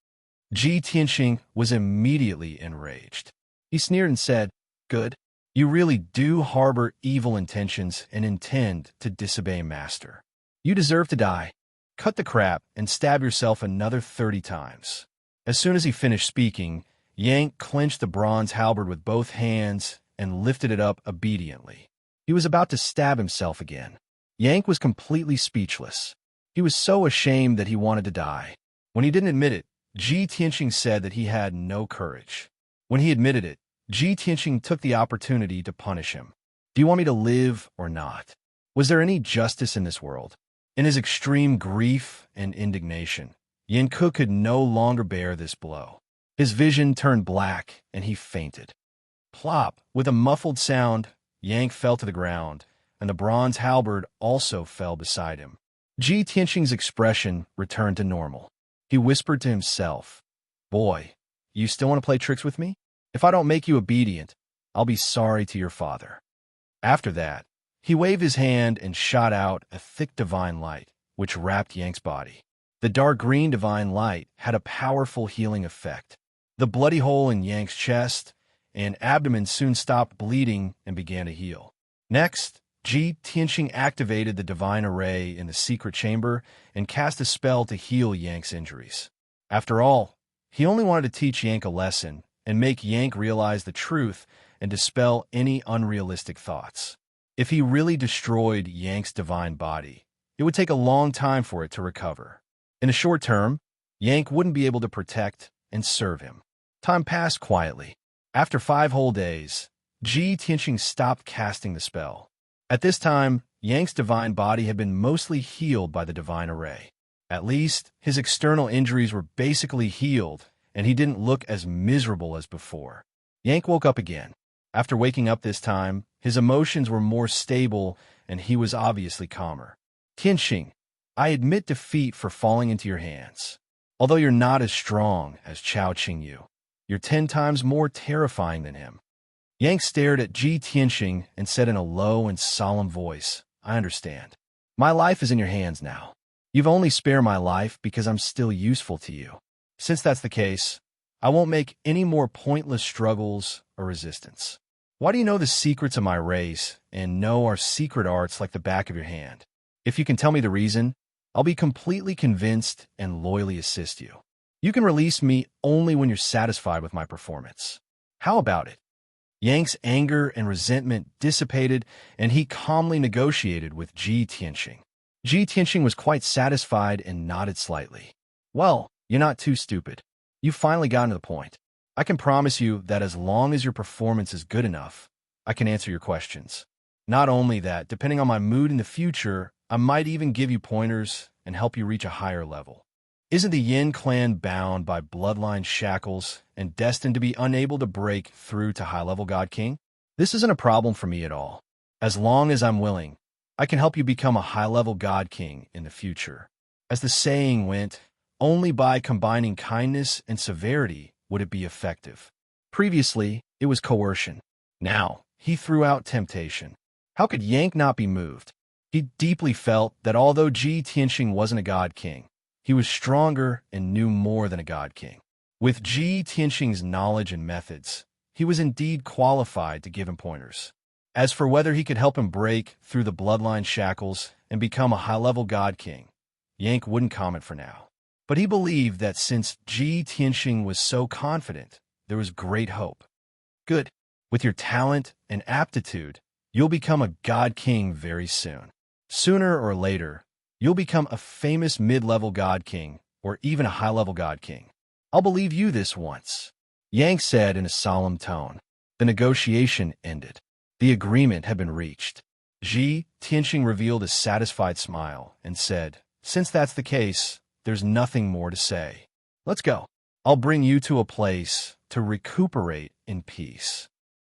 Ji Tianxing was immediately enraged. He sneered and said, "Good. You really do harbor evil intentions and intend to disobey Master. You deserve to die. Cut the crap and stab yourself another 30 times. As soon as he finished speaking, Yank clenched the bronze halberd with both hands and lifted it up obediently. He was about to stab himself again. Yank was completely speechless. He was so ashamed that he wanted to die. When he didn't admit it, Ji Tianqing said that he had no courage. When he admitted it, Ji Tianqing took the opportunity to punish him. Do you want me to live or not? Was there any justice in this world? In his extreme grief and indignation, Yanku could no longer bear this blow. His vision turned black and he fainted. Plop! With a muffled sound, Yank fell to the ground, and the bronze halberd also fell beside him. Ji Tianqing's expression returned to normal. He whispered to himself, "Boy, you still want to play tricks with me? If I don't make you obedient, I'll be sorry to your father." After that, he waved his hand and shot out a thick divine light, which wrapped Yank's body. The dark green divine light had a powerful healing effect. The bloody hole in Yank's chest and abdomen soon stopped bleeding and began to heal. Next, Ji Tianqing activated the divine array in the secret chamber and cast a spell to heal Yank's injuries. After all, he only wanted to teach Yank a lesson and make Yank realize the truth and dispel any unrealistic thoughts. If he really destroyed Yank's divine body, it would take a long time for it to recover. In a short term, Yank wouldn't be able to protect and serve him. Time passed quietly. After 5 whole days, Ji Tianqing stopped casting the spell. At this time, Yank's divine body had been mostly healed by the divine array. At least, his external injuries were basically healed, and he didn't look as miserable as before. Yank woke up again. After waking up this time, his emotions were more stable, and he was obviously calmer. "Tianqing, I admit defeat for falling into your hands. Although you're not as strong as Chao Qingyu, you're 10 times more terrifying than him." Yank stared at Ji Tianqing and said in a low and solemn voice, "I understand. My life is in your hands now. You've only spared my life because I'm still useful to you. Since that's the case, I won't make any more pointless struggles or resistance. Why do you know the secrets of my race and know our secret arts like the back of your hand? If you can tell me the reason, I'll be completely convinced and loyally assist you. You can release me only when you're satisfied with my performance. How about it?" Yank's anger and resentment dissipated, and he calmly negotiated with Ji Tianqing. Ji Tianqing was quite satisfied and nodded slightly. "Well, you're not too stupid. You finally gotten to the point. I can promise you that as long as your performance is good enough, I can answer your questions. Not only that, depending on my mood in the future, I might even give you pointers and help you reach a higher level. Isn't the Yin clan bound by bloodline shackles and destined to be unable to break through to high-level God King? This isn't a problem for me at all. As long as I'm willing, I can help you become a high-level God King in the future. As the saying went, only by combining kindness and severity would it be effective. Previously, it was coercion. Now, he threw out temptation. How could Yank not be moved? He deeply felt that although Ji Tianqing wasn't a God King, he was stronger and knew more than a God King. With Ji Tianqing's knowledge and methods, he was indeed qualified to give him pointers. As for whether he could help him break through the bloodline shackles and become a high-level God King, Yank wouldn't comment for now. But he believed that since Ji Tianqing was so confident, there was great hope. Good. With your talent and aptitude, you'll become a God King very soon. Sooner or later, you'll become a famous mid-level God King or even a high-level God King. I'll believe you this once," Yank said in a solemn tone. The negotiation ended. The agreement had been reached. Ji Tianqing revealed a satisfied smile and said, "Since that's the case, there's nothing more to say. Let's go. I'll bring you to a place to recuperate in peace."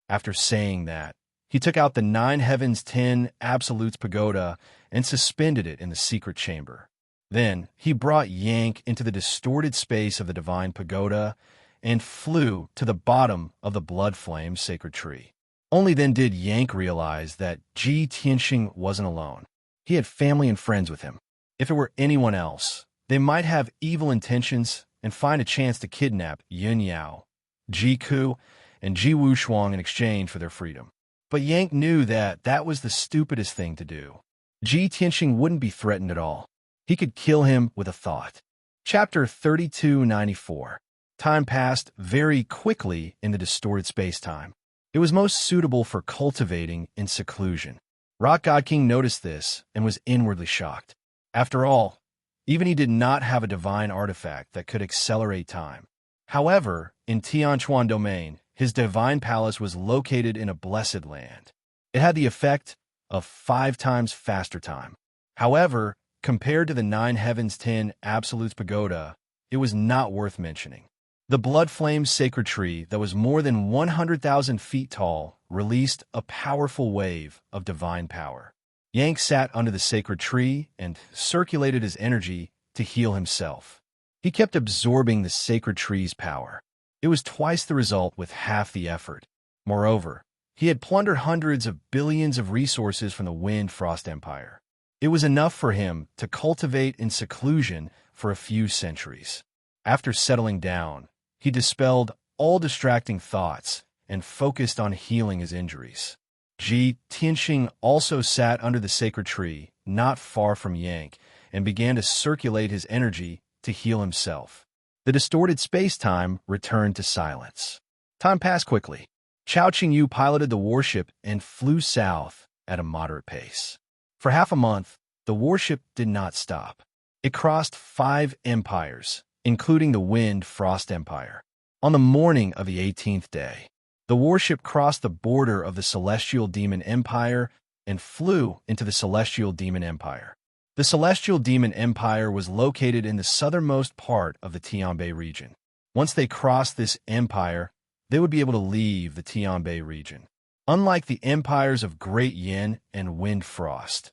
After saying that, he took out the 9 Heavens 10 Absolutes Pagoda and suspended it in the secret chamber. Then he brought Yank into the distorted space of the divine pagoda and flew to the bottom of the blood flame sacred tree. Only then did Yank realize that Ji Tianqing wasn't alone. He had family and friends with him. If it were anyone else, they might have evil intentions and find a chance to kidnap Yun Yao, Ji Ku, and Ji Wushuang in exchange for their freedom. But Yank knew that that was the stupidest thing to do. Ji Tianxing wouldn't be threatened at all. He could kill him with a thought. Chapter 3294. Time passed very quickly in the distorted space-time. It was most suitable for cultivating in seclusion. Rock God King noticed this and was inwardly shocked. After all, even he did not have a divine artifact that could accelerate time. However, in Tianchuan Domain, his divine palace was located in a blessed land. It had the effect of 5 times faster time. However, compared to the 9 Heavens 10 Absolutes Pagoda, it was not worth mentioning. The blood flame sacred tree that was more than 100,000 feet tall released a powerful wave of divine power. Yank sat under the sacred tree and circulated his energy to heal himself. He kept absorbing the sacred tree's power. It was twice the result with half the effort. Moreover, he had plundered hundreds of billions of resources from the Wind Frost Empire. It was enough for him to cultivate in seclusion for a few centuries. After settling down, he dispelled all distracting thoughts and focused on healing his injuries. Ji Tianxing also sat under the sacred tree, not far from Yank, and began to circulate his energy to heal himself. The distorted space-time returned to silence. Time passed quickly. Chao Qingyu piloted the warship and flew south at a moderate pace. For half a month, the warship did not stop. It crossed 5 empires, including the Wind Frost Empire. On the morning of the 18th day, the warship crossed the border of the Celestial Demon Empire and flew into the Celestial Demon Empire. The Celestial Demon Empire was located in the southernmost part of the Tianbei region. Once they crossed this empire, they would be able to leave the Tianbei region. Unlike the empires of Great Yin and Wind Frost,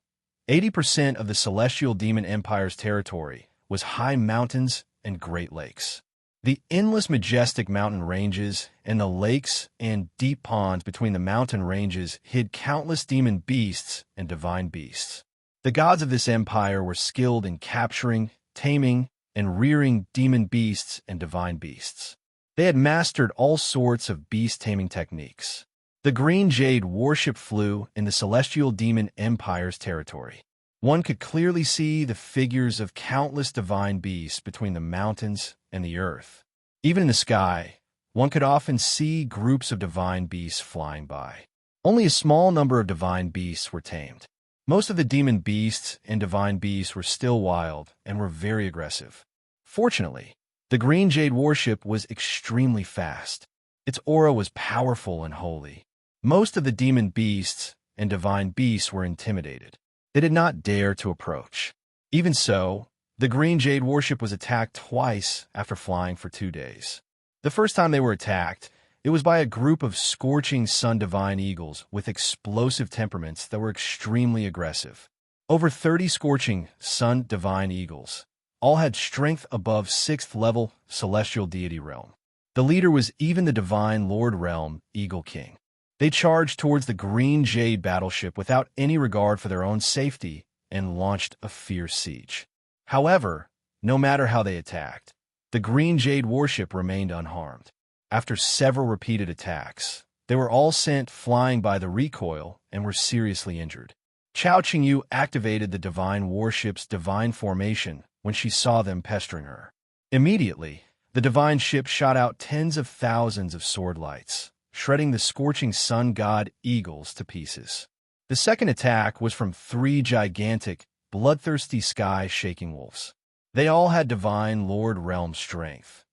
80% of the Celestial Demon Empire's territory was high mountains and great lakes. The endless majestic mountain ranges and the lakes and deep ponds between the mountain ranges hid countless demon beasts and divine beasts. The gods of this empire were skilled in capturing, taming, and rearing demon beasts and divine beasts. They had mastered all sorts of beast-taming techniques. The Green Jade warship flew in the Celestial Demon Empire's territory. One could clearly see the figures of countless divine beasts between the mountains and the earth. Even in the sky, one could often see groups of divine beasts flying by. Only a small number of divine beasts were tamed. Most of the demon beasts and divine beasts were still wild and were very aggressive. Fortunately, the Green Jade warship was extremely fast. Its aura was powerful and holy. Most of the demon beasts and divine beasts were intimidated. They did not dare to approach. Even so, the Green Jade warship was attacked twice after flying for 2 days. The first time they were attacked, it was by a group of scorching sun divine eagles with explosive temperaments that were extremely aggressive. Over 30 scorching sun divine eagles all had strength above 6th level celestial deity realm. The leader was even the divine Lord Realm Eagle King. They charged towards the Green Jade battleship without any regard for their own safety and launched a fierce siege. However, no matter how they attacked, the Green Jade warship remained unharmed. After several repeated attacks, they were all sent flying by the recoil and were seriously injured. Chao Qingyu activated the divine warship's divine formation when she saw them pestering her. Immediately, the divine ship shot out tens of thousands of sword lights, shredding the scorching sun god eagles to pieces. The second attack was from 3 gigantic, bloodthirsty sky-shaking wolves. They all had divine Lord Realm strength,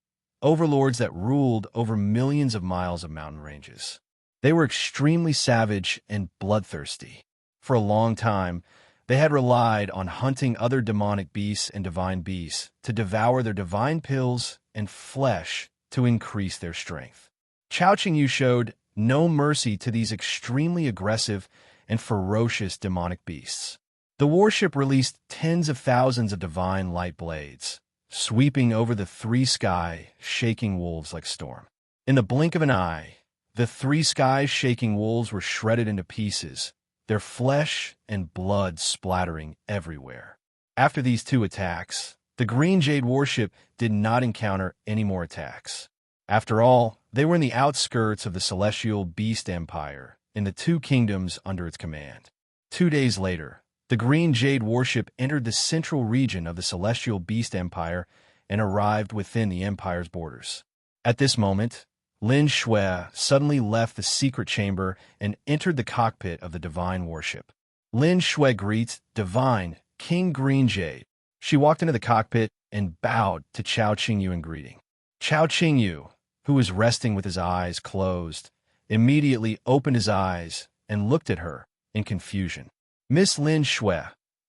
overlords that ruled over millions of miles of mountain ranges. They were extremely savage and bloodthirsty. For a long time, they had relied on hunting other demonic beasts and divine beasts to devour their divine pills and flesh to increase their strength. Chao Qingyu showed no mercy to these extremely aggressive and ferocious demonic beasts. The warship released tens of thousands of divine light blades, sweeping over the 3 sky-shaking wolves like storm. In the blink of an eye, the 3 sky-shaking wolves were shredded into pieces, their flesh and blood splattering everywhere. After these 2 attacks, the Green Jade warship did not encounter any more attacks. After all, they were in the outskirts of the Celestial Beast Empire in the two kingdoms under its command. 2 days later, the Green Jade warship entered the central region of the Celestial Beast Empire and arrived within the empire's borders. At this moment, Lin Shui suddenly left the secret chamber and entered the cockpit of the divine warship. Lin Shui greets Divine King Green Jade. She walked into the cockpit and bowed to Chao Qingyu in greeting. Chao Qingyu, who was resting with his eyes closed, immediately opened his eyes and looked at her in confusion. Miss Lin Shui,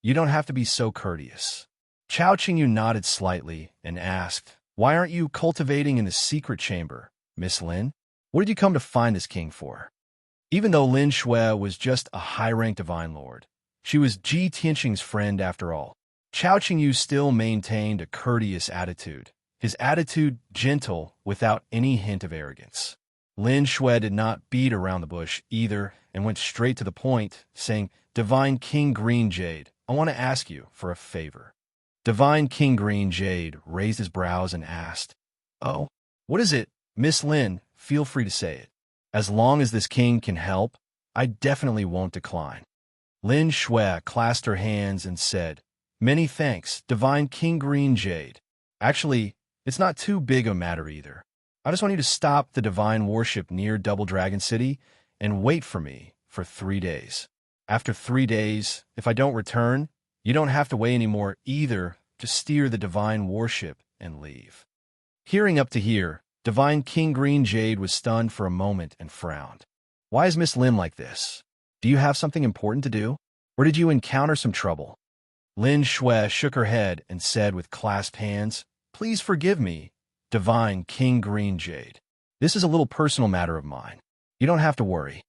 you don't have to be so courteous. Chao Qingyu nodded slightly and asked, why aren't you cultivating in the secret chamber, Miss Lin? What did you come to find this king for? Even though Lin Shui was just a high-ranked divine lord, she was Ji Tianqing's friend after all. Chao Qingyu still maintained a courteous attitude, his attitude gentle without any hint of arrogance. Lin Shui did not beat around the bush either and went straight to the point, saying, Divine King Green Jade, I want to ask you for a favor. Divine King Green Jade raised his brows and asked, Oh, what is it? Miss Lin, feel free to say it. As long as this king can help, I definitely won't decline. Lin Shui clasped her hands and said, Many thanks, Divine King Green Jade. Actually, it's not too big a matter either. I just want you to stop the divine warship near Double Dragon City and wait for me for 3 days. After 3 days, if I don't return, you don't have to wait anymore either. Just steer the divine warship and leave. Hearing up to here, Divine King Green Jade was stunned for a moment and frowned. Why is Miss Lin like this? Do you have something important to do? Or did you encounter some trouble? Lin Shui shook her head and said with clasped hands, Please forgive me, Divine King Green Jade. This is a little personal matter of mine. You don't have to worry.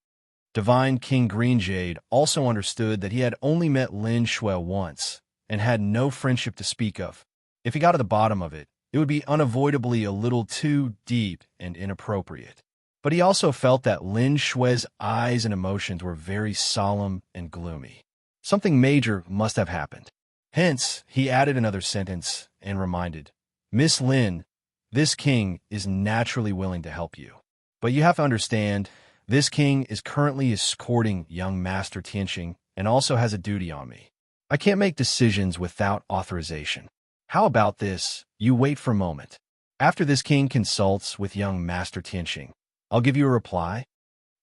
Divine King Green Jade also understood that he had only met Lin Shui once and had no friendship to speak of. If he got to the bottom of it, it would be unavoidably a little too deep and inappropriate. But he also felt that Lin Shui's eyes and emotions were very solemn and gloomy. Something major must have happened. Hence, he added another sentence and reminded, Miss Lin, this king is naturally willing to help you. But you have to understand, this king is currently escorting young Master Tianqing and also has a duty on me. I can't make decisions without authorization. How about this? You wait for a moment. After this king consults with young Master Tianqing, I'll give you a reply.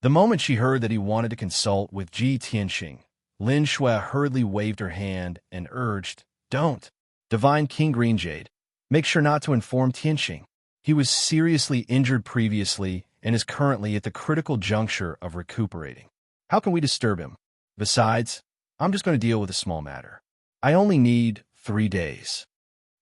The moment she heard that he wanted to consult with Ji Tianqing, Lin Shui hurriedly waved her hand and urged, Don't. Divine King Green Jade, make sure not to inform Tianqing. He was seriously injured previously and is currently at the critical juncture of recuperating. How can we disturb him? Besides, I'm just going to deal with a small matter. I only need 3 days.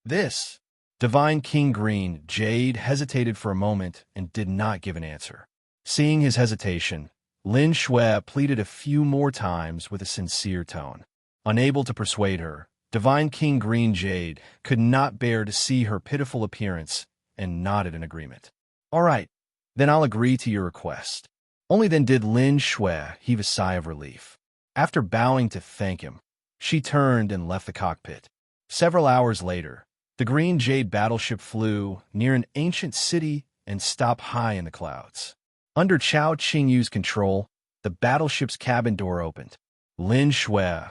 This. Divine King Green Jade hesitated for a moment and did not give an answer. Seeing his hesitation, Lin Shui pleaded a few more times with a sincere tone. Unable to persuade her, Divine King Green Jade could not bear to see her pitiful appearance and nodded in agreement. All right, then I'll agree to your request. Only then did Lin Shui heave a sigh of relief. After bowing to thank him, she turned and left the cockpit. Several hours later, the Green Jade battleship flew near an ancient city and stopped high in the clouds. Under Chao Qingyu's control, the battleship's cabin door opened. Lin Shui,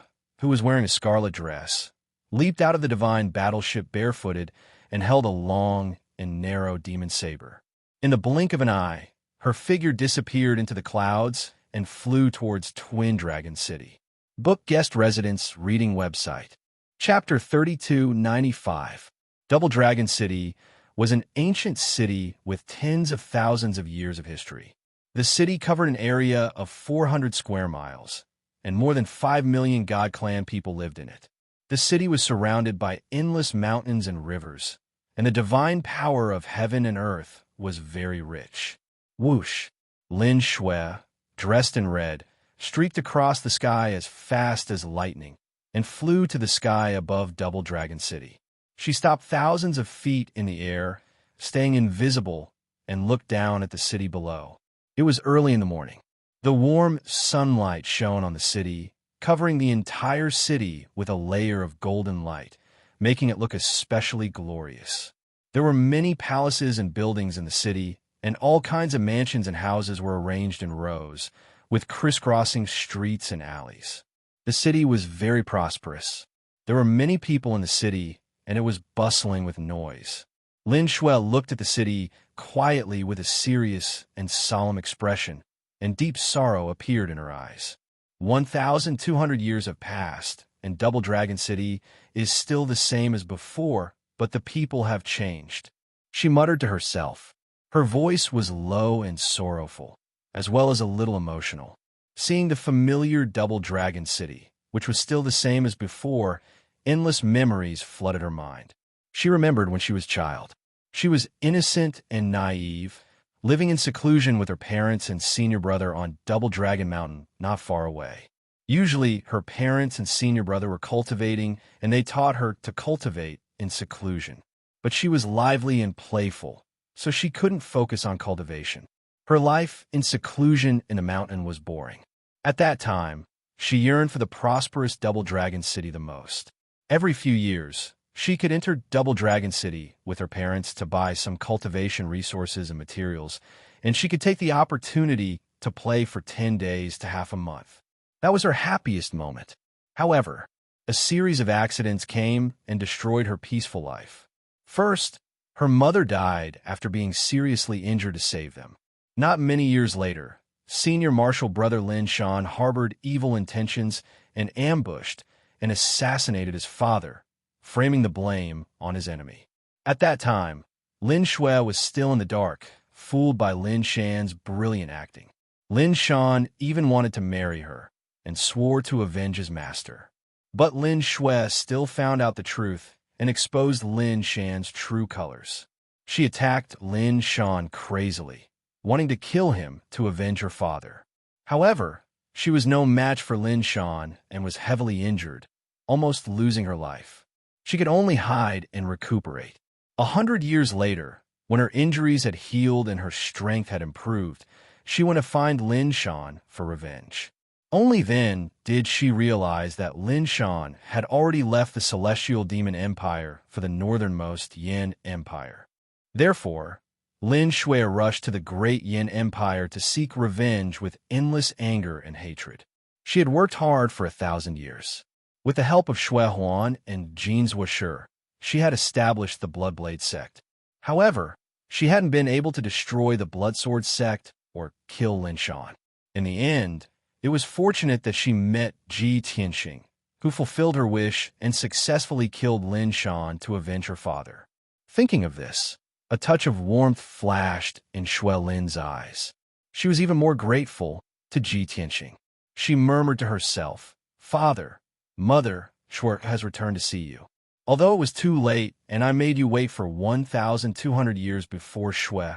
who was wearing a scarlet dress, leaped out of the divine battleship barefooted and held a long and narrow demon saber. In the blink of an eye, her figure disappeared into the clouds and flew towards Twin Dragon City. Book Guest Residence Reading Website. Chapter 3295. Double Dragon City was an ancient city with tens of thousands of years of history. The city covered an area of 400 square miles, and more than 5 million God Clan people lived in it. The city was surrounded by endless mountains and rivers, and the divine power of heaven and earth was very rich. Whoosh! Lin Shui, dressed in red, streaked across the sky as fast as lightning and flew to the sky above Double Dragon City. She stopped thousands of feet in the air, staying invisible, and looked down at the city below. It was early in the morning. The warm sunlight shone on the city, covering the entire city with a layer of golden light, making it look especially glorious. There were many palaces and buildings in the city, and all kinds of mansions and houses were arranged in rows, with crisscrossing streets and alleys. The city was very prosperous. There were many people in the city, and it was bustling with noise. Lin Shui looked at the city quietly with a serious and solemn expression, and deep sorrow appeared in her eyes. 1,200 years have passed, and Double Dragon City is still the same as before, but the people have changed. She muttered to herself. Her voice was low and sorrowful, as well as a little emotional. Seeing the familiar Double Dragon City, which was still the same as before, endless memories flooded her mind. She remembered when she was a child. She was innocent and naive, living in seclusion with her parents and senior brother on Double Dragon Mountain, not far away. Usually, her parents and senior brother were cultivating, and they taught her to cultivate in seclusion. But she was lively and playful, so she couldn't focus on cultivation. Her life in seclusion in the mountain was boring. At that time, she yearned for the prosperous Double Dragon City the most. Every few years, she could enter Double Dragon City with her parents to buy some cultivation resources and materials, and she could take the opportunity to play for 10 days to half a month. That was her happiest moment. However, a series of accidents came and destroyed her peaceful life. First, her mother died after being seriously injured to save them. Not many years later, senior martial brother Lin Shan harbored evil intentions and ambushed and assassinated his father, framing the blame on his enemy. At that time, Lin Shui was still in the dark, fooled by Lin Shan's brilliant acting. Lin Shan even wanted to marry her and swore to avenge his master. But Lin Shui still found out the truth and exposed Lin Shan's true colors. She attacked Lin Shan crazily, wanting to kill him to avenge her father. However, she was no match for Lin Shan and was heavily injured, almost losing her life. She could only hide and recuperate. 100 years later, when her injuries had healed and her strength had improved, she went to find Lin Shan for revenge. Only then did she realize that Lin Shan had already left the Celestial Demon Empire for the northernmost Yin Empire. Therefore, Lin Shui rushed to the great Yin Empire to seek revenge with endless anger and hatred. She had worked hard for 1,000 years. With the help of Shui Huan and Jin Zuoshi, she had established the Bloodblade sect. However, she hadn't been able to destroy the Bloodsword sect or kill Lin Shan. In the end, it was fortunate that she met Ji Tianxing, who fulfilled her wish and successfully killed Lin Shan to avenge her father. Thinking of this, a touch of warmth flashed in Shui Lin's eyes. She was even more grateful to Ji Tianxing. She murmured to herself, "Father, Mother, Shui has returned to see you. Although it was too late and I made you wait for 1,200 years before Shui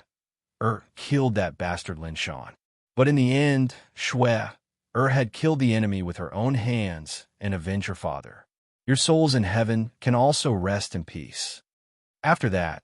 killed that bastard Lin Shan. But in the end, Shui had killed the enemy with her own hands and avenged her father. Your souls in heaven can also rest in peace." After that,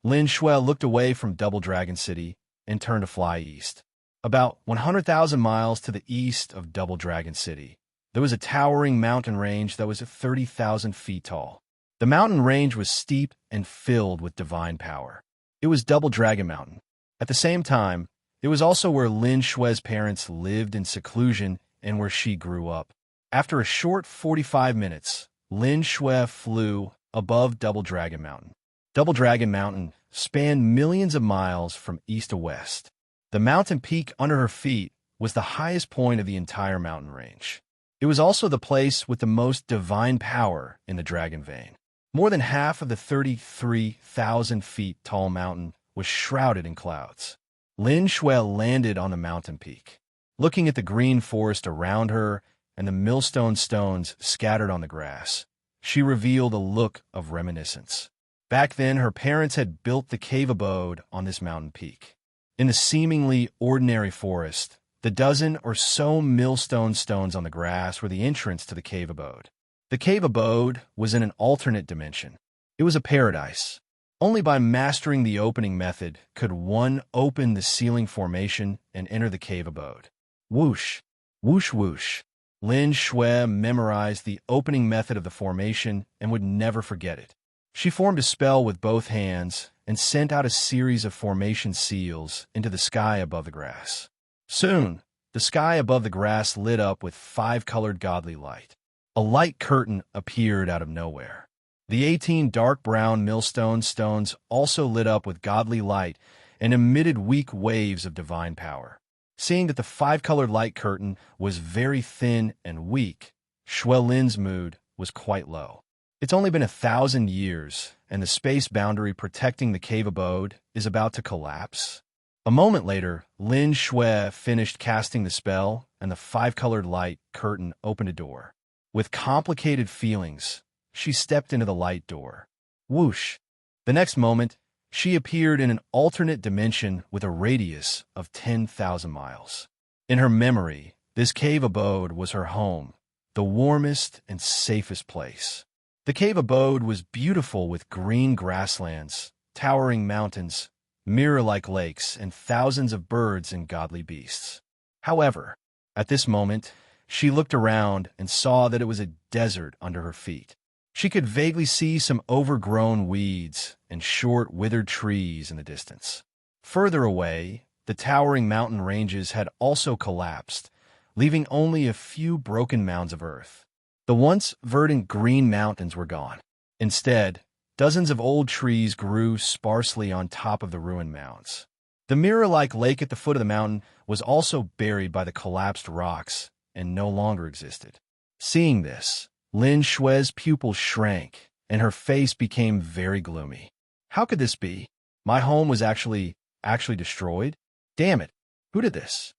Lin Shui looked away from Double Dragon City and turned to fly east. About 100,000 miles to the east of Double Dragon City, there was a towering mountain range that was 30,000 feet tall. The mountain range was steep and filled with divine power. It was Double Dragon Mountain. At the same time, it was also where Lin Shui's parents lived in seclusion and where she grew up. After a short 45 minutes, Lin Shui flew above Double Dragon Mountain. Double Dragon Mountain spanned millions of miles from east to west. The mountain peak under her feet was the highest point of the entire mountain range. It was also the place with the most divine power in the Dragon Vein. More than half of the 33,000 feet tall mountain was shrouded in clouds. Lin Shui landed on the mountain peak. Looking at the green forest around her and the millstone stones scattered on the grass, she revealed a look of reminiscence. Back then, her parents had built the cave abode on this mountain peak. In the seemingly ordinary forest, the dozen or so millstone stones on the grass were the entrance to the cave abode. The cave abode was in an alternate dimension. It was a paradise. Only by mastering the opening method could one open the ceiling formation and enter the cave abode. Whoosh, whoosh, whoosh. Lin Shui memorized the opening method of the formation and would never forget it. She formed a spell with both hands and sent out a series of formation seals into the sky above the grass. Soon, the sky above the grass lit up with five-colored godly light. A light curtain appeared out of nowhere. The 18 dark brown millstone stones also lit up with godly light and emitted weak waves of divine power. Seeing that the five-colored light curtain was very thin and weak, Shui Lin's mood was quite low. It's only been 1,000 years, and the space boundary protecting the cave abode is about to collapse. A moment later, Lin Shui finished casting the spell, and the five-colored light curtain opened a door. With complicated feelings, she stepped into the light door. Whoosh! The next moment, she appeared in an alternate dimension with a radius of 10,000 miles. In her memory, this cave abode was her home, the warmest and safest place. The cave abode was beautiful with green grasslands, towering mountains, mirror-like lakes, and thousands of birds and godly beasts. However, at this moment, she looked around and saw that it was a desert under her feet. She could vaguely see some overgrown weeds and short, withered trees in the distance. Further away, the towering mountain ranges had also collapsed, leaving only a few broken mounds of earth. The once verdant green mountains were gone. Instead, dozens of old trees grew sparsely on top of the ruined mounds. The mirror-like lake at the foot of the mountain was also buried by the collapsed rocks and no longer existed. Seeing this, Lin Shui's pupils shrank, and her face became very gloomy. How could this be? My home was actually destroyed? Damn it, who did this?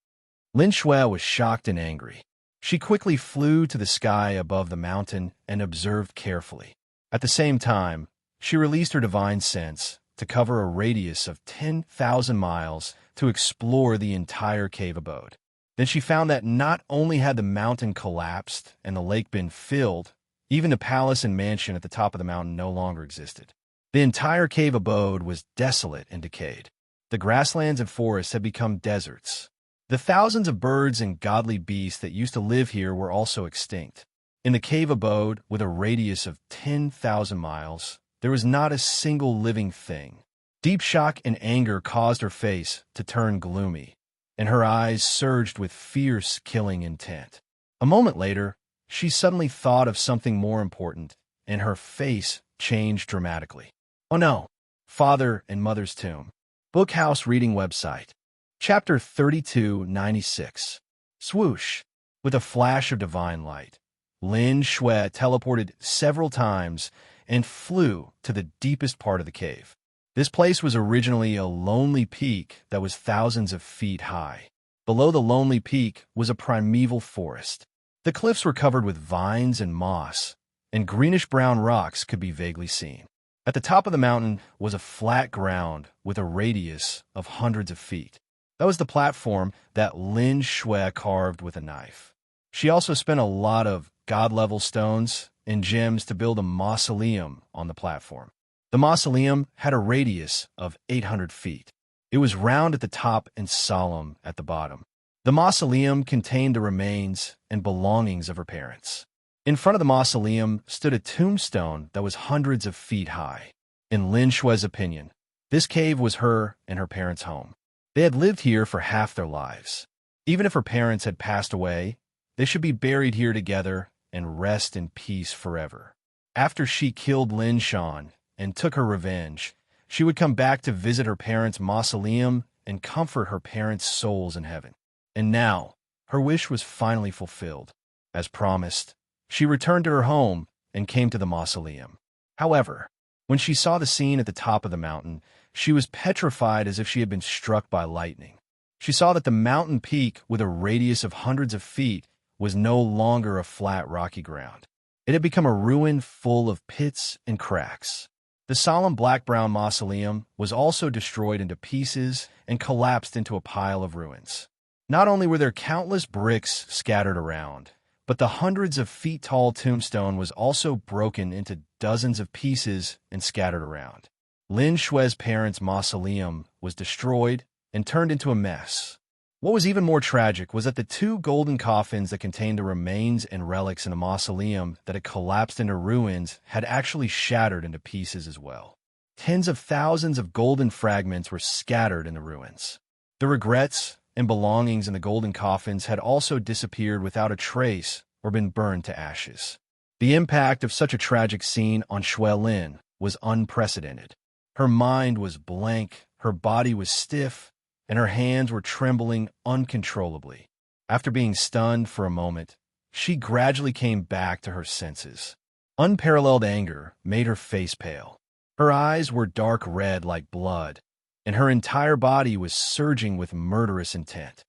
Lin Shui was shocked and angry. She quickly flew to the sky above the mountain and observed carefully. At the same time, she released her divine sense to cover a radius of 10,000 miles to explore the entire cave abode. Then she found that not only had the mountain collapsed and the lake been filled, even the palace and mansion at the top of the mountain no longer existed. The entire cave abode was desolate and decayed. The grasslands and forests had become deserts. The thousands of birds and godly beasts that used to live here were also extinct. In the cave abode, with a radius of 10,000 miles, there was not a single living thing. Deep shock and anger caused her face to turn gloomy, and her eyes surged with fierce, killing intent. A moment later, she suddenly thought of something more important, and her face changed dramatically. Oh no! Father and Mother's Tomb. Bookhouse Reading Website. Chapter 3296. Swoosh! With a flash of divine light, Lin Shui teleported several times and flew to the deepest part of the cave. This place was originally a lonely peak that was thousands of feet high. Below the lonely peak was a primeval forest. The cliffs were covered with vines and moss, and greenish-brown rocks could be vaguely seen. At the top of the mountain was a flat ground with a radius of hundreds of feet. That was the platform that Lin Shui carved with a knife. She also spent a lot of god-level stones and gems to build a mausoleum on the platform. The mausoleum had a radius of 800 feet. It was round at the top and solemn at the bottom. The mausoleum contained the remains and belongings of her parents. In front of the mausoleum stood a tombstone that was hundreds of feet high. In Lin Shui's opinion, this cave was her and her parents' home. They had lived here for half their lives. Even if her parents had passed away, they should be buried here together and rest in peace forever. After she killed Lin Shan and took her revenge, she would come back to visit her parents' mausoleum and comfort her parents' souls in heaven. And now, her wish was finally fulfilled. As promised, she returned to her home and came to the mausoleum. However, when she saw the scene at the top of the mountain, she was petrified as if she had been struck by lightning. She saw that the mountain peak, with a radius of hundreds of feet, was no longer a flat, rocky ground. It had become a ruin full of pits and cracks. The solemn black-brown mausoleum was also destroyed into pieces and collapsed into a pile of ruins. Not only were there countless bricks scattered around, but the hundreds of feet-tall tombstone was also broken into dozens of pieces and scattered around. Lin Shui's parents' mausoleum was destroyed and turned into a mess. What was even more tragic was that the two golden coffins that contained the remains and relics in the mausoleum that had collapsed into ruins had actually shattered into pieces as well. Tens of thousands of golden fragments were scattered in the ruins. The regrets, and belongings in the golden coffins had also disappeared without a trace or been burned to ashes. The impact of such a tragic scene on Shui Lin was unprecedented. Her mind was blank, her body was stiff, and her hands were trembling uncontrollably. After being stunned for a moment, she gradually came back to her senses. Unparalleled anger made her face pale. Her eyes were dark red like blood, and her entire body was surging with murderous intent.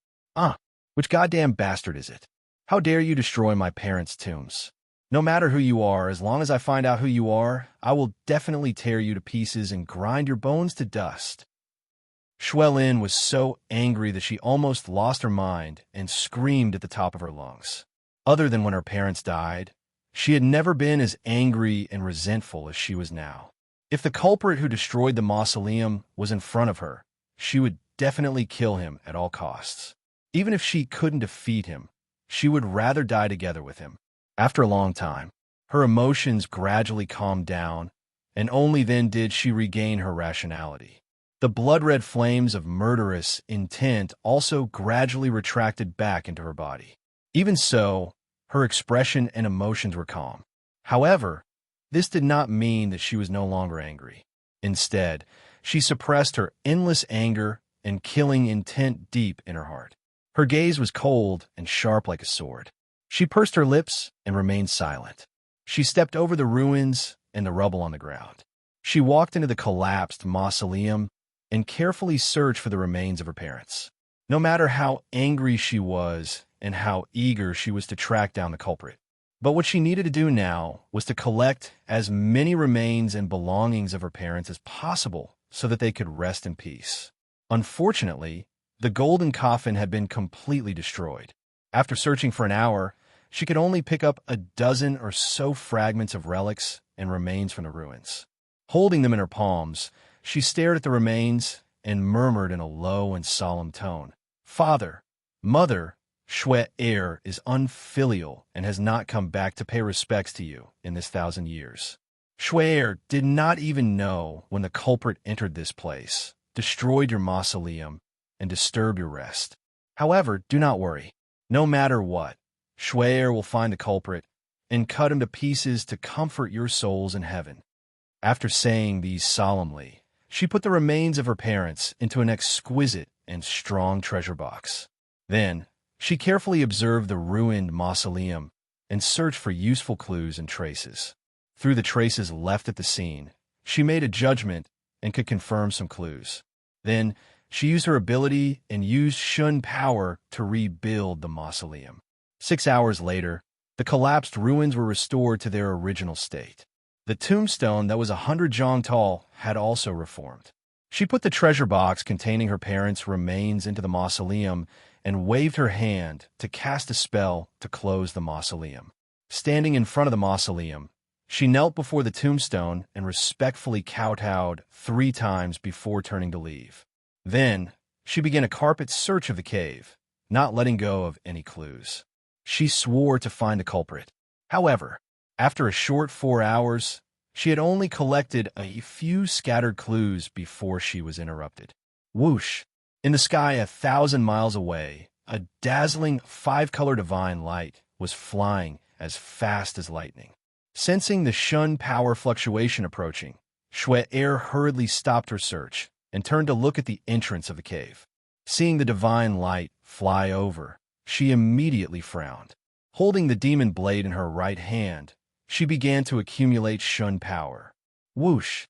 Which goddamn bastard is it? How dare you destroy my parents' tombs? No matter who you are, as long as I find out who you are, I will definitely tear you to pieces and grind your bones to dust. Shui Lin was so angry that she almost lost her mind and screamed at the top of her lungs. Other than when her parents died, she had never been as angry and resentful as she was now. If the culprit who destroyed the mausoleum was in front of her, she would definitely kill him at all costs. Even if she couldn't defeat him, she would rather die together with him. After a long time, her emotions gradually calmed down, and only then did she regain her rationality. The blood-red flames of murderous intent also gradually retracted back into her body. Even so, her expression and emotions were calm. However, this did not mean that she was no longer angry. Instead, she suppressed her endless anger and killing intent deep in her heart. Her gaze was cold and sharp like a sword. She pursed her lips and remained silent. She stepped over the ruins and the rubble on the ground. She walked into the collapsed mausoleum and carefully searched for the remains of her parents. No matter how angry she was and how eager she was to track down the culprit. But what she needed to do now was to collect as many remains and belongings of her parents as possible so that they could rest in peace. Unfortunately, the golden coffin had been completely destroyed. After searching for an hour, she could only pick up a dozen or so fragments of relics and remains from the ruins. Holding them in her palms, she stared at the remains and murmured in a low and solemn tone, "Father, Mother, Shui heir is unfilial and has not come back to pay respects to you in this 1,000 years." Shui heir did not even know when the culprit entered this place, destroyed your mausoleum, and disturbed your rest. However, do not worry. No matter what, Shui heir will find the culprit and cut him to pieces to comfort your souls in heaven. After saying these solemnly, she put the remains of her parents into an exquisite and strong treasure box. Then, she carefully observed the ruined mausoleum and searched for useful clues and traces. Through the traces left at the scene, she made a judgment and could confirm some clues. Then, she used her ability and used Shun power to rebuild the mausoleum. 6 hours later, the collapsed ruins were restored to their original state. The tombstone that was 100 zhang tall had also reformed. She put the treasure box containing her parents' remains into the mausoleum and waved her hand to cast a spell to close the mausoleum. Standing in front of the mausoleum, she knelt before the tombstone and respectfully kowtowed 3 times before turning to leave. Then, she began a carpet search of the cave, not letting go of any clues. She swore to find the culprit. However, after a short 4 hours, she had only collected a few scattered clues before she was interrupted. Whoosh! In the sky 1,000 miles away, a dazzling 5-color divine light was flying as fast as lightning. Sensing the Shun power fluctuation approaching, Shui heir hurriedly stopped her search and turned to look at the entrance of the cave. Seeing the divine light fly over, she immediately frowned. Holding the demon blade in her right hand, she began to accumulate Shun power. Whoosh!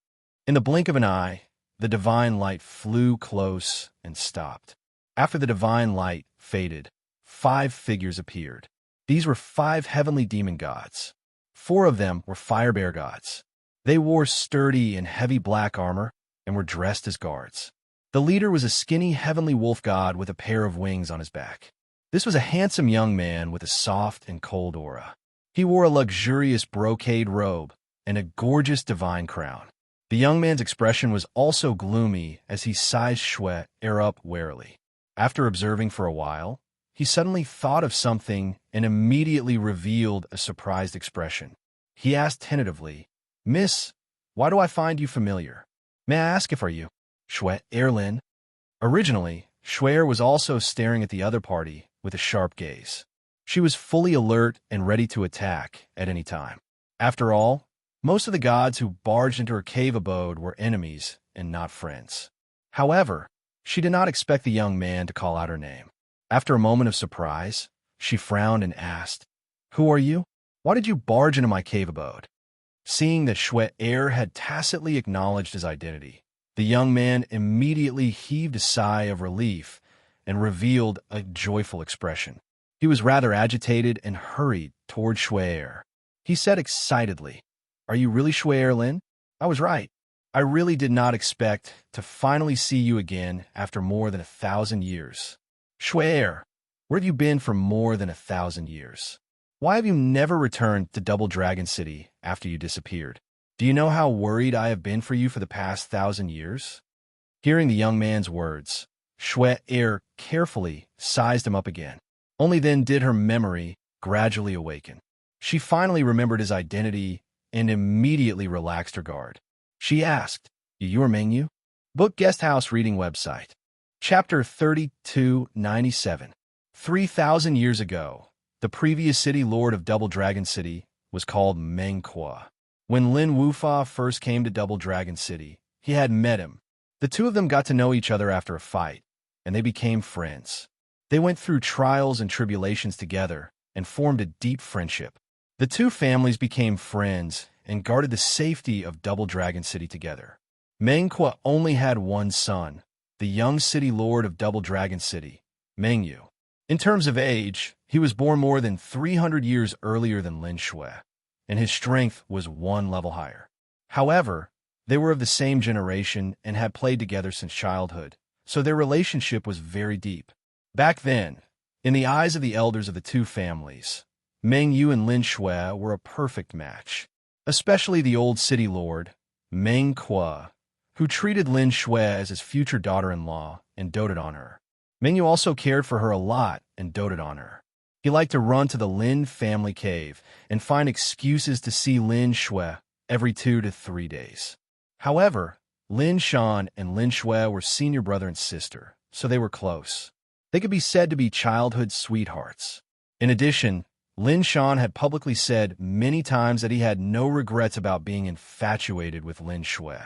In the blink of an eye, the divine light flew close and stopped. After the divine light faded, 5 figures appeared. These were 5 heavenly demon gods. 4 of them were fire bear gods. They wore sturdy and heavy black armor and were dressed as guards. The leader was a skinny heavenly wolf god with a pair of wings on his back. This was a handsome young man with a soft and cold aura. He wore a luxurious brocade robe and a gorgeous divine crown. The young man's expression was also gloomy as he sized Shui heir up warily. After observing for a while, he suddenly thought of something and immediately revealed a surprised expression. He asked tentatively, "Miss, why do I find you familiar? May I ask if are you Shui heir Lin?" Originally, Shuer was also staring at the other party with a sharp gaze. She was fully alert and ready to attack at any time. After all, most of the gods who barged into her cave abode were enemies and not friends. However, she did not expect the young man to call out her name. After a moment of surprise, she frowned and asked, "Who are you? Why did you barge into my cave abode?" Seeing that Shuer had tacitly acknowledged his identity, the young man immediately heaved a sigh of relief and revealed a joyful expression. He was rather agitated and hurried toward Shuer. He said excitedly, "Are you really Shuer Lin? I was right. I really did not expect to finally see you again after more than 1,000 years. Shuer, where have you been for more than 1,000 years? Why have you never returned to Double Dragon City after you disappeared? Do you know how worried I have been for you for the past 1,000 years?" Hearing the young man's words, Shuer carefully sized him up again. Only then did her memory gradually awaken. She finally remembered his identity and immediately relaxed her guard. She asked, "You are Mengyu?" Book Guesthouse Reading Website. Chapter 3297. 3,000 years ago, the previous city lord of Double Dragon City was called Mengkwa. When Lin Wufa first came to Double Dragon City, he had met him. The two of them got to know each other after a fight, and they became friends. They went through trials and tribulations together and formed a deep friendship. The two families became friends and guarded the safety of Double Dragon City together. Mengkwa only had one son, the young city lord of Double Dragon City, Mengyu. In terms of age, he was born more than 300 years earlier than Lin Shui, and his strength was one level higher. However, they were of the same generation and had played together since childhood, so their relationship was very deep. Back then, in the eyes of the elders of the two families, Mengyu and Lin Shui were a perfect match, especially the old city lord, Mengkwa, who treated Lin Shui as his future daughter-in-law and doted on her. Mengyu also cared for her a lot and doted on her. He liked to run to the Lin family cave and find excuses to see Lin Shui every 2 to 3 days. However, Lin Shan and Lin Shui were senior brother and sister, so they were close. They could be said to be childhood sweethearts. In addition, Lin Shan had publicly said many times that he had no regrets about being infatuated with Lin Shui.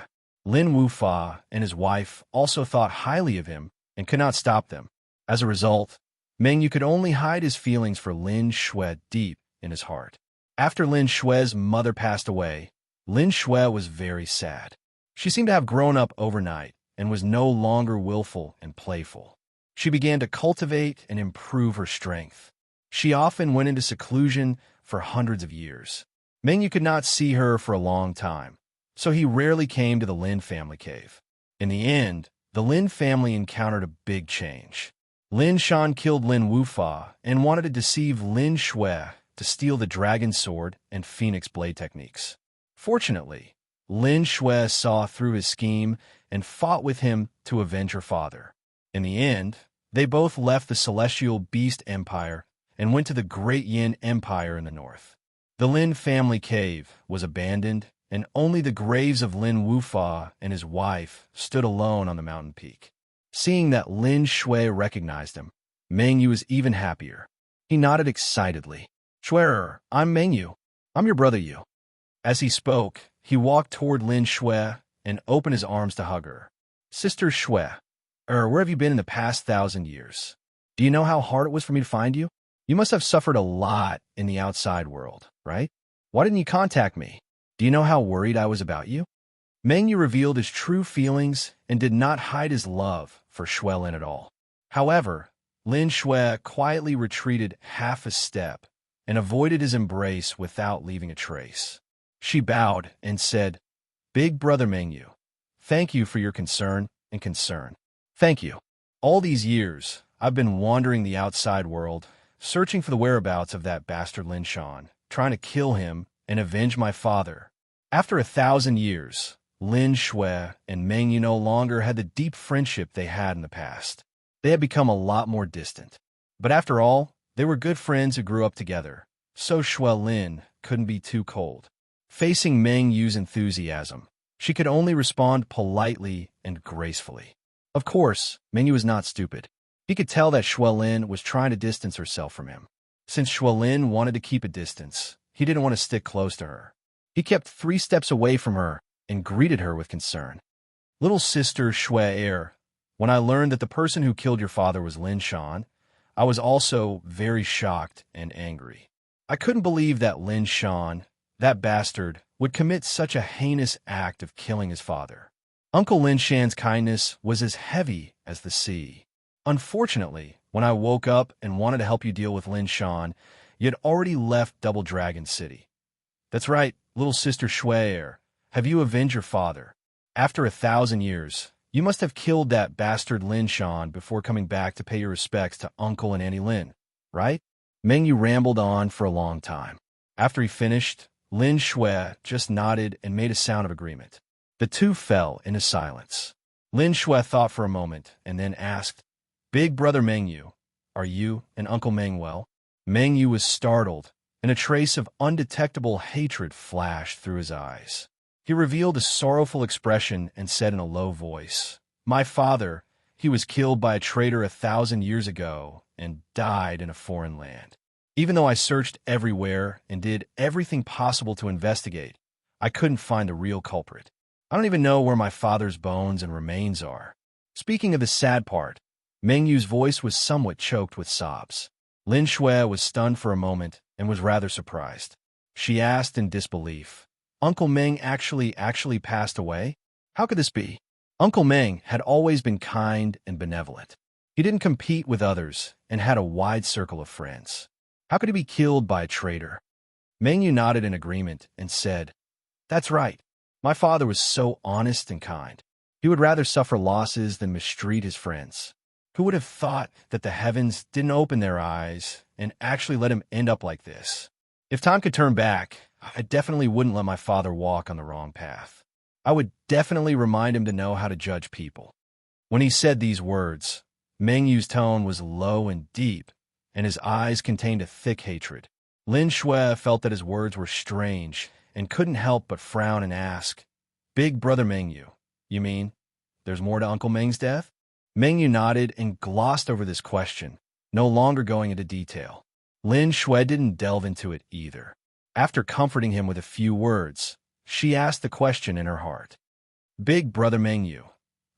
Lin Wufa and his wife also thought highly of him and could not stop them. As a result, Mengyu could only hide his feelings for Lin Shui deep in his heart. After Lin Shui's mother passed away, Lin Shui was very sad. She seemed to have grown up overnight and was no longer willful and playful. She began to cultivate and improve her strength. She often went into seclusion for hundreds of years. Mengyu could not see her for a long time, so he rarely came to the Lin family cave. In the end, the Lin family encountered a big change. Lin Shan killed Lin Wufa and wanted to deceive Lin Shui to steal the dragon sword and phoenix blade techniques. Fortunately, Lin Shui saw through his scheme and fought with him to avenge her father. In the end, they both left the Celestial Beast Empire and went to the Great Yin Empire in the north. The Lin family cave was abandoned, and only the graves of Lin Wufa and his wife stood alone on the mountain peak. Seeing that Lin Shui recognized him, Mengyu was even happier. He nodded excitedly. "Shuer, I'm Mengyu. I'm your brother Yu." As he spoke, he walked toward Lin Shui and opened his arms to hug her. "Sister Shui, where have you been in the past 1,000 years? Do you know how hard it was for me to find you? You must have suffered a lot in the outside world, right? Why didn't you contact me? Do you know how worried I was about you?" Mengyu revealed his true feelings and did not hide his love for Shui Lin at all. However, Lin Shui quietly retreated half a step and avoided his embrace without leaving a trace. She bowed and said, "Big brother Mengyu, thank you for your concern and concern. Thank you. All these years, I've been wandering the outside world, searching for the whereabouts of that bastard Lin Shan, trying to kill him and avenge my father. After 1,000 years, Lin Shui and Mengyu no longer had the deep friendship they had in the past. They had become a lot more distant. But after all, they were good friends who grew up together, so Shui Lin couldn't be too cold." Facing Mengyu's enthusiasm, she could only respond politely and gracefully. Of course, Mingyu was not stupid. He could tell that Lin was trying to distance herself from him. Since Lin wanted to keep a distance, he didn't want to stick close to her. He kept 3 steps away from her and greeted her with concern. Little sister Shui, when I learned that the person who killed your father was Lin Shan, I was also very shocked and angry. I couldn't believe that Lin Shan, that bastard, would commit such a heinous act of killing his father. Uncle Lin Shan's kindness was as heavy as the sea. Unfortunately, when I woke up and wanted to help you deal with Lin Shan, you had already left Double Dragon City. That's right, little sister Shui, have you avenged your father? After 1,000 years, you must have killed that bastard Lin Shan before coming back to pay your respects to Uncle and Auntie Lin, right? Mengyu rambled on for a long time. After he finished, Lin Shui just nodded and made a sound of agreement. The two fell into silence. Lin Shui thought for a moment and then asked, "Big brother Mengyu, are you and Uncle Meng well?" Mengyu was startled, and a trace of undetectable hatred flashed through his eyes. He revealed a sorrowful expression and said in a low voice, "My father, he was killed by a traitor 1,000 years ago and died in a foreign land. Even though I searched everywhere and did everything possible to investigate, I couldn't find the real culprit. I don't even know where my father's bones and remains are." Speaking of the sad part, Mengyu's voice was somewhat choked with sobs. Lin Shui was stunned for a moment and was rather surprised. She asked in disbelief, "Uncle Meng actually passed away? How could this be?" Uncle Meng had always been kind and benevolent. He didn't compete with others and had a wide circle of friends. How could he be killed by a traitor? Mengyu nodded in agreement and said, "That's right. My father was so honest and kind. He would rather suffer losses than mistreat his friends. Who would have thought that the heavens didn't open their eyes and actually let him end up like this? If time could turn back, I definitely wouldn't let my father walk on the wrong path. I would definitely remind him to know how to judge people." When he said these words, Mengyu's tone was low and deep, and his eyes contained a thick hatred. Lin Shui felt that his words were strange and couldn't help but frown and ask, "Big brother Mengyu, you mean there's more to Uncle Meng's death?" Mengyu nodded and glossed over this question, no longer going into detail. Lin Shui didn't delve into it either. After comforting him with a few words, she asked the question in her heart. "Big brother Mengyu,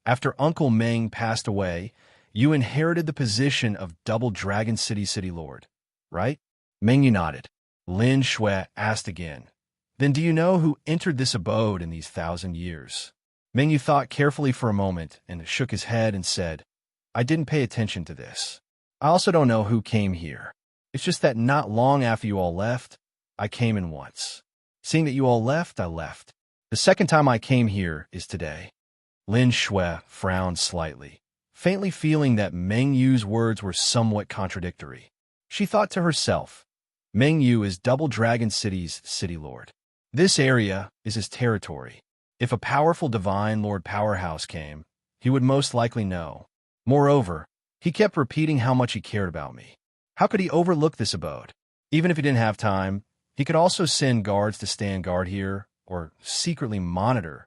after Uncle Meng passed away, you inherited the position of Double Dragon City Lord, right?" Mengyu nodded. Lin Shui asked again, "Then do you know who entered this abode in these 1,000 years?" Mengyu thought carefully for a moment and shook his head and said, "I didn't pay attention to this. I also don't know who came here. It's just that not long after you all left, I came in once. Seeing that you all left, I left. The second time I came here is today." Lin Shui frowned slightly, faintly feeling that Mengyu's words were somewhat contradictory. She thought to herself, Mengyu is Double Dragon City's city lord. This area is his territory. If a powerful divine Lord Powerhouse came, he would most likely know. Moreover, he kept repeating how much he cared about me. How could he overlook this abode? Even if he didn't have time, he could also send guards to stand guard here or secretly monitor.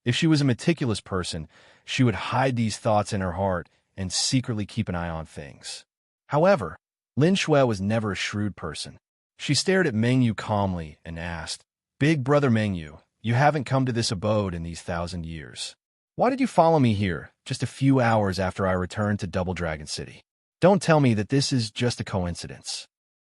If she was a meticulous person, she would hide these thoughts in her heart and secretly keep an eye on things. However, Lin Shui was never a shrewd person. She stared at Mengyu calmly and asked, "Big brother Mengyu, you haven't come to this abode in these 1,000 years. Why did you follow me here just a few hours after I returned to Double Dragon City? Don't tell me that this is just a coincidence."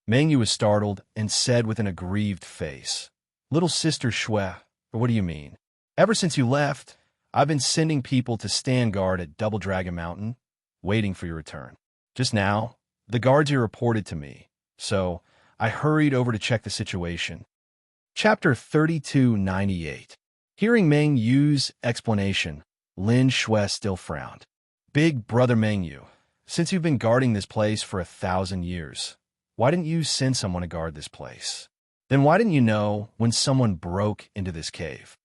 Mengyu was startled and said with an aggrieved face, "Little sister Shui, what do you mean? Ever since you left, I've been sending people to stand guard at Double Dragon Mountain, waiting for your return. Just now, the guards here reported to me, so I hurried over to check the situation." Chapter 3298. Hearing Mengyu's explanation, Lin Shui still frowned. "Big brother Mengyu, since you've been guarding this place for 1,000 years, why didn't you send someone to guard this place? Then why didn't you know when someone broke into this cave?"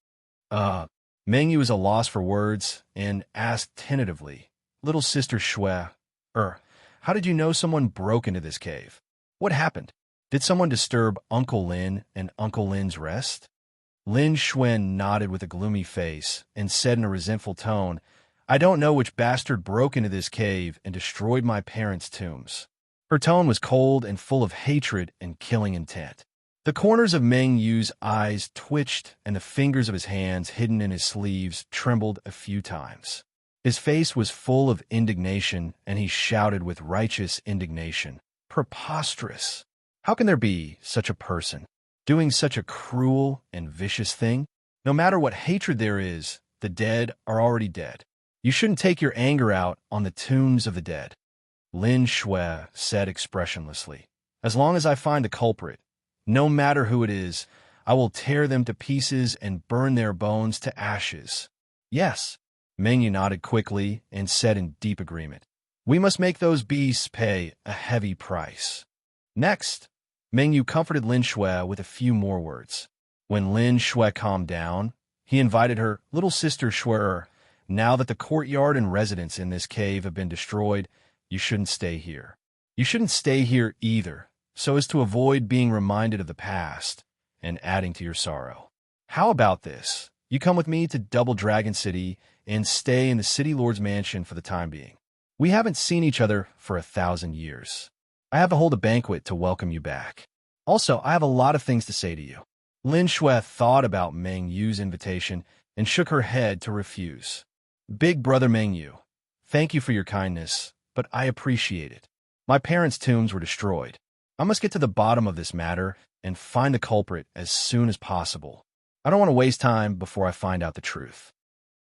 Mengyu was a loss for words and asked tentatively, "Little sister Shui, how did you know someone broke into this cave? What happened? Did someone disturb Uncle Lin and Uncle Lin's rest?" Lin Shui nodded with a gloomy face and said in a resentful tone, I don't know which bastard broke into this cave and destroyed my parents' tombs. Her tone was cold and full of hatred and killing intent. The corners of Meng Yu's eyes twitched, and the fingers of his hands hidden in his sleeves trembled a few times. His face was full of indignation, and he shouted with righteous indignation, "Preposterous! How can there be such a person, doing such a cruel and vicious thing? No matter what hatred there is, the dead are already dead. You shouldn't take your anger out on the tombs of the dead." Lin Shui said expressionlessly, "As long as I find the culprit, no matter who it is, I will tear them to pieces and burn their bones to ashes." "Yes." Meng Yu nodded quickly and said in deep agreement, "We must make those beasts pay a heavy price." Next, Meng Yu comforted Lin Shui with a few more words. When Lin Shui calmed down, he invited her, "Little sister Shui, now that the courtyard and residence in this cave have been destroyed, you shouldn't stay here. You shouldn't stay here either, so as to avoid being reminded of the past and adding to your sorrow. How about this? You come with me to Double Dragon City and stay in the City Lord's mansion for the time being. We haven't seen each other for 1,000 years. I have to hold a banquet to welcome you back. Also, I have a lot of things to say to you." Lin Shui thought about Meng Yu's invitation and shook her head to refuse. "Big brother Meng Yu, thank you for your kindness, but I appreciate it. My parents' tombs were destroyed. I must get to the bottom of this matter and find the culprit as soon as possible. I don't want to waste time before I find out the truth."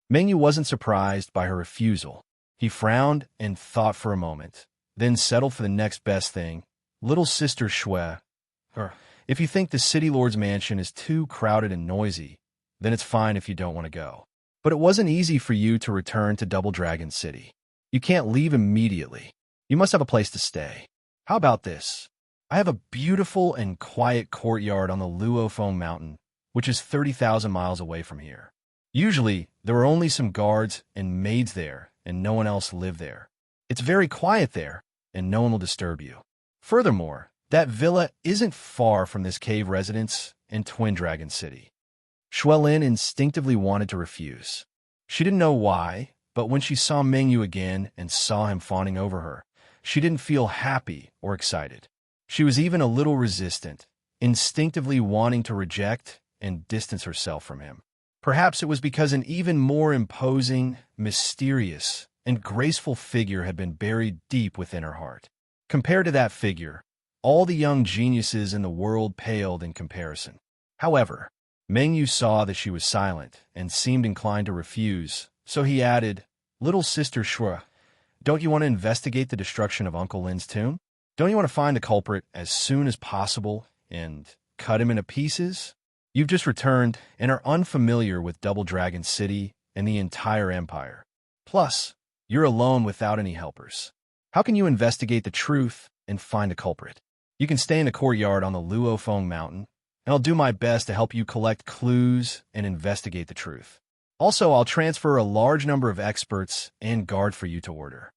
Meng Yu wasn't surprised by her refusal. He frowned and thought for a moment, then settled for the next best thing. "Little sister Shui, if you think the City Lord's mansion is too crowded and noisy, then it's fine if you don't want to go. But it wasn't easy for you to return to Double Dragon City. You can't leave immediately. You must have a place to stay. How about this? I have a beautiful and quiet courtyard on the Luofeng Mountain, which is 30,000 miles away from here. Usually, there are only some guards and maids there, and no one else live there. It's very quiet there, and no one will disturb you. Furthermore, that villa isn't far from this cave residence in Twin Dragon City." Shui Lin instinctively wanted to refuse. She didn't know why, but when she saw Meng Yu again and saw him fawning over her, she didn't feel happy or excited. She was even a little resistant, instinctively wanting to reject and distance herself from him. Perhaps it was because an even more imposing, mysterious, and graceful figure had been buried deep within her heart. Compared to that figure, all the young geniuses in the world paled in comparison. However, Meng Yu saw that she was silent and seemed inclined to refuse, so he added, "Little sister Shui, don't you want to investigate the destruction of Uncle Lin's tomb? Don't you want to find the culprit as soon as possible and cut him into pieces? You've just returned and are unfamiliar with Double Dragon City and the entire empire. Plus, you're alone without any helpers. How can you investigate the truth and find the culprit? You can stay in the courtyard on the Luofeng Mountain, and I'll do my best to help you collect clues and investigate the truth. Also, I'll transfer a large number of experts and guard for you to order."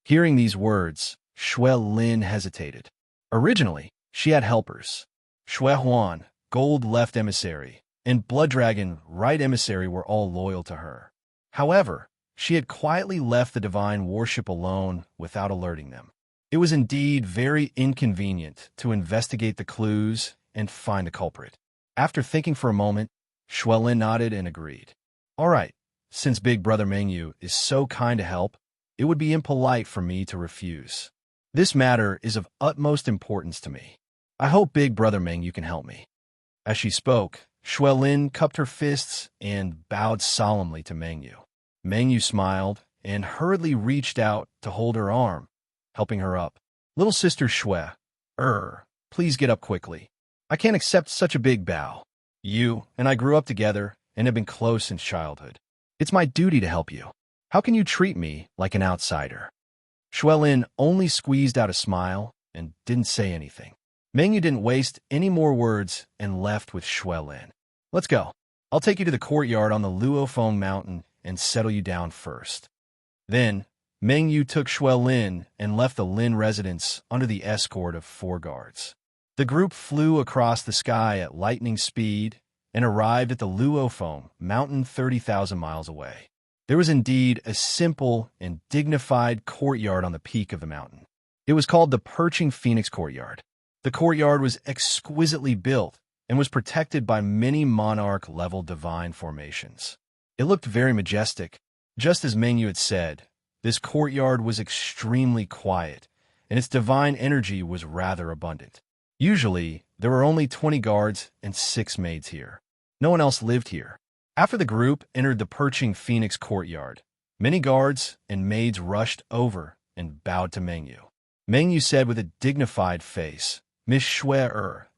Hearing these words, Shui Lin hesitated. Originally, she had helpers. Shui Huan, Gold Left Emissary, and Blood Dragon Right Emissary were all loyal to her. However, she had quietly left the divine worship alone without alerting them. It was indeed very inconvenient to investigate the clues and find the culprit. After thinking for a moment, Shui Lin nodded and agreed. "All right, since Big Brother Meng Yu is so kind to help, it would be impolite for me to refuse. This matter is of utmost importance to me. I hope Big Brother Meng Yu can help me." As she spoke, Shui Lin cupped her fists and bowed solemnly to Meng Yu. Meng Yu smiled and hurriedly reached out to hold her arm, helping her up. "Little sister Shui, please get up quickly. I can't accept such a big bow. You and I grew up together and have been close since childhood. It's my duty to help you. How can you treat me like an outsider?" Shui Lin only squeezed out a smile and didn't say anything. Meng Yu didn't waste any more words and left with Shui Lin. "Let's go. I'll take you to the courtyard on the Luofeng Mountain and settle you down first." Then, Meng Yu took Shui Lin and left the Lin residence under the escort of 4 guards. The group flew across the sky at lightning speed and arrived at the Luofeng Mountain 30,000 miles away. There was indeed a simple and dignified courtyard on the peak of the mountain. It was called the Perching Phoenix Courtyard. The courtyard was exquisitely built and was protected by many monarch-level divine formations. It looked very majestic. Just as Mengyu had said, this courtyard was extremely quiet, and its divine energy was rather abundant. Usually, there were only 20 guards and 6 maids here. No one else lived here. After the group entered the Perching Phoenix Courtyard, many guards and maids rushed over and bowed to Mengyu. Mengyu said with a dignified face, "Miss Shui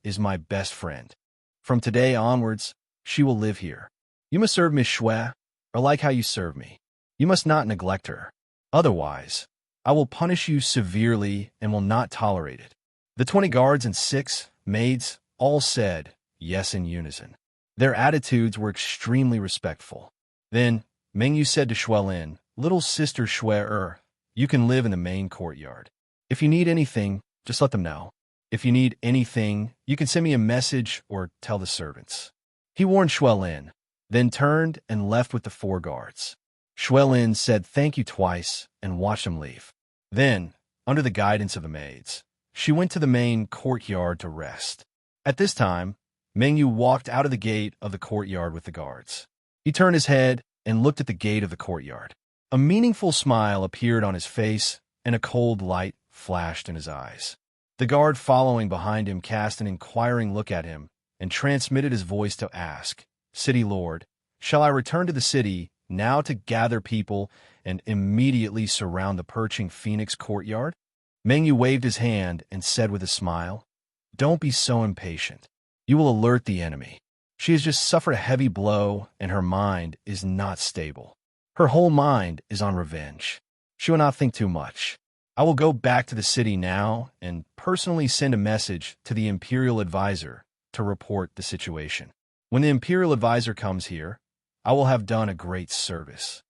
is my best friend. From today onwards, she will live here. You must serve Miss Shui, or like how you serve me. You must not neglect her. Otherwise, I will punish you severely and will not tolerate it." The 20 guards and 6 maids all said yes in unison. Their attitudes were extremely respectful. Then, Mengyu said to Shuelin, "Little sister Shui, you can live in the main courtyard. If you need anything, just let them know. If you need anything, you can send me a message or tell the servants." He warned Shuelin, then turned and left with the 4 guards. Shuelin said thank you twice and watched him leave. Then, under the guidance of the maids, she went to the main courtyard to rest. At this time, Mengyu walked out of the gate of the courtyard with the guards. He turned his head and looked at the gate of the courtyard. A meaningful smile appeared on his face, and a cold light flashed in his eyes. The guard following behind him cast an inquiring look at him and transmitted his voice to ask, "City Lord, shall I return to the city now to gather people and immediately surround the Perching Phoenix Courtyard?" Mengyu waved his hand and said with a smile, "Don't be so impatient. You will alert the enemy. She has just suffered a heavy blow, and her mind is not stable. Her whole mind is on revenge. She will not think too much. I will go back to the city now and personally send a message to the Imperial Advisor to report the situation. When the Imperial Advisor comes here, I will have done a great service."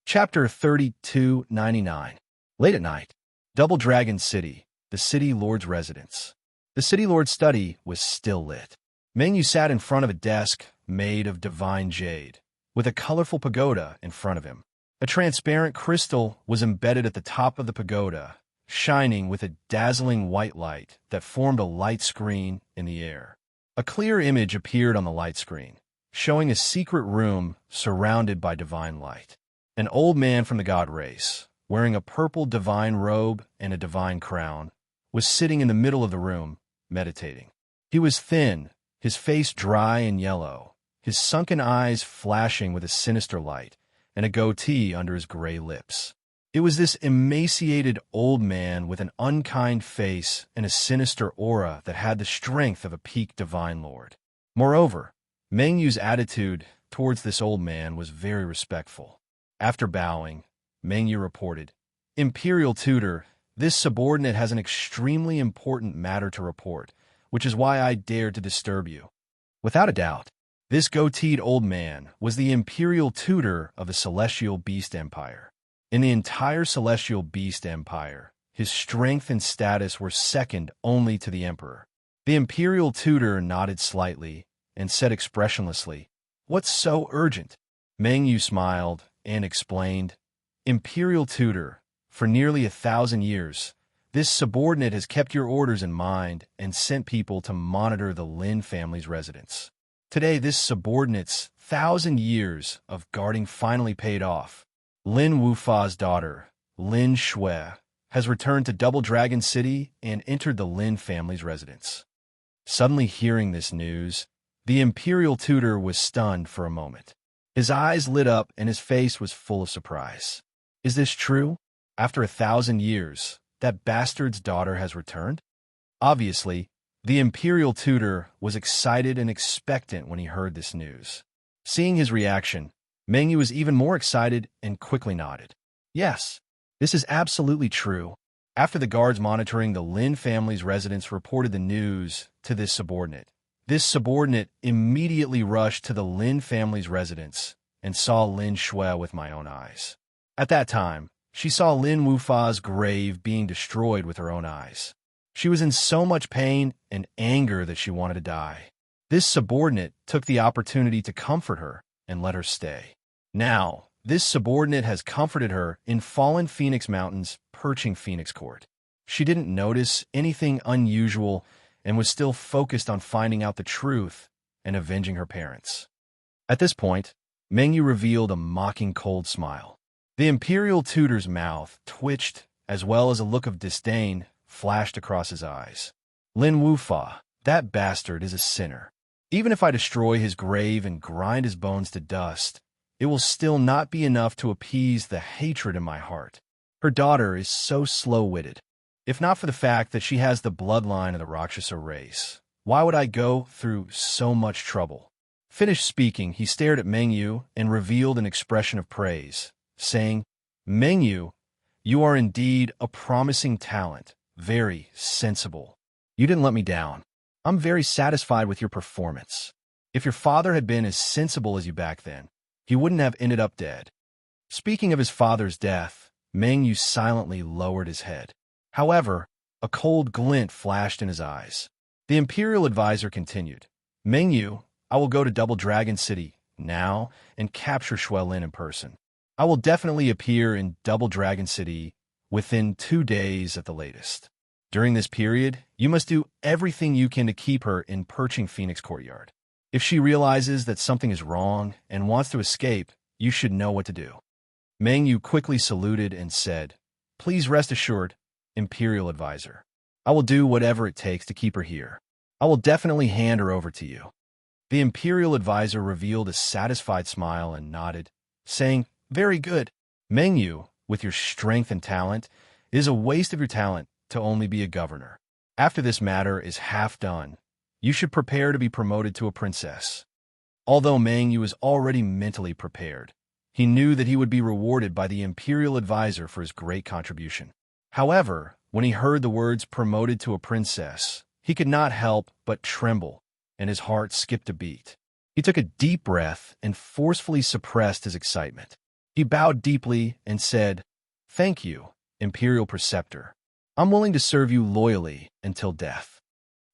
Chapter 3299. Late at night, Double Dragon City, the City Lord's residence. The City Lord's study was still lit. Mengyu sat in front of a desk made of divine jade, with a colorful pagoda in front of him. A transparent crystal was embedded at the top of the pagoda, shining with a dazzling white light that formed a light screen in the air. A clear image appeared on the light screen, showing a secret room surrounded by divine light. An old man from the god race, wearing a purple divine robe and a divine crown, was sitting in the middle of the room, meditating. He was thin, his face dry and yellow, his sunken eyes flashing with a sinister light, and a goatee under his gray lips. It was this emaciated old man with an unkind face and a sinister aura that had the strength of a peak divine lord. Moreover, Mengyu's attitude towards this old man was very respectful. After bowing, Mengyu reported, "Imperial Tutor, this subordinate has an extremely important matter to report, which is why I dared to disturb you." Without a doubt, this goateed old man was the Imperial Tutor of the Celestial Beast Empire. In the entire Celestial Beast Empire, his strength and status were second only to the Emperor. The Imperial Tutor nodded slightly and said expressionlessly, "What's so urgent?" Mengyu smiled and explained, "Imperial Tutor, for nearly 1,000 years, this subordinate has kept your orders in mind and sent people to monitor the Lin family's residence. Today, this subordinate's 1,000 years of guarding finally paid off. Lin Wufa's daughter, Lin Shui, has returned to Double Dragon City and entered the Lin family's residence." Suddenly hearing this news, the Imperial Tutor was stunned for a moment. His eyes lit up and his face was full of surprise. Is this true? After 1,000 years, that bastard's daughter has returned? Obviously, the Imperial Tutor was excited and expectant when he heard this news. Seeing his reaction, Mengyu was even more excited and quickly nodded. "Yes, this is absolutely true." After the guards monitoring the Lin family's residence reported the news to this subordinate immediately rushed to the Lin family's residence and saw Lin Shui with my own eyes. At that time, she saw Lin Wufa's grave being destroyed with her own eyes. She was in so much pain and anger that she wanted to die. This subordinate took the opportunity to comfort her and let her stay. Now, This subordinate has comforted her in fallen Phoenix Mountain's perching Phoenix Court. She didn't notice anything unusual and was still focused on finding out the truth and avenging her parents. At this point, Mengyu revealed a mocking cold smile. The imperial tutor's mouth twitched, as well as a look of disdain flashed across his eyes. Lin Wufa, that bastard is a sinner. Even if I destroy his grave and grind his bones to dust, it will still not be enough to appease the hatred in my heart. Her daughter is so slow-witted. If not for the fact that she has the bloodline of the Rakshasa race, why would I go through so much trouble? Finished speaking, he stared at Mengyu and revealed an expression of praise, saying, Mengyu, you are indeed a promising talent, very sensible. You didn't let me down. I'm very satisfied with your performance. If your father had been as sensible as you back then, he wouldn't have ended up dead. Speaking of his father's death, Mengyu silently lowered his head. However, a cold glint flashed in his eyes. The imperial advisor continued, Mengyu, I will go to Double Dragon City now and capture Xuelin in person. I will definitely appear in Double Dragon City within 2 days at the latest. During this period, you must do everything you can to keep her in perching Phoenix Courtyard. If she realizes that something is wrong and wants to escape, you should know what to do. Mengyu quickly saluted and said, Please rest assured, Imperial Advisor. I will do whatever it takes to keep her here. I will definitely hand her over to you. The Imperial Advisor revealed a satisfied smile and nodded, saying, Very good. Mengyu, with your strength and talent, it is a waste of your talent to only be a governor. After this matter is half done, you should prepare to be promoted to a princess. Although Mengyu was already mentally prepared, he knew that he would be rewarded by the Imperial Advisor for his great contribution. However, when he heard the words promoted to a princess, he could not help but tremble, and his heart skipped a beat. He took a deep breath and forcefully suppressed his excitement. He bowed deeply and said, Thank you, Imperial Preceptor. I'm willing to serve you loyally until death.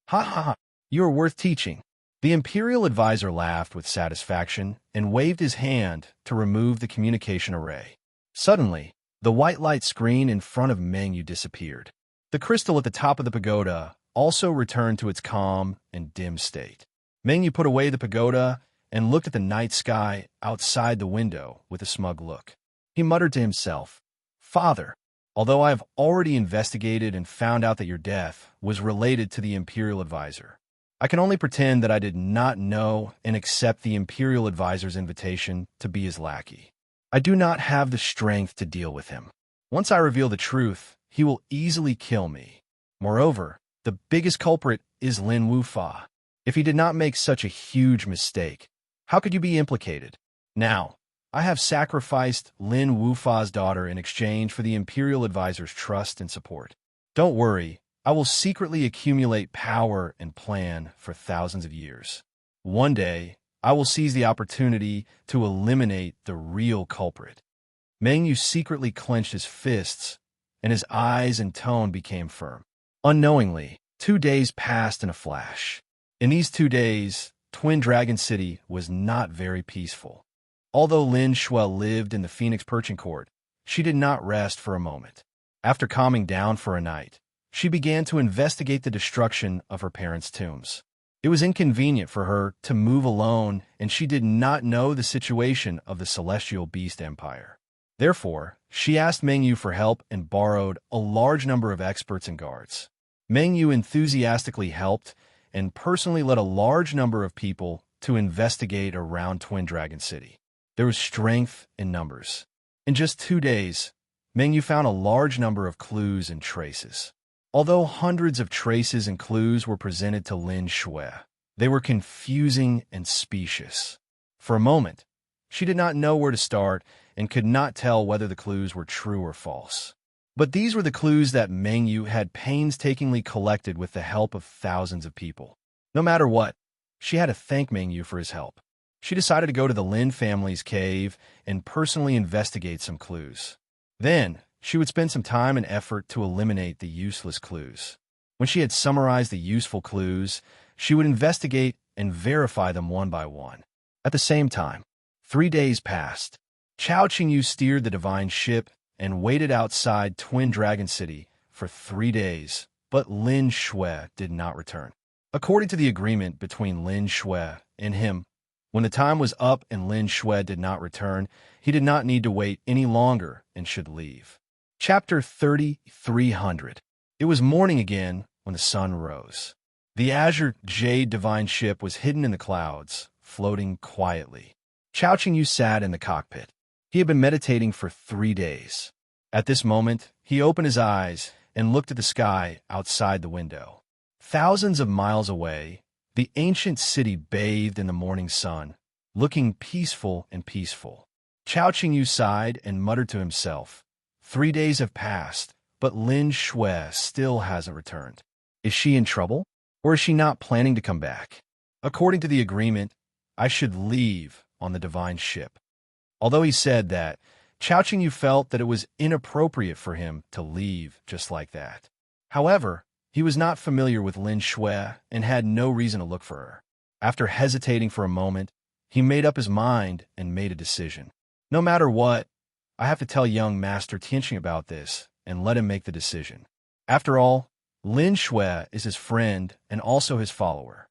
Ha ha ha, you are worth teaching. The Imperial Advisor laughed with satisfaction and waved his hand to remove the communication array. Suddenly, the white light screen in front of Mengyu disappeared. The crystal at the top of the pagoda also returned to its calm and dim state. Mengyu put away the pagoda and looked at the night sky outside the window with a smug look. He muttered to himself, Father, although I have already investigated and found out that your death was related to the Imperial Advisor, I can only pretend that I did not know and accept the Imperial Advisor's invitation to be his lackey. I do not have the strength to deal with him. Once I reveal the truth, he will easily kill me. Moreover, the biggest culprit is Lin Wufa. If he did not make such a huge mistake, how could you be implicated? Now, I have sacrificed Lin Wufa's daughter in exchange for the Imperial Advisor's trust and support. Don't worry, I will secretly accumulate power and plan for thousands of years. One day, I will seize the opportunity to eliminate the real culprit. Mengyu secretly clenched his fists, and his eyes and tone became firm. Unknowingly, 2 days passed in a flash. In these 2 days, Twin Dragon City was not very peaceful. Although Lin Xuel lived in the Phoenix Perching Court, she did not rest for a moment. After calming down for a night, she began to investigate the destruction of her parents' tombs. It was inconvenient for her to move alone, and she did not know the situation of the Celestial Beast Empire. Therefore, she asked Mengyu for help and borrowed a large number of experts and guards. Mengyu enthusiastically helped and personally led a large number of people to investigate around Twin Dragon City. There was strength in numbers. In just 2 days, Mengyu found a large number of clues and traces. Although hundreds of traces and clues were presented to Lin Xuel, they were confusing and specious. For a moment, she did not know where to start and could not tell whether the clues were true or false. But these were the clues that Mengyu had painstakingly collected with the help of thousands of people. No matter what, she had to thank Mengyu for his help. She decided to go to the Lin family's cave and personally investigate some clues. Then, she would spend some time and effort to eliminate the useless clues. When she had summarized the useful clues, she would investigate and verify them one by one. At the same time, 3 days passed. Chao Qingyu steered the divine ship and waited outside Twin Dragon City for 3 days, but Lin Shui did not return. According to the agreement between Lin Shui and him, when the time was up and Lin Shui did not return, he did not need to wait any longer and should leave. Chapter 3300. It was morning again when the sun rose. The azure jade divine ship was hidden in the clouds, floating quietly. Chao Qingyu sat in the cockpit. He had been meditating for 3 days. At this moment, he opened his eyes and looked at the sky outside the window. Thousands of miles away, the ancient city bathed in the morning sun, looking peaceful and peaceful. Chao Qingyu sighed and muttered to himself, 3 days have passed, but Lin Shui still hasn't returned. Is she in trouble? Or is she not planning to come back? According to the agreement, I should leave on the divine ship. Although he said that, Chao Qingyu felt that it was inappropriate for him to leave just like that. However, he was not familiar with Lin Shui and had no reason to look for her. After hesitating for a moment, he made up his mind and made a decision. No matter what, I have to tell young Master Tianqing about this and let him make the decision. After all, Lin Shui is his friend and also his follower.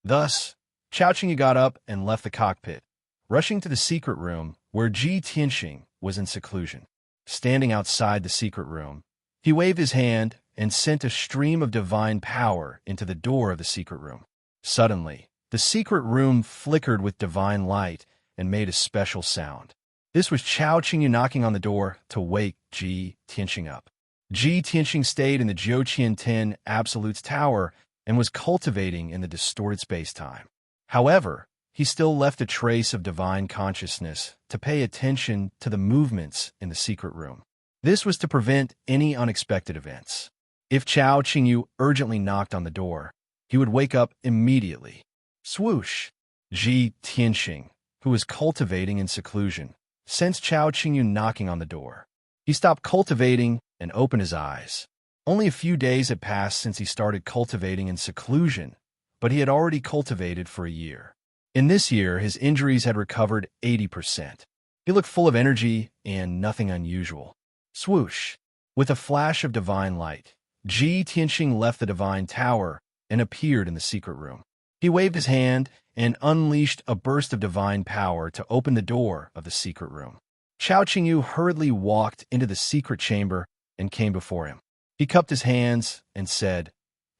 Thus, Chao Qingyu got up and left the cockpit, rushing to the secret room where Ji Tianqing was in seclusion. Standing outside the secret room, he waved his hand and sent a stream of divine power into the door of the secret room. Suddenly, the secret room flickered with divine light and made a special sound. This was Chao Qingyu knocking on the door to wake Ji Tianqing up. Ji Tianqing stayed in the Jiuqian 10 Absolute's tower and was cultivating in the distorted space-time. However, he still left a trace of divine consciousness to pay attention to the movements in the secret room. This was to prevent any unexpected events. If Chao Qingyu urgently knocked on the door, he would wake up immediately. Swoosh! Ji Tianqing, who was cultivating in seclusion, sensed Chao Qingyu knocking on the door. He stopped cultivating and opened his eyes. Only a few days had passed since he started cultivating in seclusion, but he had already cultivated for a year. In this year, his injuries had recovered 80%. He looked full of energy and nothing unusual. Swoosh! With a flash of divine light, Ji Tianqing left the divine tower and appeared in the secret room. He waved his hand and unleashed a burst of divine power to open the door of the secret room. Chao Qingyu hurriedly walked into the secret chamber and came before him. He cupped his hands and said,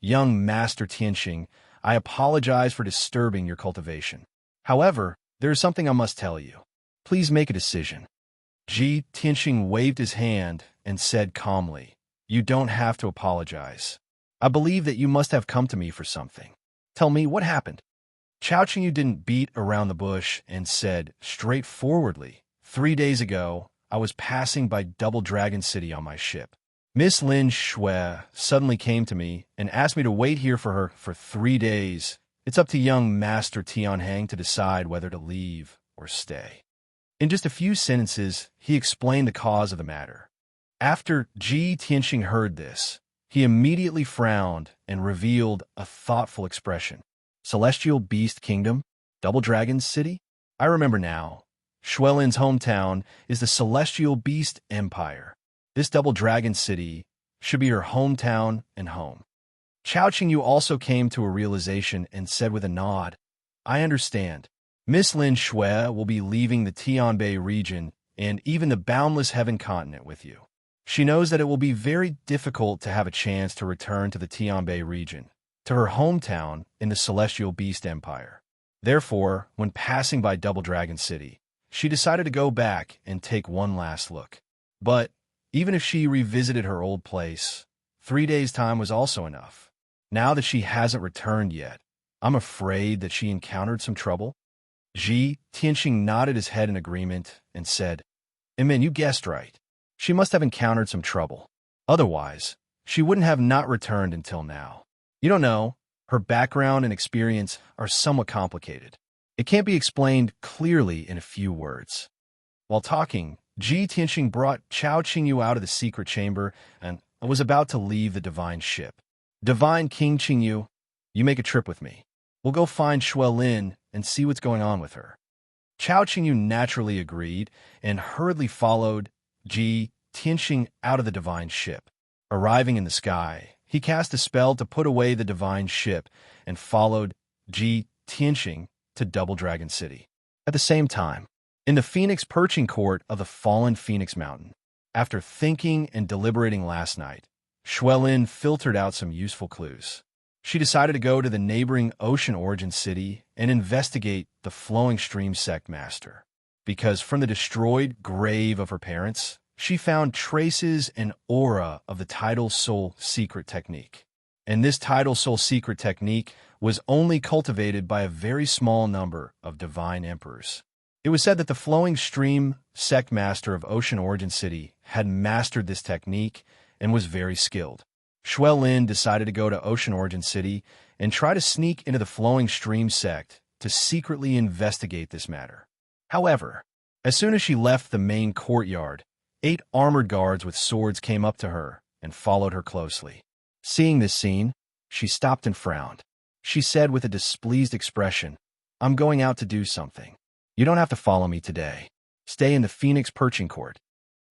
"Young Master Tianqing, I apologize for disturbing your cultivation. However, there is something I must tell you. Please make a decision." Ji Tianqing waved his hand and said calmly, "You don't have to apologize. I believe that you must have come to me for something. Tell me what happened." Chao Qingyu didn't beat around the bush and said straightforwardly, 3 days ago, I was passing by Double Dragon City on my ship. Miss Lin Shui suddenly came to me and asked me to wait here for her for 3 days. It's up to young Master Tianhang to decide whether to leave or stay. In just a few sentences, he explained the cause of the matter. After Ji Tianqing heard this, he immediately frowned and revealed a thoughtful expression. Celestial Beast Kingdom? Double Dragon City? I remember now. Xuelin's hometown is the Celestial Beast Empire. This Double Dragon City should be her hometown and home. Chao Qingyu also came to a realization and said with a nod, I understand. Miss Lin Shui will be leaving the Tianbei region and even the boundless heaven continent with you. She knows that it will be very difficult to have a chance to return to the Tianbei region, to her hometown in the Celestial Beast Empire. Therefore, when passing by Double Dragon City, she decided to go back and take one last look. But even if she revisited her old place, 3 days' time was also enough. Now that she hasn't returned yet, I'm afraid that she encountered some trouble. Ji Tianqing nodded his head in agreement and said, Amen, you guessed right. She must have encountered some trouble. Otherwise, she wouldn't have not returned until now. You don't know, her background and experience are somewhat complicated. It can't be explained clearly in a few words. While talking, Ji Tianqing brought Chao Qingyu out of the secret chamber and was about to leave the divine ship. Divine King Qingyu, you make a trip with me. We'll go find Xuelin and see what's going on with her. Chao Qingyu naturally agreed and hurriedly followed Ji Tianxing out of the divine ship. Arriving in the sky, he cast a spell to put away the divine ship and followed Ji Tianxing to Double Dragon City. At the same time, in the Phoenix perching court of the fallen Phoenix Mountain, after thinking and deliberating last night, Xuelin filtered out some useful clues. She decided to go to the neighboring Ocean Origin City and investigate the Flowing Stream Sect Master, because from the destroyed grave of her parents, she found traces and aura of the Tidal Soul Secret Technique. And this Tidal Soul Secret Technique was only cultivated by a very small number of divine emperors. It was said that the Flowing Stream Sect Master of Ocean Origin City had mastered this technique and was very skilled. Xuelin decided to go to Ocean Origin City and try to sneak into the Flowing Stream Sect to secretly investigate this matter. However, as soon as she left the main courtyard, 8 armored guards with swords came up to her and followed her closely. Seeing this scene, she stopped and frowned. She said with a displeased expression, "I'm going out to do something. You don't have to follow me today. Stay in the Phoenix perching court."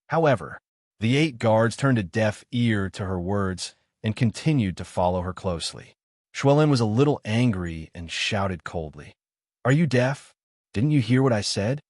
However, the 8 guards turned a deaf ear to her words and continued to follow her closely. Xuelin was a little angry and shouted coldly, "Are you deaf? Didn't you hear what I said?"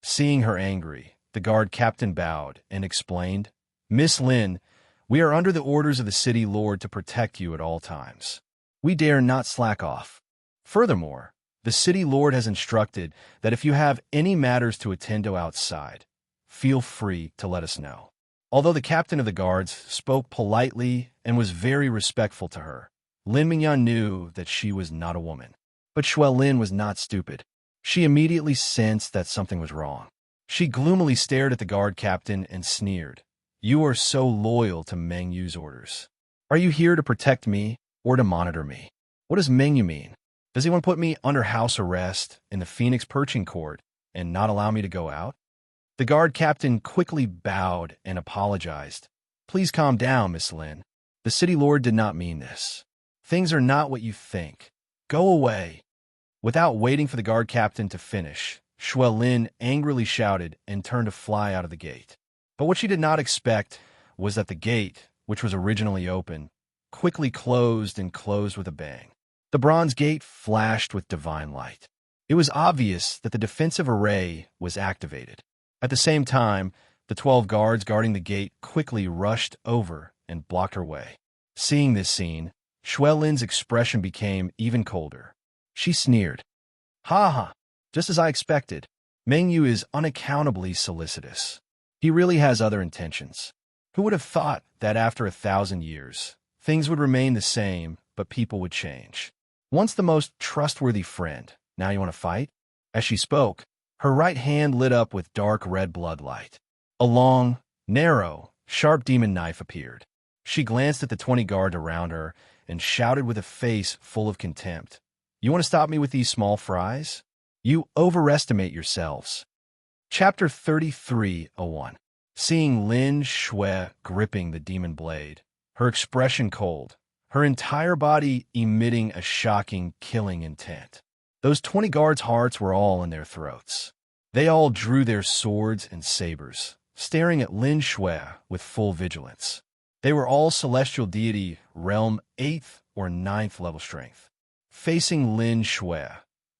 Seeing her angry, the guard captain bowed and explained, "Miss Lin, we are under the orders of the city lord to protect you at all times. We dare not slack off. Furthermore, the city lord has instructed that if you have any matters to attend to outside, feel free to let us know." Although the captain of the guards spoke politely and was very respectful to her, Lin Mingyan knew that she was not a woman. But Xuelin was not stupid. She immediately sensed that something was wrong. She gloomily stared at the guard captain and sneered, "You are so loyal to Meng Yu's orders. Are you here to protect me or to monitor me? What does Meng Yu mean? Does he want to put me under house arrest in the Phoenix perching court and not allow me to go out?" The guard captain quickly bowed and apologized. "Please calm down, Miss Lin. The city lord did not mean this. Things are not what you think. Go away." Without waiting for the guard captain to finish, Xuelin angrily shouted and turned to fly out of the gate. But what she did not expect was that the gate, which was originally open, quickly closed and closed with a bang. The bronze gate flashed with divine light. It was obvious that the defensive array was activated. At the same time, the 12 guards guarding the gate quickly rushed over and blocked her way. Seeing this scene, Xuelin's expression became even colder. She sneered, "Ha ha, just as I expected. Meng Yu is unaccountably solicitous. He really has other intentions. Who would have thought that after 1,000 years, things would remain the same, but people would change? Once the most trustworthy friend, now you want to fight?" As she spoke, her right hand lit up with dark red bloodlight. A long, narrow, sharp demon knife appeared. She glanced at the 20 guards around her and shouted with a face full of contempt, "You want to stop me with these small fries? You overestimate yourselves." Chapter 33:01. Seeing Lin Shui gripping the demon blade, her expression cold, her entire body emitting a shocking, killing intent. Those 20 guards' hearts were all in their throats. They all drew their swords and sabers, staring at Lin Shui with full vigilance. They were all celestial deity, realm 8th or 9th level strength. Facing Lin Shui,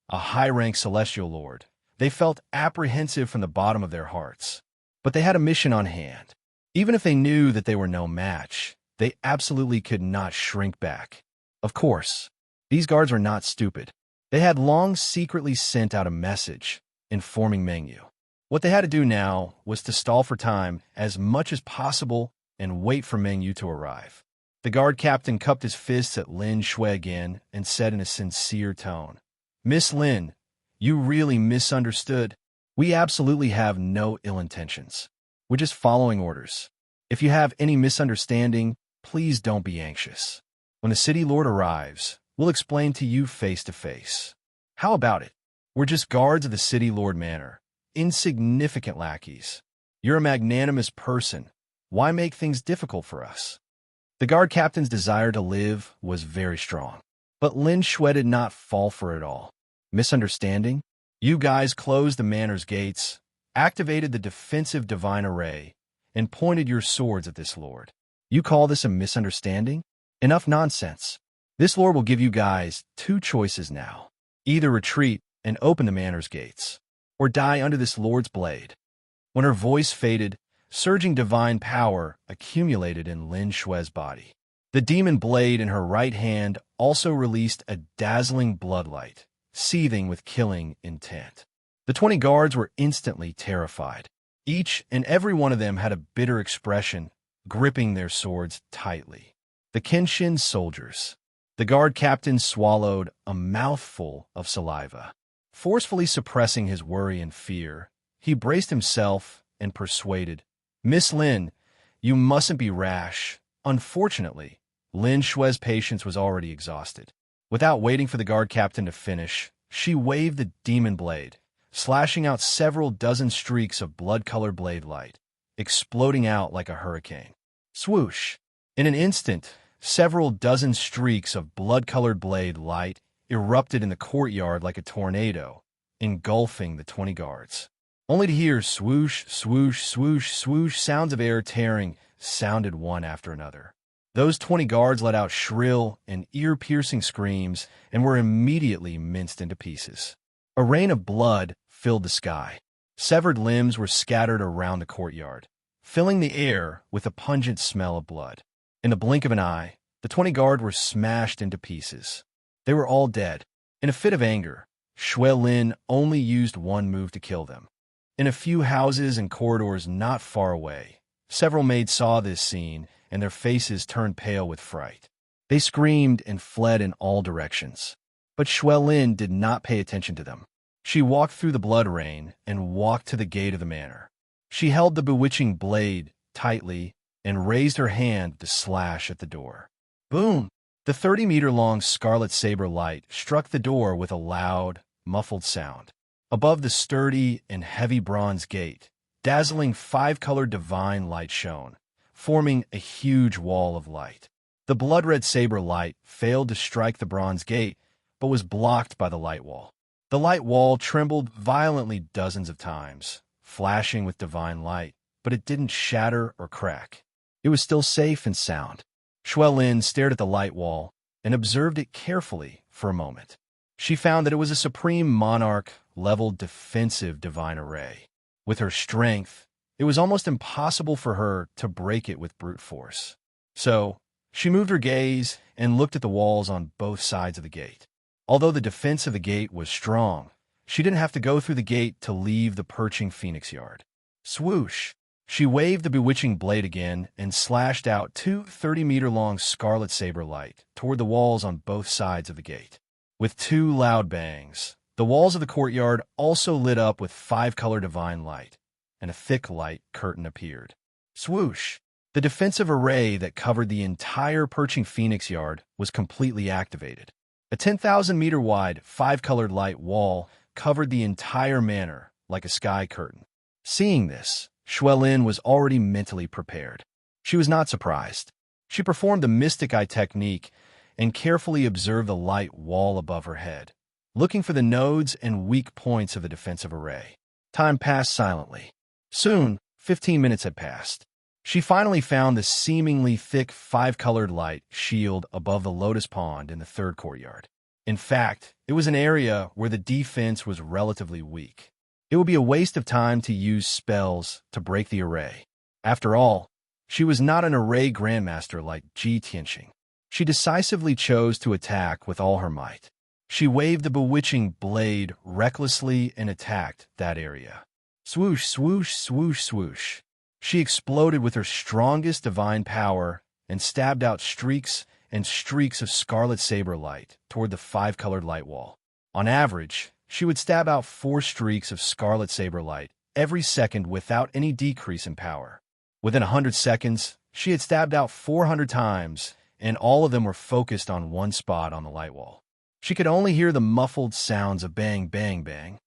a high-rank celestial lord, they felt apprehensive from the bottom of their hearts. But they had a mission on hand. Even if they knew that they were no match, they absolutely could not shrink back. Of course, these guards were not stupid. They had long secretly sent out a message informing Meng Yu. What they had to do now was to stall for time as much as possible and wait for Meng Yu to arrive. The guard captain cupped his fists at Lin Shui again and said in a sincere tone, "Miss Lin, you really misunderstood. We absolutely have no ill intentions. We're just following orders. If you have any misunderstanding, please don't be anxious. When the city lord arrives, we'll explain to you face to face. How about it? We're just guards of the city lord manor, insignificant lackeys. You're a magnanimous person. Why make things difficult for us?" The guard captain's desire to live was very strong, but Lin Shui did not fall for it all. Misunderstanding? You guys closed the manor's gates, activated the defensive divine array, and pointed your swords at this lord. You call this a misunderstanding? Enough nonsense. This lord will give you guys two choices now. Either retreat and open the manor's gates, or die under this lord's blade. When her voice faded, surging divine power accumulated in Lin Shue's body. The demon blade in her right hand also released a dazzling bloodlight, seething with killing intent. The 20 guards were instantly terrified. Each and every one of them had a bitter expression, gripping their swords tightly. The Kenshin soldiers. The guard captain swallowed a mouthful of saliva. Forcefully suppressing his worry and fear, he braced himself and persuaded, "Miss Lin, you mustn't be rash." Unfortunately, Lin Shue's patience was already exhausted. Without waiting for the guard captain to finish, she waved the demon blade, slashing out several dozen streaks of blood-colored blade light, exploding out like a hurricane. Swoosh! In an instant, several dozen streaks of blood-colored blade light erupted in the courtyard like a tornado, engulfing the 20 guards. Only to hear swoosh, swoosh, swoosh, swoosh sounds of air tearing sounded one after another. Those 20 guards let out shrill and ear-piercing screams and were immediately minced into pieces. A rain of blood filled the sky. Severed limbs were scattered around the courtyard, filling the air with a pungent smell of blood. In the blink of an eye, the 20 guards were smashed into pieces. They were all dead. In a fit of anger, Shui Lin only used one move to kill them. In a few houses and corridors not far away, several maids saw this scene, and their faces turned pale with fright. They screamed and fled in all directions. But Shui Lin did not pay attention to them. She walked through the blood rain and walked to the gate of the manor. She held the bewitching blade tightly and raised her hand to slash at the door. Boom! The 30-meter-long scarlet saber light struck the door with a loud, muffled sound. Above the sturdy and heavy bronze gate, dazzling 5-colored divine light shone, forming a huge wall of light. The blood-red saber light failed to strike the bronze gate, but was blocked by the light wall. The light wall trembled violently dozens of times, flashing with divine light, but it didn't shatter or crack. It was still safe and sound. Shui Lin stared at the light wall and observed it carefully for a moment. She found that it was a supreme monarch-level defensive divine array. With her strength, it was almost impossible for her to break it with brute force. So, she moved her gaze and looked at the walls on both sides of the gate. Although the defense of the gate was strong, she didn't have to go through the gate to leave the perching phoenix yard. Swoosh! She waved the bewitching blade again and slashed out two 30-meter-long scarlet saber light toward the walls on both sides of the gate. With two loud bangs, the walls of the courtyard also lit up with 5-color divine light, and a thick light curtain appeared. Swoosh! The defensive array that covered the entire perching phoenix yard was completely activated. A 10,000-meter-wide, 5-colored light wall covered the entire manor like a sky curtain. Seeing this, Shui Lin was already mentally prepared. She was not surprised. She performed the mystic eye technique and carefully observed the light wall above her head, looking for the nodes and weak points of the defensive array. Time passed silently. Soon, 15 minutes had passed. She finally found the seemingly thick 5-colored light shield above the lotus pond in the third courtyard. In fact, it was an area where the defense was relatively weak. It would be a waste of time to use spells to break the array. After all, she was not an array grandmaster like Ji Tianxing. She decisively chose to attack with all her might. She waved the bewitching blade recklessly and attacked that area. Swoosh, swoosh, swoosh, swoosh. She exploded with her strongest divine power and stabbed out streaks and streaks of scarlet saber light toward the 5-colored light wall. On average, she would stab out 4 streaks of scarlet saber light every second without any decrease in power. Within 100 seconds, she had stabbed out 400 times, and all of them were focused on one spot on the light wall. She could only hear the muffled sounds of bang, bang, bang.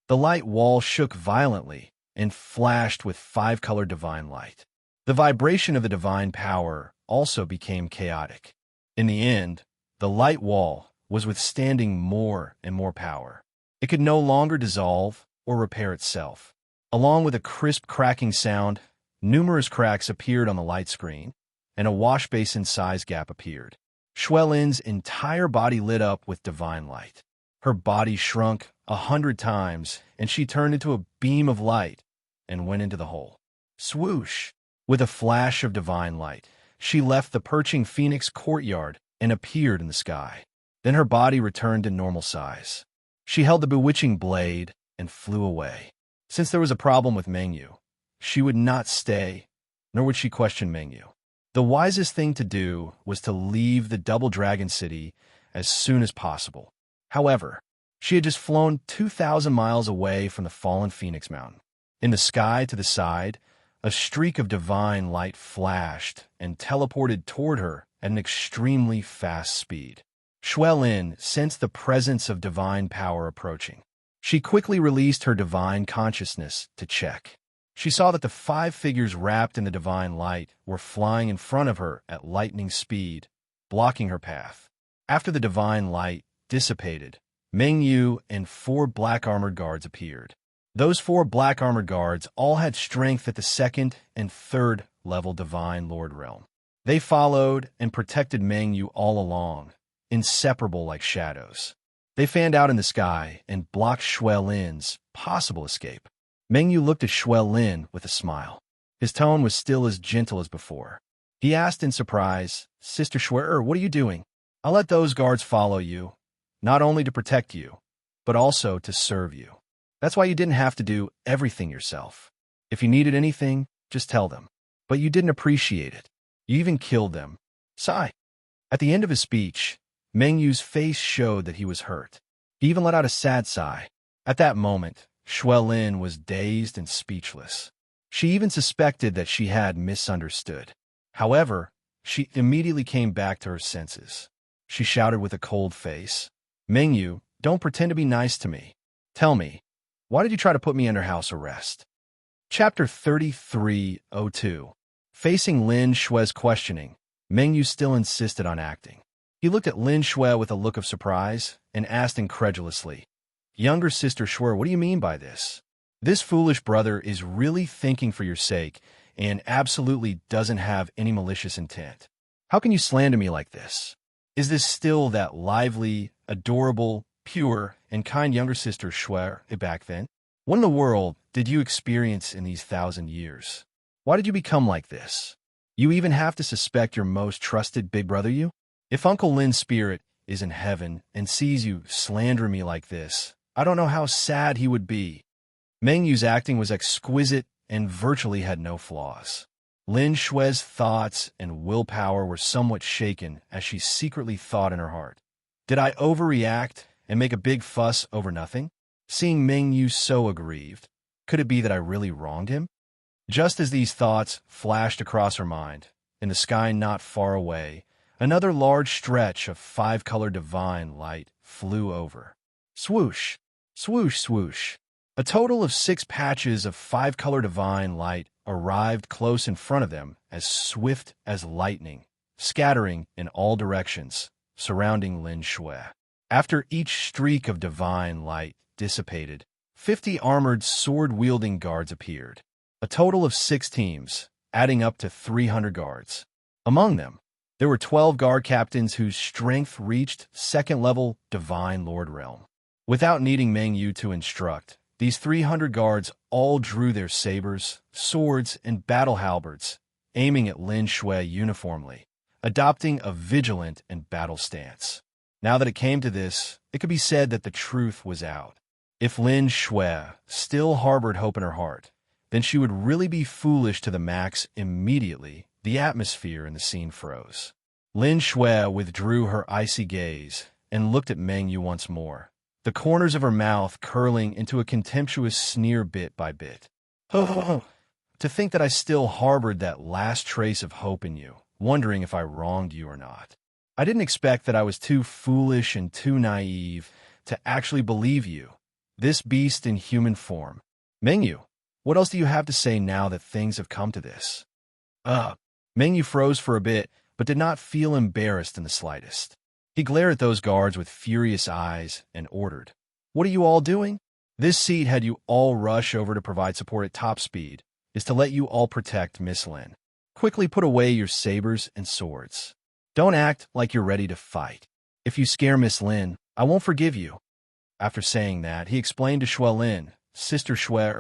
The light wall shook violently and flashed with 5-colored divine light. The vibration of the divine power also became chaotic. In the end, the light wall was withstanding more and more power. It could no longer dissolve or repair itself. Along with a crisp cracking sound, numerous cracks appeared on the light screen, and a wash basin size gap appeared. Xuelin's entire body lit up with divine light. Her body shrunk 100 times, and she turned into a beam of light and went into the hole. Swoosh! With a flash of divine light, she left the perching phoenix courtyard and appeared in the sky. Then her body returned to normal size. She held the bewitching blade and flew away. Since there was a problem with Mengyu, she would not stay, nor would she question Mengyu. The wisest thing to do was to leave the Double Dragon City as soon as possible. However, she had just flown 2,000 miles away from the fallen Phoenix Mountain. In the sky to the side, a streak of divine light flashed and teleported toward her at an extremely fast speed. Xuelin sensed the presence of divine power approaching. She quickly released her divine consciousness to check. She saw that the 5 figures wrapped in the divine light were flying in front of her at lightning speed, blocking her path. After the divine light dissipated, Mengyu and 4 black armored guards appeared. Those 4 black armored guards all had strength at the 2nd and 3rd level Divine Lord realm. They followed and protected Mengyu all along, inseparable like shadows. They fanned out in the sky and blocked Xuelin's possible escape. Mengyu looked at Xuelin with a smile. His tone was still as gentle as before. He asked in surprise, "Sister Xuer, what are you doing?" "I'll let those guards follow you, not only to protect you, but also to serve you. That's why you didn't have to do everything yourself. If you needed anything, just tell them. But you didn't appreciate it. You even killed them." Sigh. At the end of his speech, Mengyu's face showed that he was hurt. He even let out a sad sigh. At that moment, Xuelin was dazed and speechless. She even suspected that she had misunderstood. However, she immediately came back to her senses. She shouted with a cold face, "Mengyu, don't pretend to be nice to me. Tell me, why did you try to put me under house arrest?" Chapter 3302. Facing Lin Xue's questioning, Mengyu still insisted on acting. He looked at Lin Xue with a look of surprise and asked incredulously, "Younger sister Xuer, what do you mean by this? This foolish brother is really thinking for your sake and absolutely doesn't have any malicious intent. How can you slander me like this? Is this still that lively, adorable, pure, and kind younger sister Xuer back then? What in the world did you experience in these 1,000 years? Why did you become like this? You even have to suspect your most trusted big brother you? If Uncle Lin's spirit is in heaven and sees you slander me like this, I don't know how sad he would be." Mengyu's acting was exquisite and virtually had no flaws. Lin Xue's thoughts and willpower were somewhat shaken as she secretly thought in her heart, "Did I overreact and make a big fuss over nothing? Seeing Mengyu so aggrieved, could it be that I really wronged him?" Just as these thoughts flashed across her mind, in the sky not far away, another large stretch of 5-color divine light flew over. Swoosh, swoosh, swoosh. A total of 6 patches of 5-color divine light arrived close in front of them as swift as lightning, scattering in all directions, surrounding Lin Xue. After each streak of divine light dissipated, 50 armored sword-wielding guards appeared. A total of 6 teams, adding up to 300 guards. Among them, there were 12 guard captains whose strength reached 2nd-level Divine Lord realm. Without needing Mengyu to instruct, these 300 guards all drew their sabers, swords, and battle halberds, aiming at Lin Xue uniformly, adopting a vigilant and battle stance. Now that it came to this, it could be said that the truth was out. If Lin Xue still harbored hope in her heart, then she would really be foolish to the max. Immediately, the atmosphere in the scene froze. Lin Xue withdrew her icy gaze and looked at Mengyu once more, the corners of her mouth curling into a contemptuous sneer bit by bit. "Oh, to think that I still harbored that last trace of hope in you, wondering if I wronged you or not. I didn't expect that I was too foolish and too naive to actually believe you, this beast in human form. Mengyu, what else do you have to say now that things have come to this?" Mengyu froze for a bit, but did not feel embarrassed in the slightest. He glared at those guards with furious eyes and ordered, What are you all doing? This seat had you all rush over to provide support at top speed, is to let you all protect Miss Lin. Quickly put away your sabers and swords. Don't act like you're ready to fight. If you scare Miss Lin, I won't forgive you. After saying that, he explained to Shui Lin, Sister Shui,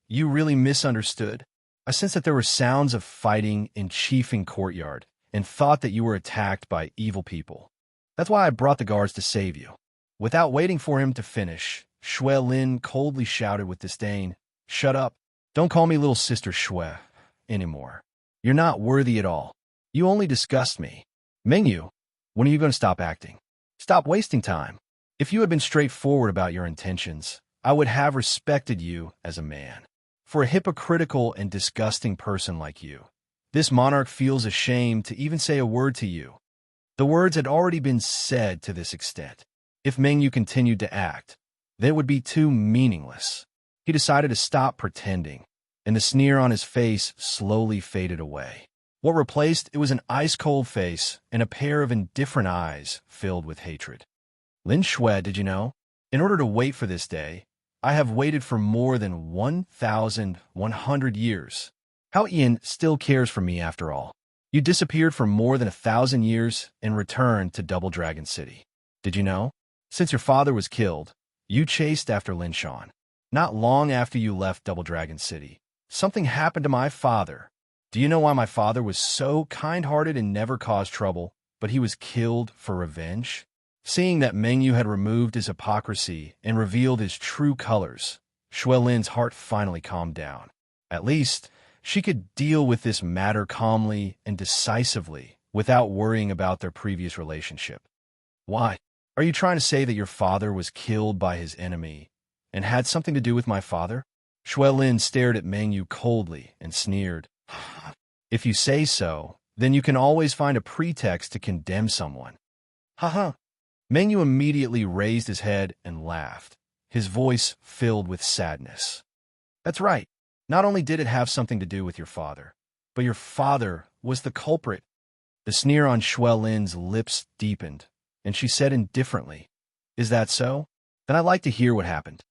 you really misunderstood. I sensed that there were sounds of fighting in Chiefing Courtyard and thought that you were attacked by evil people. That's why I brought the guards to save you. Without waiting for him to finish, Shui Lin coldly shouted with disdain, Shut up. Don't call me little Sister Shui anymore. You're not worthy at all. You only disgust me. Mengyu, when are you going to stop acting? Stop wasting time. If you had been straightforward about your intentions, I would have respected you as a man. For a hypocritical and disgusting person like you, this monarch feels ashamed to even say a word to you. The words had already been said to this extent. If Mengyu continued to act, then it would be too meaningless. He decided to stop pretending, and the sneer on his face slowly faded away. What replaced it was an ice-cold face and a pair of indifferent eyes filled with hatred. Lin Shui, did you know? In order to wait for this day, I have waited for more than 1,100 years. How Ian still cares for me after all. You disappeared for more than 1,000 years and returned to Double Dragon City. Did you know? Since your father was killed, you chased after Lin Shan. Not long after you left Double Dragon City, something happened to my father. Do you know why my father was so kind-hearted and never caused trouble, but he was killed for revenge? Seeing that Mengyu had removed his hypocrisy and revealed his true colors, Shui Lin's heart finally calmed down. At least, she could deal with this matter calmly and decisively without worrying about their previous relationship. Why? Are you trying to say that your father was killed by his enemy and had something to do with my father? Shui Lin stared at Mengyu coldly and sneered. If you say so, then you can always find a pretext to condemn someone. Haha. Mengyu immediately raised his head and laughed, his voice filled with sadness. That's right. Not only did it have something to do with your father, but your father was the culprit. The sneer on Shui Lin's lips deepened, and she said indifferently, Is that so? Then I'd like to hear what happened.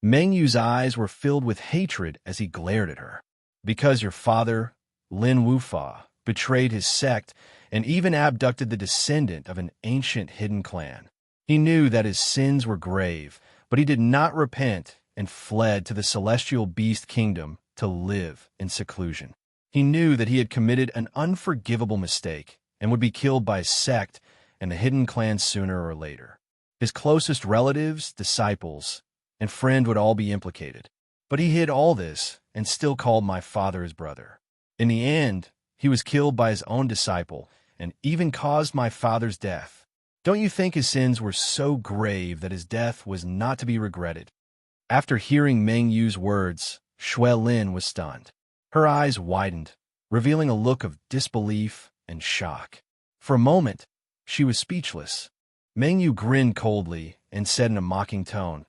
Mengyu's eyes were filled with hatred as he glared at her. Because your father, Lin Wufa, betrayed his sect and even abducted the descendant of an ancient hidden clan. He knew that his sins were grave, but he did not repent and fled to the celestial beast kingdom to live in seclusion. He knew that he had committed an unforgivable mistake and would be killed by his sect and the hidden clan sooner or later. His closest relatives, disciples, and friend would all be implicated. But he hid all this and still called my father his brother. In the end, he was killed by his own disciple and even caused my father's death. Don't you think his sins were so grave that his death was not to be regretted? After hearing Mengyu's words, Shui Lin was stunned. Her eyes widened, revealing a look of disbelief and shock. For a moment, she was speechless. Mengyu grinned coldly and said in a mocking tone,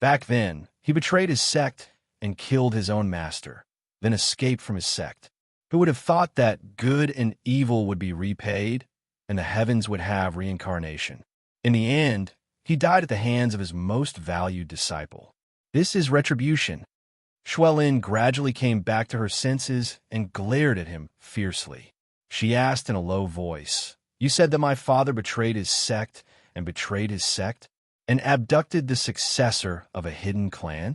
Back then, he betrayed his sect and killed his own master, then escaped from his sect. Who would have thought that good and evil would be repaid and the heavens would have reincarnation? In the end, he died at the hands of his most valued disciple. This is retribution. Shui Lin gradually came back to her senses and glared at him fiercely. She asked in a low voice, You said that my father betrayed his sect and betrayed his sect and abducted the successor of a hidden clan?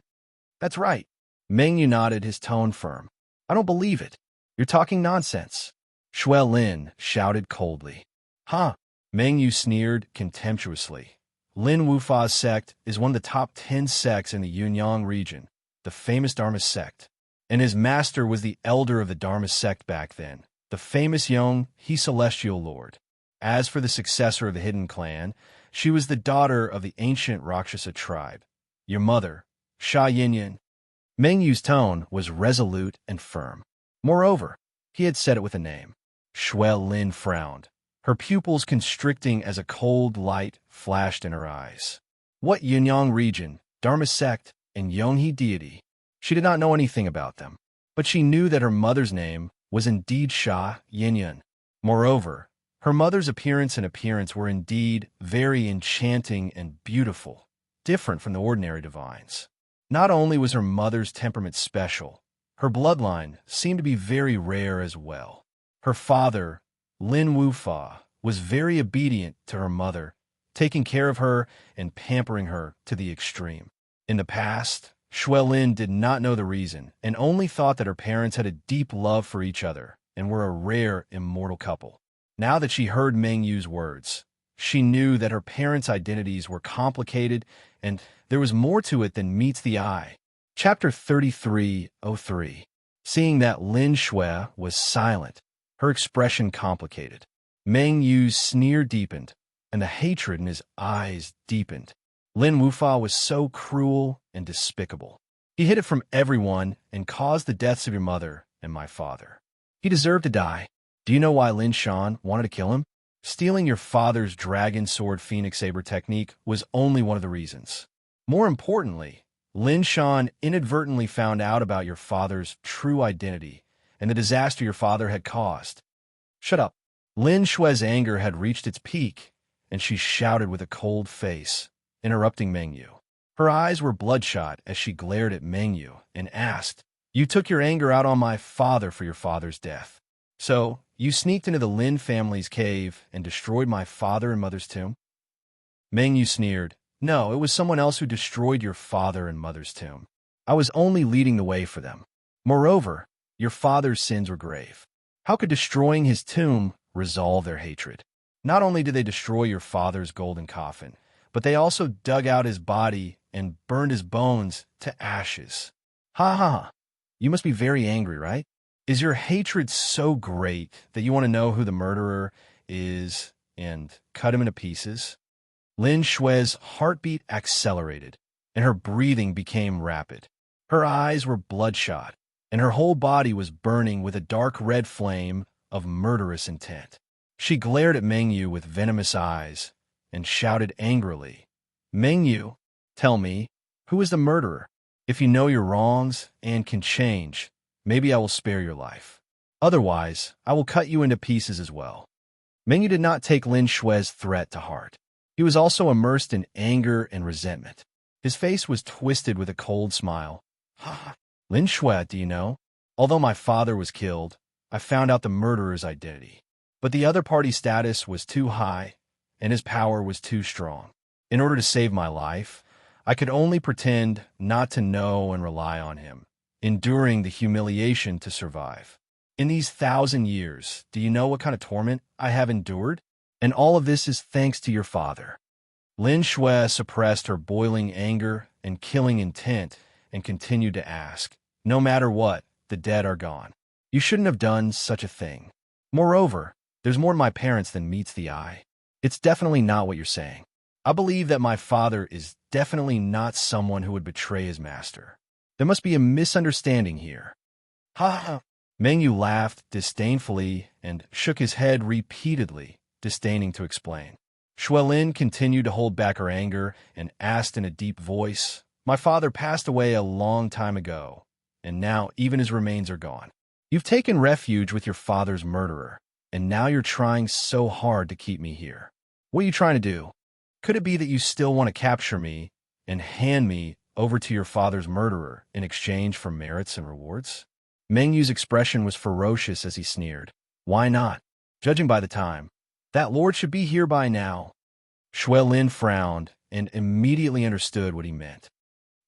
That's right. Mengyu nodded, his tone firm. I don't believe it. You're talking nonsense. Shui Lin shouted coldly. Huh? Mengyu sneered contemptuously. Lin Wufa's sect is one of the top 10 sects in the Yunyang region, the famous Dharma sect. And his master was the elder of the Dharma sect back then, the famous Yong, he celestial lord. As for the successor of the hidden clan, she was the daughter of the ancient Rakshasa tribe, your mother, Sha Yinyan. Mengyu's tone was resolute and firm. Moreover, he had said it with a name. Shui Lin frowned, her pupils constricting as a cold light flashed in her eyes. What Yunyang region, Dharma sect, and Yonghe deity? She did not know anything about them, but she knew that her mother's name was indeed Sha Yinyan. Moreover, her mother's appearance and appearance were indeed very enchanting and beautiful. different from the ordinary divines. Not only was her mother's temperament special, her bloodline seemed to be very rare as well. Her father, Lin Wufa, was very obedient to her mother, taking care of her and pampering her to the extreme. In the past, Shui Lin did not know the reason and only thought that her parents had a deep love for each other and were a rare, immortal couple. Now that she heard Meng Yu's words, she knew that her parents' identities were complicated and there was more to it than meets the eye. Chapter 33:03. Seeing that Lin Shui was silent, her expression complicated. Meng Yu's sneer deepened, and the hatred in his eyes deepened. Lin Wufa was so cruel and despicable. He hid it from everyone and caused the deaths of your mother and my father. He deserved to die. Do you know why Lin Shan wanted to kill him? Stealing your father's dragon sword phoenix saber technique was only one of the reasons. More importantly, Lin Shan inadvertently found out about your father's true identity and the disaster your father had caused. Shut up. Lin Shui's anger had reached its peak, and she shouted with a cold face, interrupting Meng Yu. Her eyes were bloodshot as she glared at Meng Yu and asked, "You took your anger out on my father for your father's death. So, you sneaked into the Lin family's cave and destroyed my father and mother's tomb?" Meng Yu sneered. "No, it was someone else who destroyed your father and mother's tomb. I was only leading the way for them. Moreover, your father's sins were grave. How could destroying his tomb resolve their hatred? Not only did they destroy your father's golden coffin, but they also dug out his body and burned his bones to ashes. Ha ha ha. You must be very angry, right? Is your hatred so great that you want to know who the murderer is and cut him into pieces?" Lin Shui's heartbeat accelerated, and her breathing became rapid. Her eyes were bloodshot, and her whole body was burning with a dark red flame of murderous intent. She glared at Meng Yu with venomous eyes and shouted angrily, "Meng Yu, tell me, who is the murderer? If you know your wrongs and can change, maybe I will spare your life. Otherwise, I will cut you into pieces as well." Meng Yu did not take Lin Shui's threat to heart. He was also immersed in anger and resentment. His face was twisted with a cold smile. "Lin Shui, do you know? Although my father was killed, I found out the murderer's identity. But the other party's status was too high, and his power was too strong. In order to save my life, I could only pretend not to know and rely on him, enduring the humiliation to survive. In these 1,000 years, do you know what kind of torment I have endured? And all of this is thanks to your father." Lin Shui suppressed her boiling anger and killing intent and continued to ask, "No matter what, the dead are gone. You shouldn't have done such a thing. Moreover, there's more to my parents than meets the eye. It's definitely not what you're saying. I believe that my father is definitely not someone who would betray his master. There must be a misunderstanding here." Ha ha. Meng Yu laughed disdainfully and shook his head repeatedly, disdaining to explain. Shui Lin continued to hold back her anger and asked in a deep voice, "My father passed away a long time ago, and now even his remains are gone. You've taken refuge with your father's murderer, and now you're trying so hard to keep me here. What are you trying to do? Could it be that you still want to capture me and hand me over to your father's murderer in exchange for merits and rewards?" Meng Yu's expression was ferocious as he sneered. "Why not? Judging by the time, that lord should be here by now." Shui Lin frowned and immediately understood what he meant.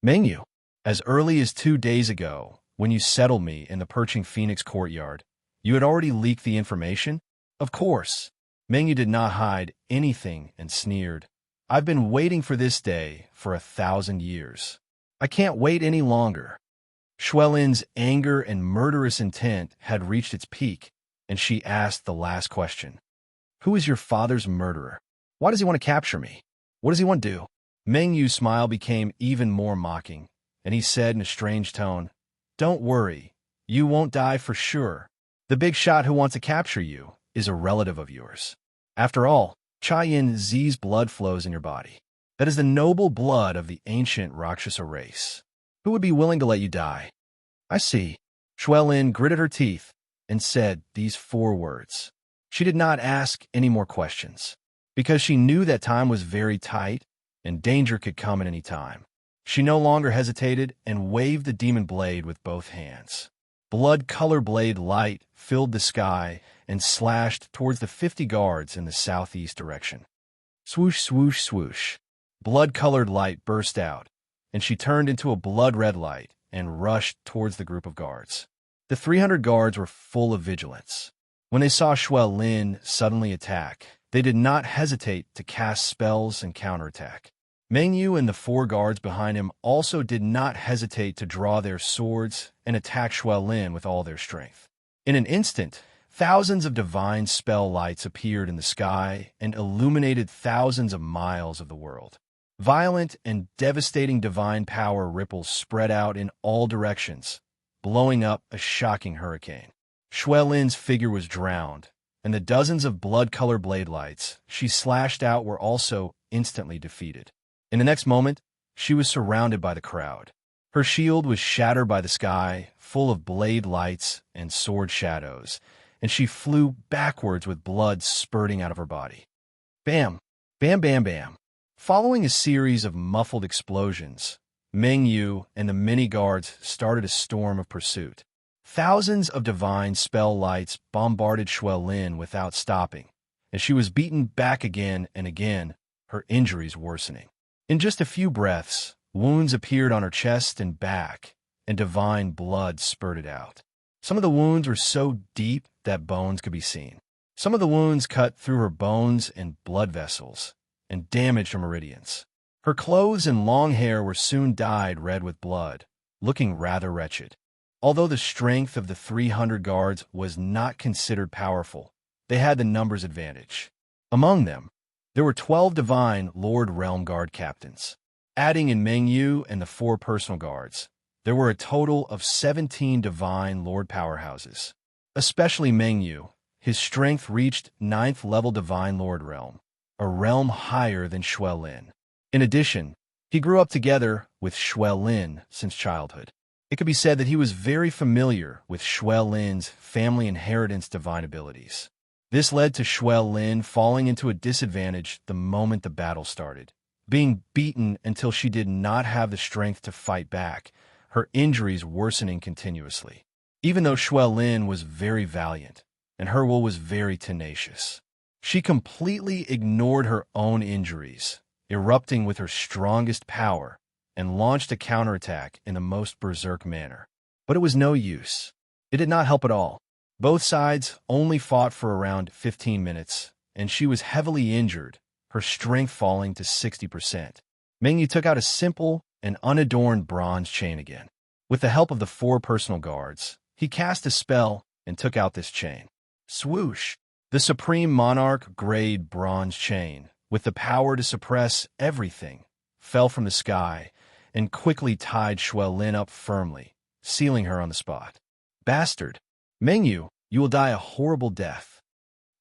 "Meng Yu, as early as 2 days ago, when you settled me in the Perching Phoenix courtyard, you had already leaked the information?" "Of course." Meng Yu did not hide anything and sneered. "I've been waiting for this day for 1,000 years. I can't wait any longer." Shui Lin's anger and murderous intent had reached its peak, and she asked the last question. "Who is your father's murderer? Why does he want to capture me? What does he want to do?" Meng Yu's smile became even more mocking, and he said in a strange tone, "Don't worry, you won't die for sure. The big shot who wants to capture you is a relative of yours. After all, Chayin Zi's blood flows in your body. That is the noble blood of the ancient Rakshasa race. Who would be willing to let you die?" "I see." Shui Lin gritted her teeth and said these 4 words. She did not ask any more questions. Because she knew that time was very tight, and danger could come at any time. She no longer hesitated and waved the demon blade with both hands. Blood-color blade light filled the sky and slashed towards the 50 guards in the southeast direction. Swoosh, swoosh, swoosh. Blood-colored light burst out, and she turned into a blood-red light and rushed towards the group of guards. The 300 guards were full of vigilance. When they saw Shuai Lin suddenly attack, they did not hesitate to cast spells and counterattack. Meng Yu and the 4 guards behind him also did not hesitate to draw their swords and attack Shuai Lin with all their strength. In an instant, thousands of divine spell lights appeared in the sky and illuminated thousands of miles of the world. Violent and devastating divine power ripples spread out in all directions, blowing up a shocking hurricane. Shuai Lin's figure was drowned, and the dozens of blood-colored blade lights she slashed out were also instantly defeated. In the next moment, she was surrounded by the crowd. Her shield was shattered by the sky, full of blade lights and sword shadows, and she flew backwards with blood spurting out of her body. Bam! Bam, bam, bam! Following a series of muffled explosions, Meng Yu and the many guards started a storm of pursuit. Thousands of divine spell lights bombarded Shuai Lin without stopping, and she was beaten back again and again, her injuries worsening. In just a few breaths, wounds appeared on her chest and back, and divine blood spurted out. Some of the wounds were so deep that bones could be seen. Some of the wounds cut through her bones and blood vessels and damaged her meridians. Her clothes and long hair were soon dyed red with blood, looking rather wretched. Although the strength of the 300 guards was not considered powerful, they had the numbers advantage. Among them, there were 12 divine Lord Realm Guard captains. Adding in Meng Yu and the 4 personal guards, there were a total of 17 divine Lord powerhouses. Especially Meng Yu, his strength reached 9th level divine Lord Realm, a realm higher than Shuai Lin. In addition, he grew up together with Shuai Lin since childhood. It could be said that he was very familiar with Shuai Lin's family inheritance divine abilities. This led to Shuai Lin falling into a disadvantage the moment the battle started, being beaten until she did not have the strength to fight back, her injuries worsening continuously. Even though Shuai Lin was very valiant, and her will was very tenacious, she completely ignored her own injuries, erupting with her strongest power, and launched a counterattack in the most berserk manner. But it was no use. It did not help at all. Both sides only fought for around 15 minutes, and she was heavily injured, her strength falling to 60%. Meng Yu took out a simple and unadorned bronze chain again. With the help of the 4 personal guards, he cast a spell and took out this chain. Swoosh! The Supreme Monarch grade bronze chain, with the power to suppress everything, fell from the sky and quickly tied Shuai Lin up firmly, sealing her on the spot. Bastard! Meng Yu, you will die a horrible death.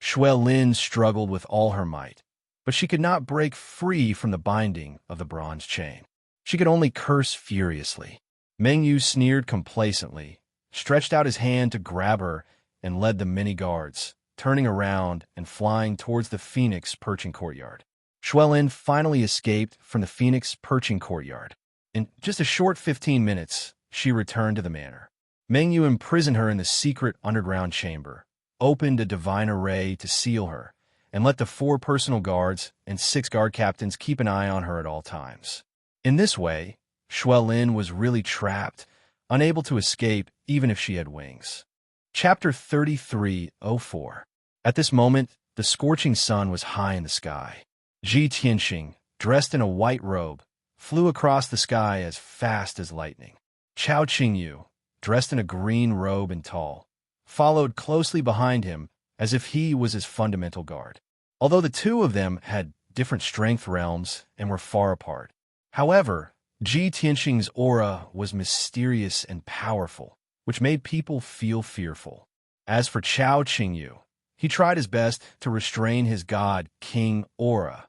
Shuai Lin struggled with all her might, but she could not break free from the binding of the bronze chain. She could only curse furiously. Meng Yu sneered complacently, stretched out his hand to grab her, and led the many guards, turning around and flying towards the Phoenix perching courtyard. Shuai Lin finally escaped from the Phoenix perching courtyard. In just a short 15 minutes, she returned to the manor. Meng Yu imprisoned her in the secret underground chamber, opened a divine array to seal her, and let the 4 personal guards and 6 guard captains keep an eye on her at all times. In this way, Shuai Lin was really trapped, unable to escape even if she had wings. Chapter 33:04. At this moment, the scorching sun was high in the sky. Ji Tianxing, dressed in a white robe, flew across the sky as fast as lightning. Chao Qingyu, dressed in a green robe and tall, followed closely behind him as if he was his fundamental guard. Although the 2 of them had different strength realms and were far apart. However, Ji Tianxing's aura was mysterious and powerful, which made people feel fearful. As for Chao Qingyu, he tried his best to restrain his god-king aura,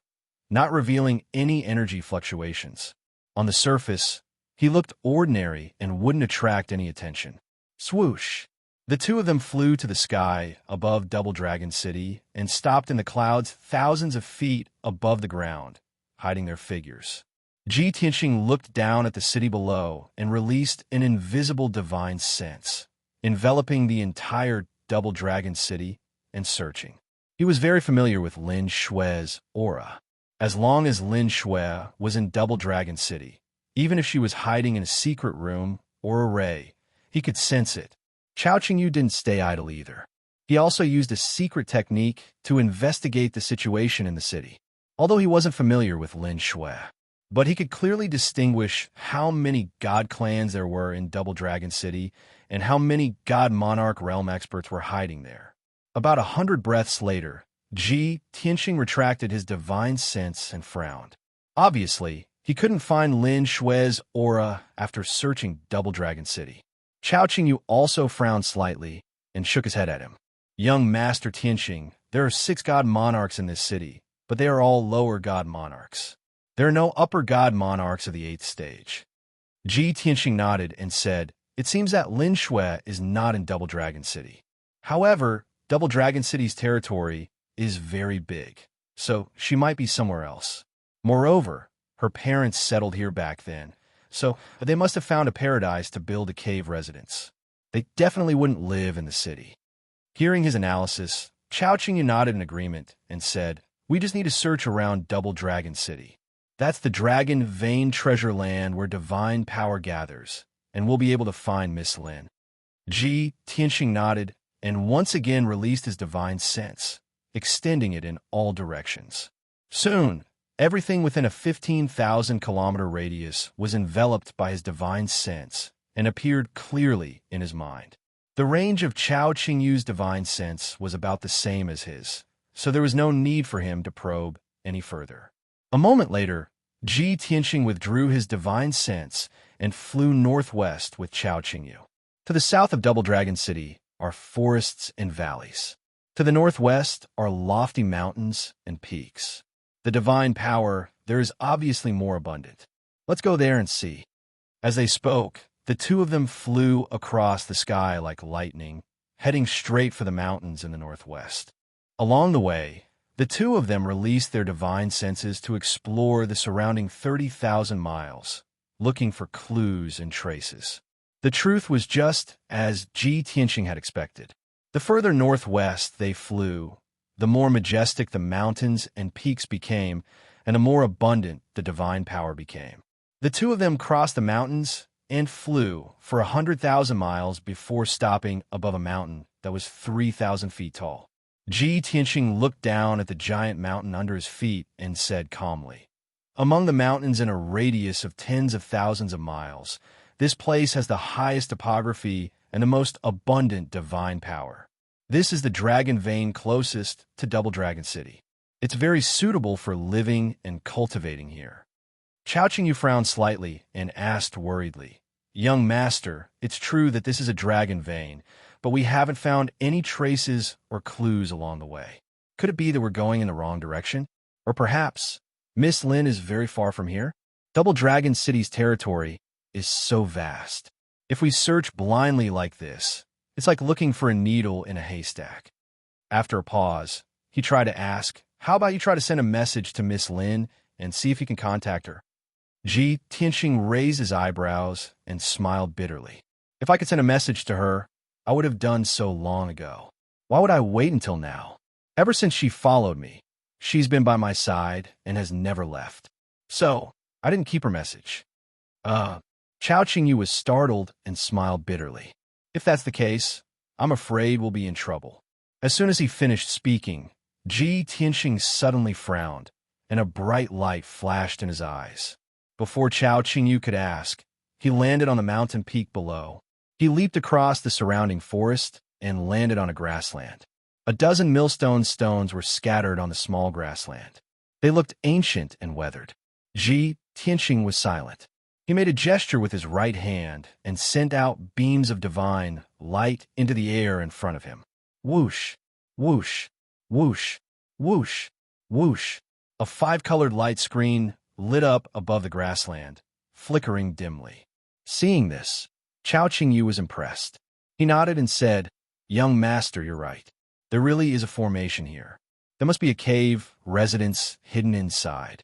not revealing any energy fluctuations. On the surface, he looked ordinary and wouldn't attract any attention. Swoosh! The 2 of them flew to the sky above Double Dragon City and stopped in the clouds thousands of feet above the ground, hiding their figures. Ji Tianxing looked down at the city below and released an invisible divine sense, enveloping the entire Double Dragon City and searching. He was very familiar with Lin Xue's aura. As long as Lin Xue was in Double Dragon City, even if she was hiding in a secret room or array, he could sense it. Chao Qingyu didn't stay idle either. He also used a secret technique to investigate the situation in the city. Although he wasn't familiar with Lin Xue, but he could clearly distinguish how many god clans there were in Double Dragon City and how many god monarch realm experts were hiding there. About 100 breaths later, Ji Tianxing retracted his divine sense and frowned. Obviously, he couldn't find Lin Xue's aura after searching Double Dragon City. Chao Qingyu also frowned slightly and shook his head at him. Young Master Tianxing, there are 6 god monarchs in this city, but they are all lower god monarchs. There are no upper god monarchs of the 8th stage. Ji Tianxing nodded and said, it seems that Lin Xue is not in Double Dragon City. However, Double Dragon City's territory is very big, so she might be somewhere else. Moreover, her parents settled here back then, so they must have found a paradise to build a cave residence. They definitely wouldn't live in the city. Hearing his analysis, Chao Qingyu nodded in agreement and said, we just need to search around Double Dragon City. That's the Dragon Vein treasure land where divine power gathers, and we'll be able to find Miss Lin. Ji Tianxing nodded and once again released his divine sense, extending it in all directions. Soon, everything within a 15,000-kilometer radius was enveloped by his divine sense and appeared clearly in his mind. The range of Chao Qingyu's divine sense was about the same as his, so there was no need for him to probe any further. A moment later, Ji Tianxing withdrew his divine sense and flew northwest with Chao Qingyu. To the south of Double Dragon City are forests and valleys. To the northwest are lofty mountains and peaks. The divine power there is obviously more abundant. Let's go there and see. As they spoke, the two of them flew across the sky like lightning, heading straight for the mountains in the northwest. Along the way, the two of them released their divine senses to explore the surrounding 30,000 miles, looking for clues and traces. The truth was just as Ji Tianxing had expected. The further northwest they flew, the more majestic the mountains and peaks became, and the more abundant the divine power became. The two of them crossed the mountains and flew for 100,000 miles before stopping above a mountain that was 3,000 feet tall. Ji Tianxing looked down at the giant mountain under his feet and said calmly, among the mountains in a radius of tens of thousands of miles, this place has the highest topography and the most abundant divine power. This is the dragon vein closest to Double Dragon City. It's very suitable for living and cultivating here. Chao Qingyu frowned slightly and asked worriedly, young master, it's true that this is a dragon vein, but we haven't found any traces or clues along the way. Could it be that we're going in the wrong direction? Or perhaps Miss Lin is very far from here? Double Dragon City's territory is so vast. If we search blindly like this, it's like looking for a needle in a haystack. After a pause, he tried to ask, how about you try to send a message to Miss Lin and see if you can contact her? Ji Tianxing raised his eyebrows and smiled bitterly. If I could send a message to her, I would have done so long ago. Why would I wait until now? Ever since she followed me, she's been by my side and has never left. So, I didn't keep her message. Chao Qingyu was startled and smiled bitterly. If that's the case, I'm afraid we'll be in trouble. As soon as he finished speaking, Ji Tianxing suddenly frowned, and a bright light flashed in his eyes. Before Chao Qingyu could ask, he landed on the mountain peak below. He leaped across the surrounding forest and landed on a grassland. A dozen millstone stones were scattered on the small grassland. They looked ancient and weathered. Ji Tianxing was silent. He made a gesture with his right hand and sent out beams of divine light into the air in front of him. Whoosh, whoosh, whoosh, whoosh, whoosh. A 5-colored light screen lit up above the grassland, flickering dimly. Seeing this, Chao Qingyu was impressed. He nodded and said, young master, you're right. There really is a formation here. There must be a cave, residence hidden inside.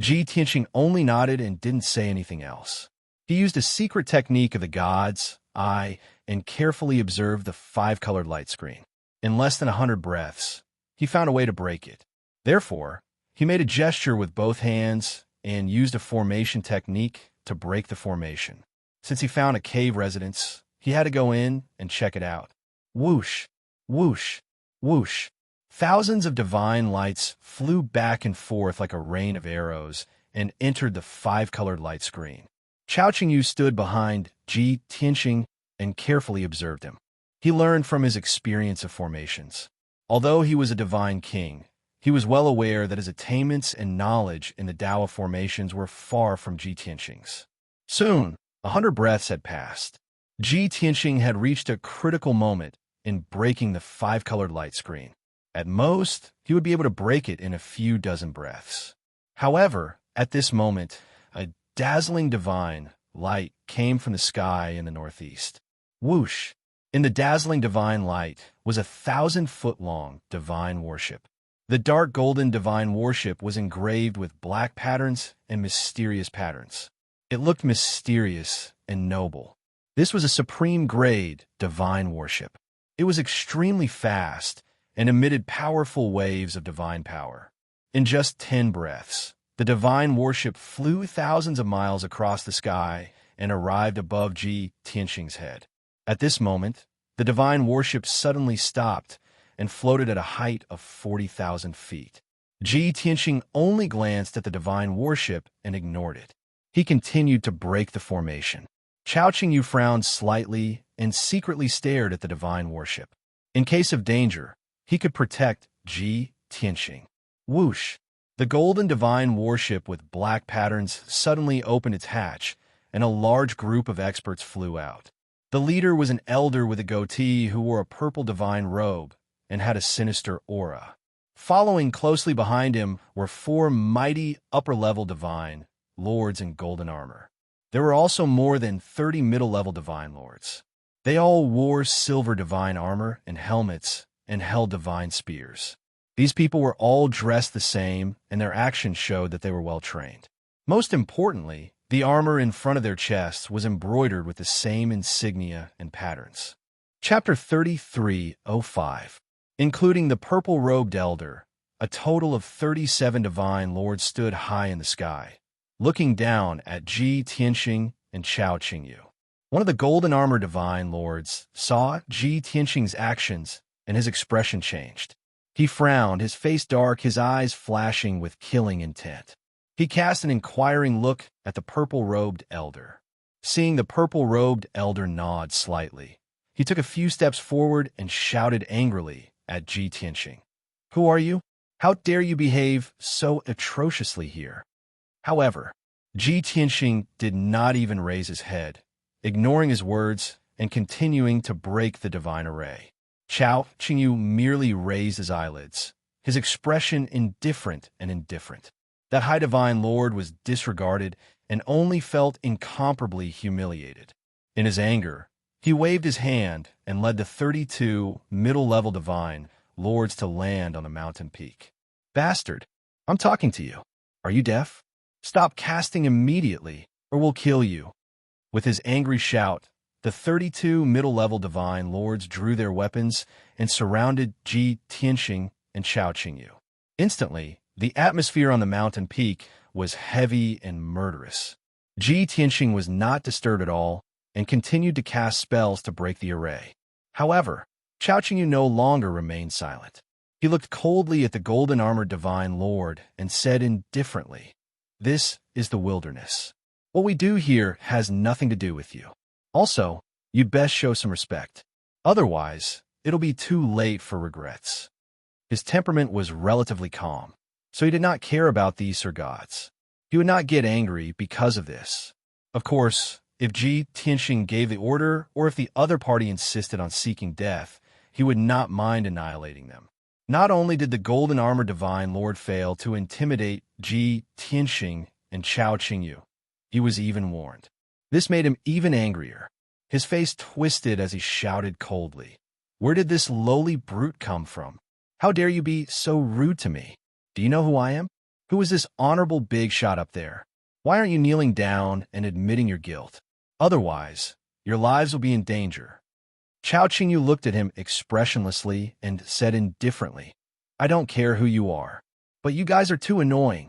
Ji Tianqing only nodded and didn't say anything else. He used a secret technique of the gods' eye and carefully observed the five-colored light screen. In less than 100 breaths, he found a way to break it. Therefore, he made a gesture with both hands and used a formation technique to break the formation. Since he found a cave residence, he had to go in and check it out. Whoosh, whoosh, whoosh. Thousands of divine lights flew back and forth like a rain of arrows and entered the five-colored light screen. Chao Qingyu stood behind Ji Tianqing and carefully observed him. He learned from his experience of formations. Although he was a divine king, he was well aware that his attainments and knowledge in the Tao of formations were far from Ji Tianqing's. Soon, 100 breaths had passed. Ji Tianqing had reached a critical moment in breaking the five-colored light screen. At most, he would be able to break it in a few dozen breaths. However, at this moment, a dazzling divine light came from the sky in the northeast. Whoosh! In the dazzling divine light was a 1,000-foot-long divine warship. The dark golden divine warship was engraved with black patterns and mysterious patterns. It looked mysterious and noble. This was a supreme-grade divine warship. It was extremely fast and emitted powerful waves of divine power. In just 10 breaths, the divine warship flew thousands of miles across the sky and arrived above Ji Tianqing's head. At this moment, the divine warship suddenly stopped and floated at a height of 40,000 feet. Ji Tianqing only glanced at the divine warship and ignored it. He continued to break the formation. Chao Qingyu frowned slightly and secretly stared at the divine warship. In case of danger, he could protect Ji Tianqing. Whoosh! The golden divine warship with black patterns suddenly opened its hatch, and a large group of experts flew out. The leader was an elder with a goatee who wore a purple divine robe and had a sinister aura. Following closely behind him were 4 mighty upper-level divine lords in golden armor. There were also more than 30 middle-level divine lords. They all wore silver divine armor and helmets and held divine spears. These people were all dressed the same, and their actions showed that they were well-trained. Most importantly, the armor in front of their chests was embroidered with the same insignia and patterns. Chapter 33:05. Including the purple-robed elder, a total of 37 divine lords stood high in the sky, looking down at Ji Tianqing and Chao Qingyu. One of the golden armor divine lords saw Ji Tianqing's actions, and his expression changed. He frowned, his face dark, his eyes flashing with killing intent. He cast an inquiring look at the purple-robed elder. Seeing the purple-robed elder nod slightly, he took a few steps forward and shouted angrily at Ji Tianqing. "Who are you? How dare you behave so atrociously here?" However, Ji Tianqing did not even raise his head, ignoring his words and continuing to break the divine array. Chao Qingyu merely raised his eyelids, his expression indifferent. That high divine lord was disregarded and only felt incomparably humiliated. In his anger, he waved his hand and led the 32 middle-level divine lords to land on the mountain peak. "Bastard, I'm talking to you. Are you deaf? Stop casting immediately, or we'll kill you." With his angry shout, the 32 middle-level divine lords drew their weapons and surrounded Ji Tianqing and Chao Qingyu. Instantly, the atmosphere on the mountain peak was heavy and murderous. Ji Tianqing was not disturbed at all and continued to cast spells to break the array. However, Chao Qingyu no longer remained silent. He looked coldly at the golden-armored divine lord and said indifferently, "This is the wilderness. What we do here has nothing to do with you. Also, you'd best show some respect. Otherwise, it'll be too late for regrets." His temperament was relatively calm, so he did not care about these Sir gods. He would not get angry because of this. Of course, if Ji Tianqing gave the order or if the other party insisted on seeking death, he would not mind annihilating them. Not only did the golden armor divine lord fail to intimidate Ji Tianqing and Chao Qingyu, he was even warned. This made him even angrier. His face twisted as he shouted coldly, "Where did this lowly brute come from? How dare you be so rude to me? Do you know who I am?" Who is this honorable big shot up there? Why aren't you kneeling down and admitting your guilt? Otherwise, your lives will be in danger." Chao Qingyu looked at him expressionlessly and said indifferently, "I don't care who you are, but you guys are too annoying."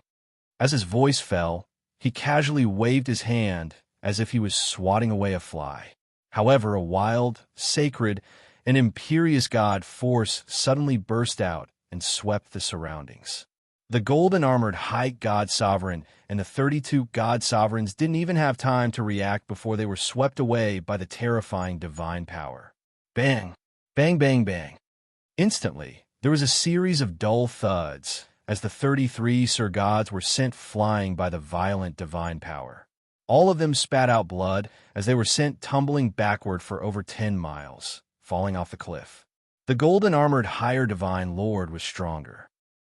As his voice fell, he casually waved his hand as if he was swatting away a fly. However, a wild, sacred, and imperious god force suddenly burst out and swept the surroundings. The golden-armored High God Sovereign and the 32 God Sovereigns didn't even have time to react before they were swept away by the terrifying divine power. Bang! Bang, bang, bang. Instantly, there was a series of dull thuds as the 33 Sir Gods were sent flying by the violent divine power. All of them spat out blood as they were sent tumbling backward for over 10 miles, falling off the cliff. The golden-armored Higher Divine Lord was stronger.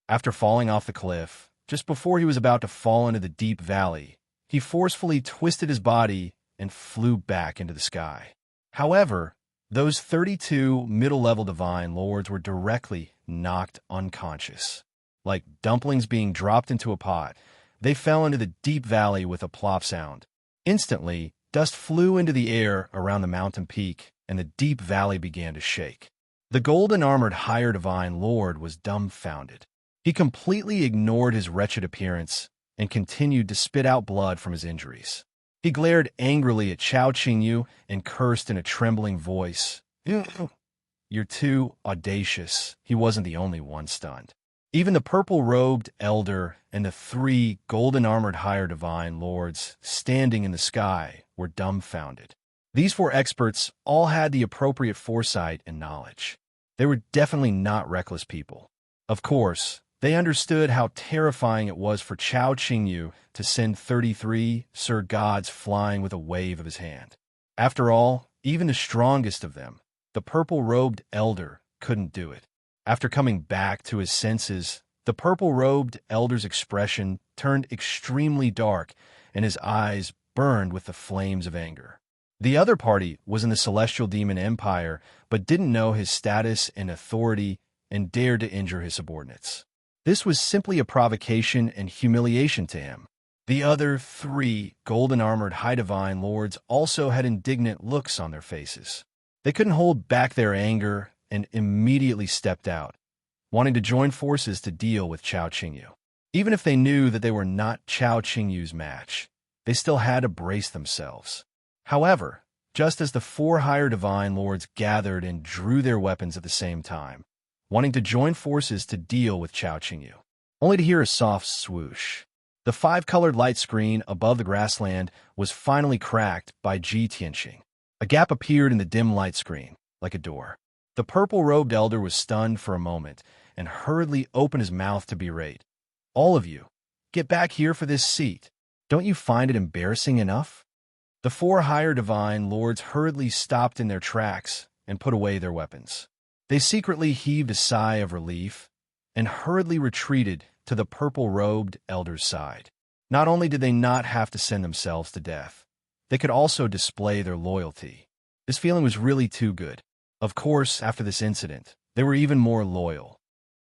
After falling off the cliff, just before he was about to fall into the deep valley, he forcefully twisted his body and flew back into the sky. However, those 32 middle-level divine lords were directly knocked unconscious. Like dumplings being dropped into a pot, they fell into the deep valley with a plop sound. Instantly, dust flew into the air around the mountain peak, and the deep valley began to shake. The golden-armored Higher Divine Lord was dumbfounded. He completely ignored his wretched appearance and continued to spit out blood from his injuries. He glared angrily at Chao Qingyu and cursed in a trembling voice, "You're too audacious." He wasn't the only one stunned. Even the purple-robed elder and the 3 golden-armored Higher Divine Lords standing in the sky were dumbfounded. These 4 experts all had the appropriate foresight and knowledge. They were definitely not reckless people. Of course, they understood how terrifying it was for Chao Qingyu to send 33 Sir Gods flying with a wave of his hand. After all, even the strongest of them, the purple-robed elder, couldn't do it. After coming back to his senses, the purple-robed elder's expression turned extremely dark, and his eyes burned with the flames of anger. The other party was in the Celestial Demon Empire, but didn't know his status and authority and dared to injure his subordinates. This was simply a provocation and humiliation to him. The other 3 golden-armored High Divine Lords also had indignant looks on their faces. They couldn't hold back their anger and immediately stepped out, wanting to join forces to deal with Chao Qingyu. Even if they knew that they were not Chao Qingyu's match, they still had to brace themselves. However, just as the 4 Higher Divine Lords gathered and drew their weapons at the same time, wanting to join forces to deal with Chao Qingyu, only to hear a soft swoosh. The 5-colored light screen above the grassland was finally cracked by Ji Tianxing. A gap appeared in the dim light screen, like a door. The purple-robed elder was stunned for a moment and hurriedly opened his mouth to berate. "All of you, get back here for this seat. Don't you find it embarrassing enough?" The 4 Higher Divine Lords hurriedly stopped in their tracks and put away their weapons. They secretly heaved a sigh of relief and hurriedly retreated to the purple-robed elder's side. Not only did they not have to send themselves to death, they could also display their loyalty. This feeling was really too good. Of course, after this incident, they were even more loyal.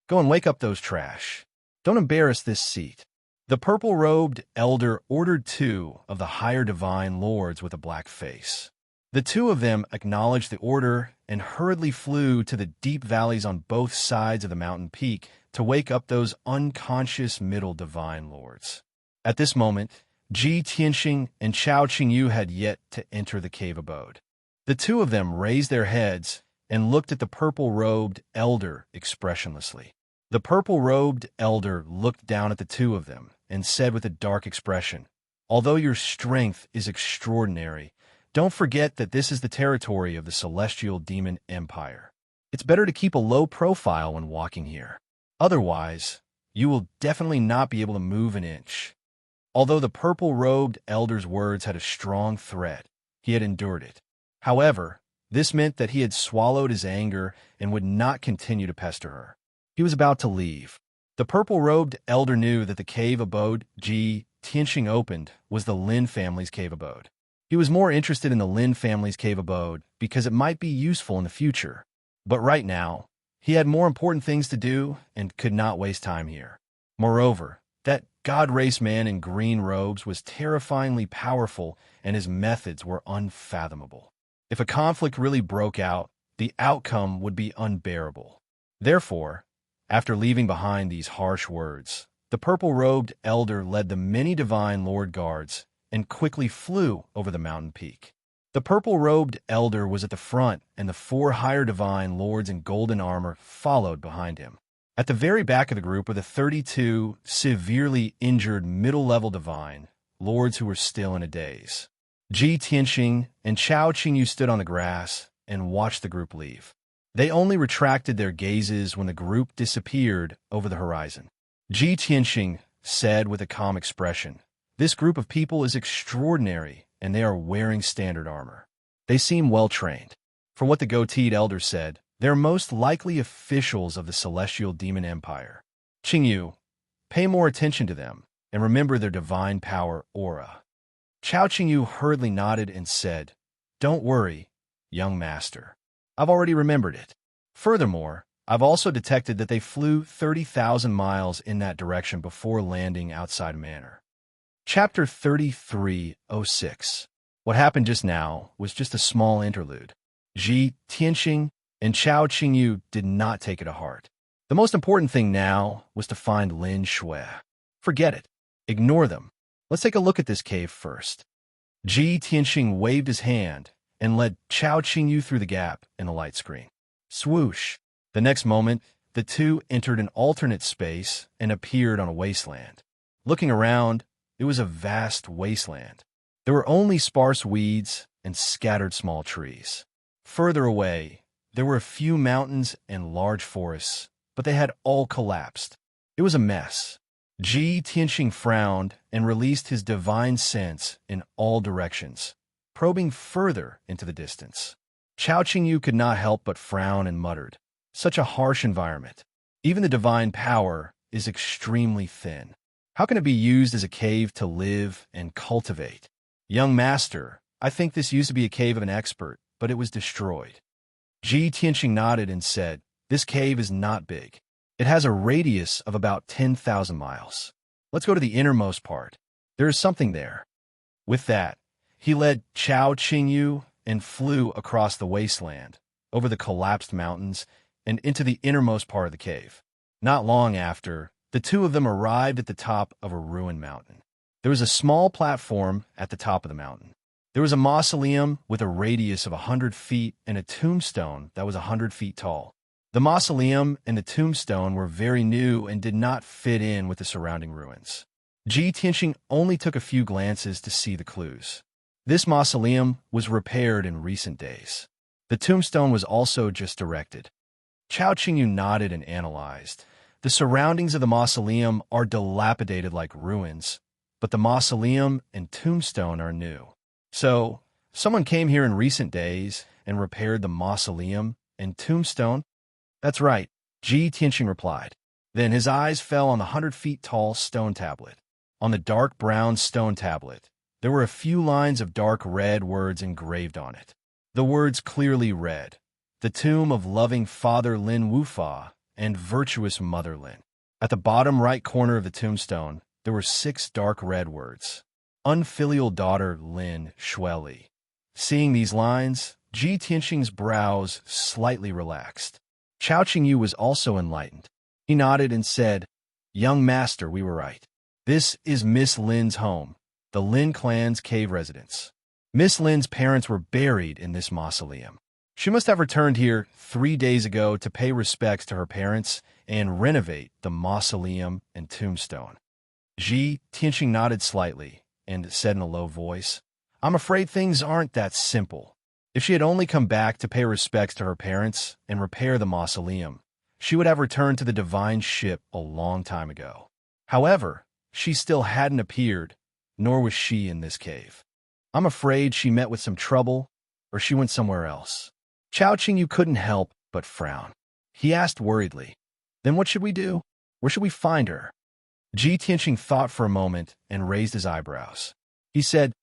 "Go and wake up those trash. Don't embarrass this seat." The purple-robed elder ordered 2 of the Higher Divine Lords with a black face. The 2 of them acknowledged the order and hurriedly flew to the deep valleys on both sides of the mountain peak to wake up those unconscious middle Divine Lords. At this moment, Ji Tianxing and Chao Qingyu had yet to enter the cave abode. The 2 of them raised their heads and looked at the purple-robed elder expressionlessly. The purple-robed elder looked down at the 2 of them and said with a dark expression, "Although your strength is extraordinary, don't forget that this is the territory of the Celestial Demon Empire. It's better to keep a low profile when walking here. Otherwise, you will definitely not be able to move an inch." Although the purple-robed elder's words had a strong threat, he had endured it. However, this meant that he had swallowed his anger and would not continue to pester her. He was about to leave. The purple-robed elder knew that the cave abode Ji Tianxing opened was the Lin family's cave abode. He was more interested in the Lin family's cave abode because it might be useful in the future. But right now, he had more important things to do and could not waste time here. Moreover, That god race man in green robes was terrifyingly powerful, and his methods were unfathomable. If a conflict really broke out, the outcome would be unbearable. Therefore, after leaving behind these harsh words, the purple-robed elder led the many divine lord guards and quickly flew over the mountain peak. The purple-robed elder was at the front, and the 4 higher divine lords in golden armor followed behind him. At the very back of the group were the 32 severely injured middle-level divine lords who were still in a daze. Ji Tianxing and Chao Qingyu stood on the grass and watched the group leave. They only retracted their gazes when the group disappeared over the horizon. Ji Tianxing said with a calm expression, "This group of people is extraordinary, and they are wearing standard armor. They seem well-trained. From what the goateed elder said, they're most likely officials of the Celestial Demon Empire. Qingyu, pay more attention to them, and remember their divine power aura." Chao Qingyu hurriedly nodded and said, "Don't worry, young master. I've already remembered it. Furthermore, I've also detected that they flew 30,000 miles in that direction before landing outside Manor." Chapter 33:06. What happened just now was just a small interlude. Ji Tianxing and Chao Qingyu did not take it to heart. The most important thing now was to find Lin Shui. Forget it. Ignore them. Let's take a look at this cave first. Ji Tianxing waved his hand and led Chao Qingyu through the gap in the light screen. Swoosh! The next moment, the two entered an alternate space and appeared on a wasteland. Looking around, it was a vast wasteland. There were only sparse weeds and scattered small trees. Further away, there were a few mountains and large forests, but they had all collapsed. It was a mess. Ji Tianxing frowned and released his divine sense in all directions, probing further into the distance. Chao Qingyu could not help but frown and muttered, "Such a harsh environment. Even the divine power is extremely thin. How can it be used as a cave to live and cultivate? Young master, I think this used to be a cave of an expert, but it was destroyed." Ji Tianxing nodded and said, "This cave is not big. It has a radius of about 10,000 miles. Let's go to the innermost part. There is something there." With that, he led Chao Qingyu and flew across the wasteland, over the collapsed mountains, and into the innermost part of the cave. Not long after, the two of them arrived at the top of a ruined mountain. There was a small platform at the top of the mountain. There was a mausoleum with a radius of 100 feet and a tombstone that was 100 feet tall. The mausoleum and the tombstone were very new and did not fit in with the surrounding ruins. Ji Tianxing only took a few glances to see the clues. This mausoleum was repaired in recent days. The tombstone was also just erected. Chao Qingyu nodded and analyzed. The surroundings of the mausoleum are dilapidated like ruins, but the mausoleum and tombstone are new. So, someone came here in recent days and repaired the mausoleum and tombstone? That's right, Ji Tianxing replied. Then his eyes fell on the 100 feet tall stone tablet. On the dark brown stone tablet, there were a few lines of dark red words engraved on it. The words clearly read, "The tomb of loving Father Lin Wufa and virtuous Mother Lin." At the bottom right corner of the tombstone, there were 6 dark red words, "Unfilial daughter Lin Shui." Seeing these lines, Ji Tianxing's brows slightly relaxed. Chao Qingyu was also enlightened. He nodded and said, "Young master, we were right. This is Miss Lin's home, the Lin clan's cave residence. Miss Lin's parents were buried in this mausoleum. She must have returned here 3 days ago to pay respects to her parents and renovate the mausoleum and tombstone." Ji Tianxing nodded slightly and said in a low voice, "I'm afraid things aren't that simple. If she had only come back to pay respects to her parents and repair the mausoleum, she would have returned to the divine ship a long time ago. However, she still hadn't appeared, nor was she in this cave. I'm afraid she met with some trouble, or she went somewhere else." Chao Qingyu couldn't help but frown. He asked worriedly, "Then what should we do? Where should we find her?" Ji Tianxing thought for a moment and raised his eyebrows. He said,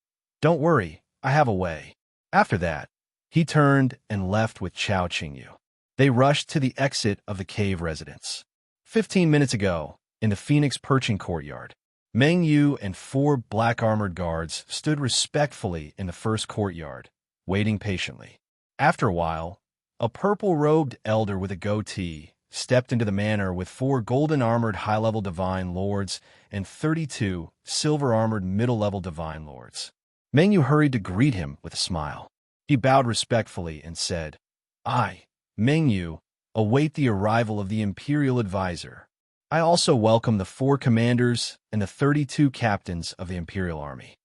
"Don't worry, I have a way." After that, he turned and left with Chao Qingyu. They rushed to the exit of the cave residence. 15 minutes ago, In the Phoenix perching courtyard, Meng Yu and 4 black-armored guards stood respectfully in the first courtyard, waiting patiently. After a while, a purple-robed elder with a goatee stepped into the manor with 4 golden-armored high-level divine lords and 32 silver-armored middle-level divine lords. Meng Yu hurried to greet him with a smile. He bowed respectfully and said, "I, Meng Yu, await the arrival of the Imperial Advisor. I also welcome the 4 commanders and the 32 captains of the Imperial Army."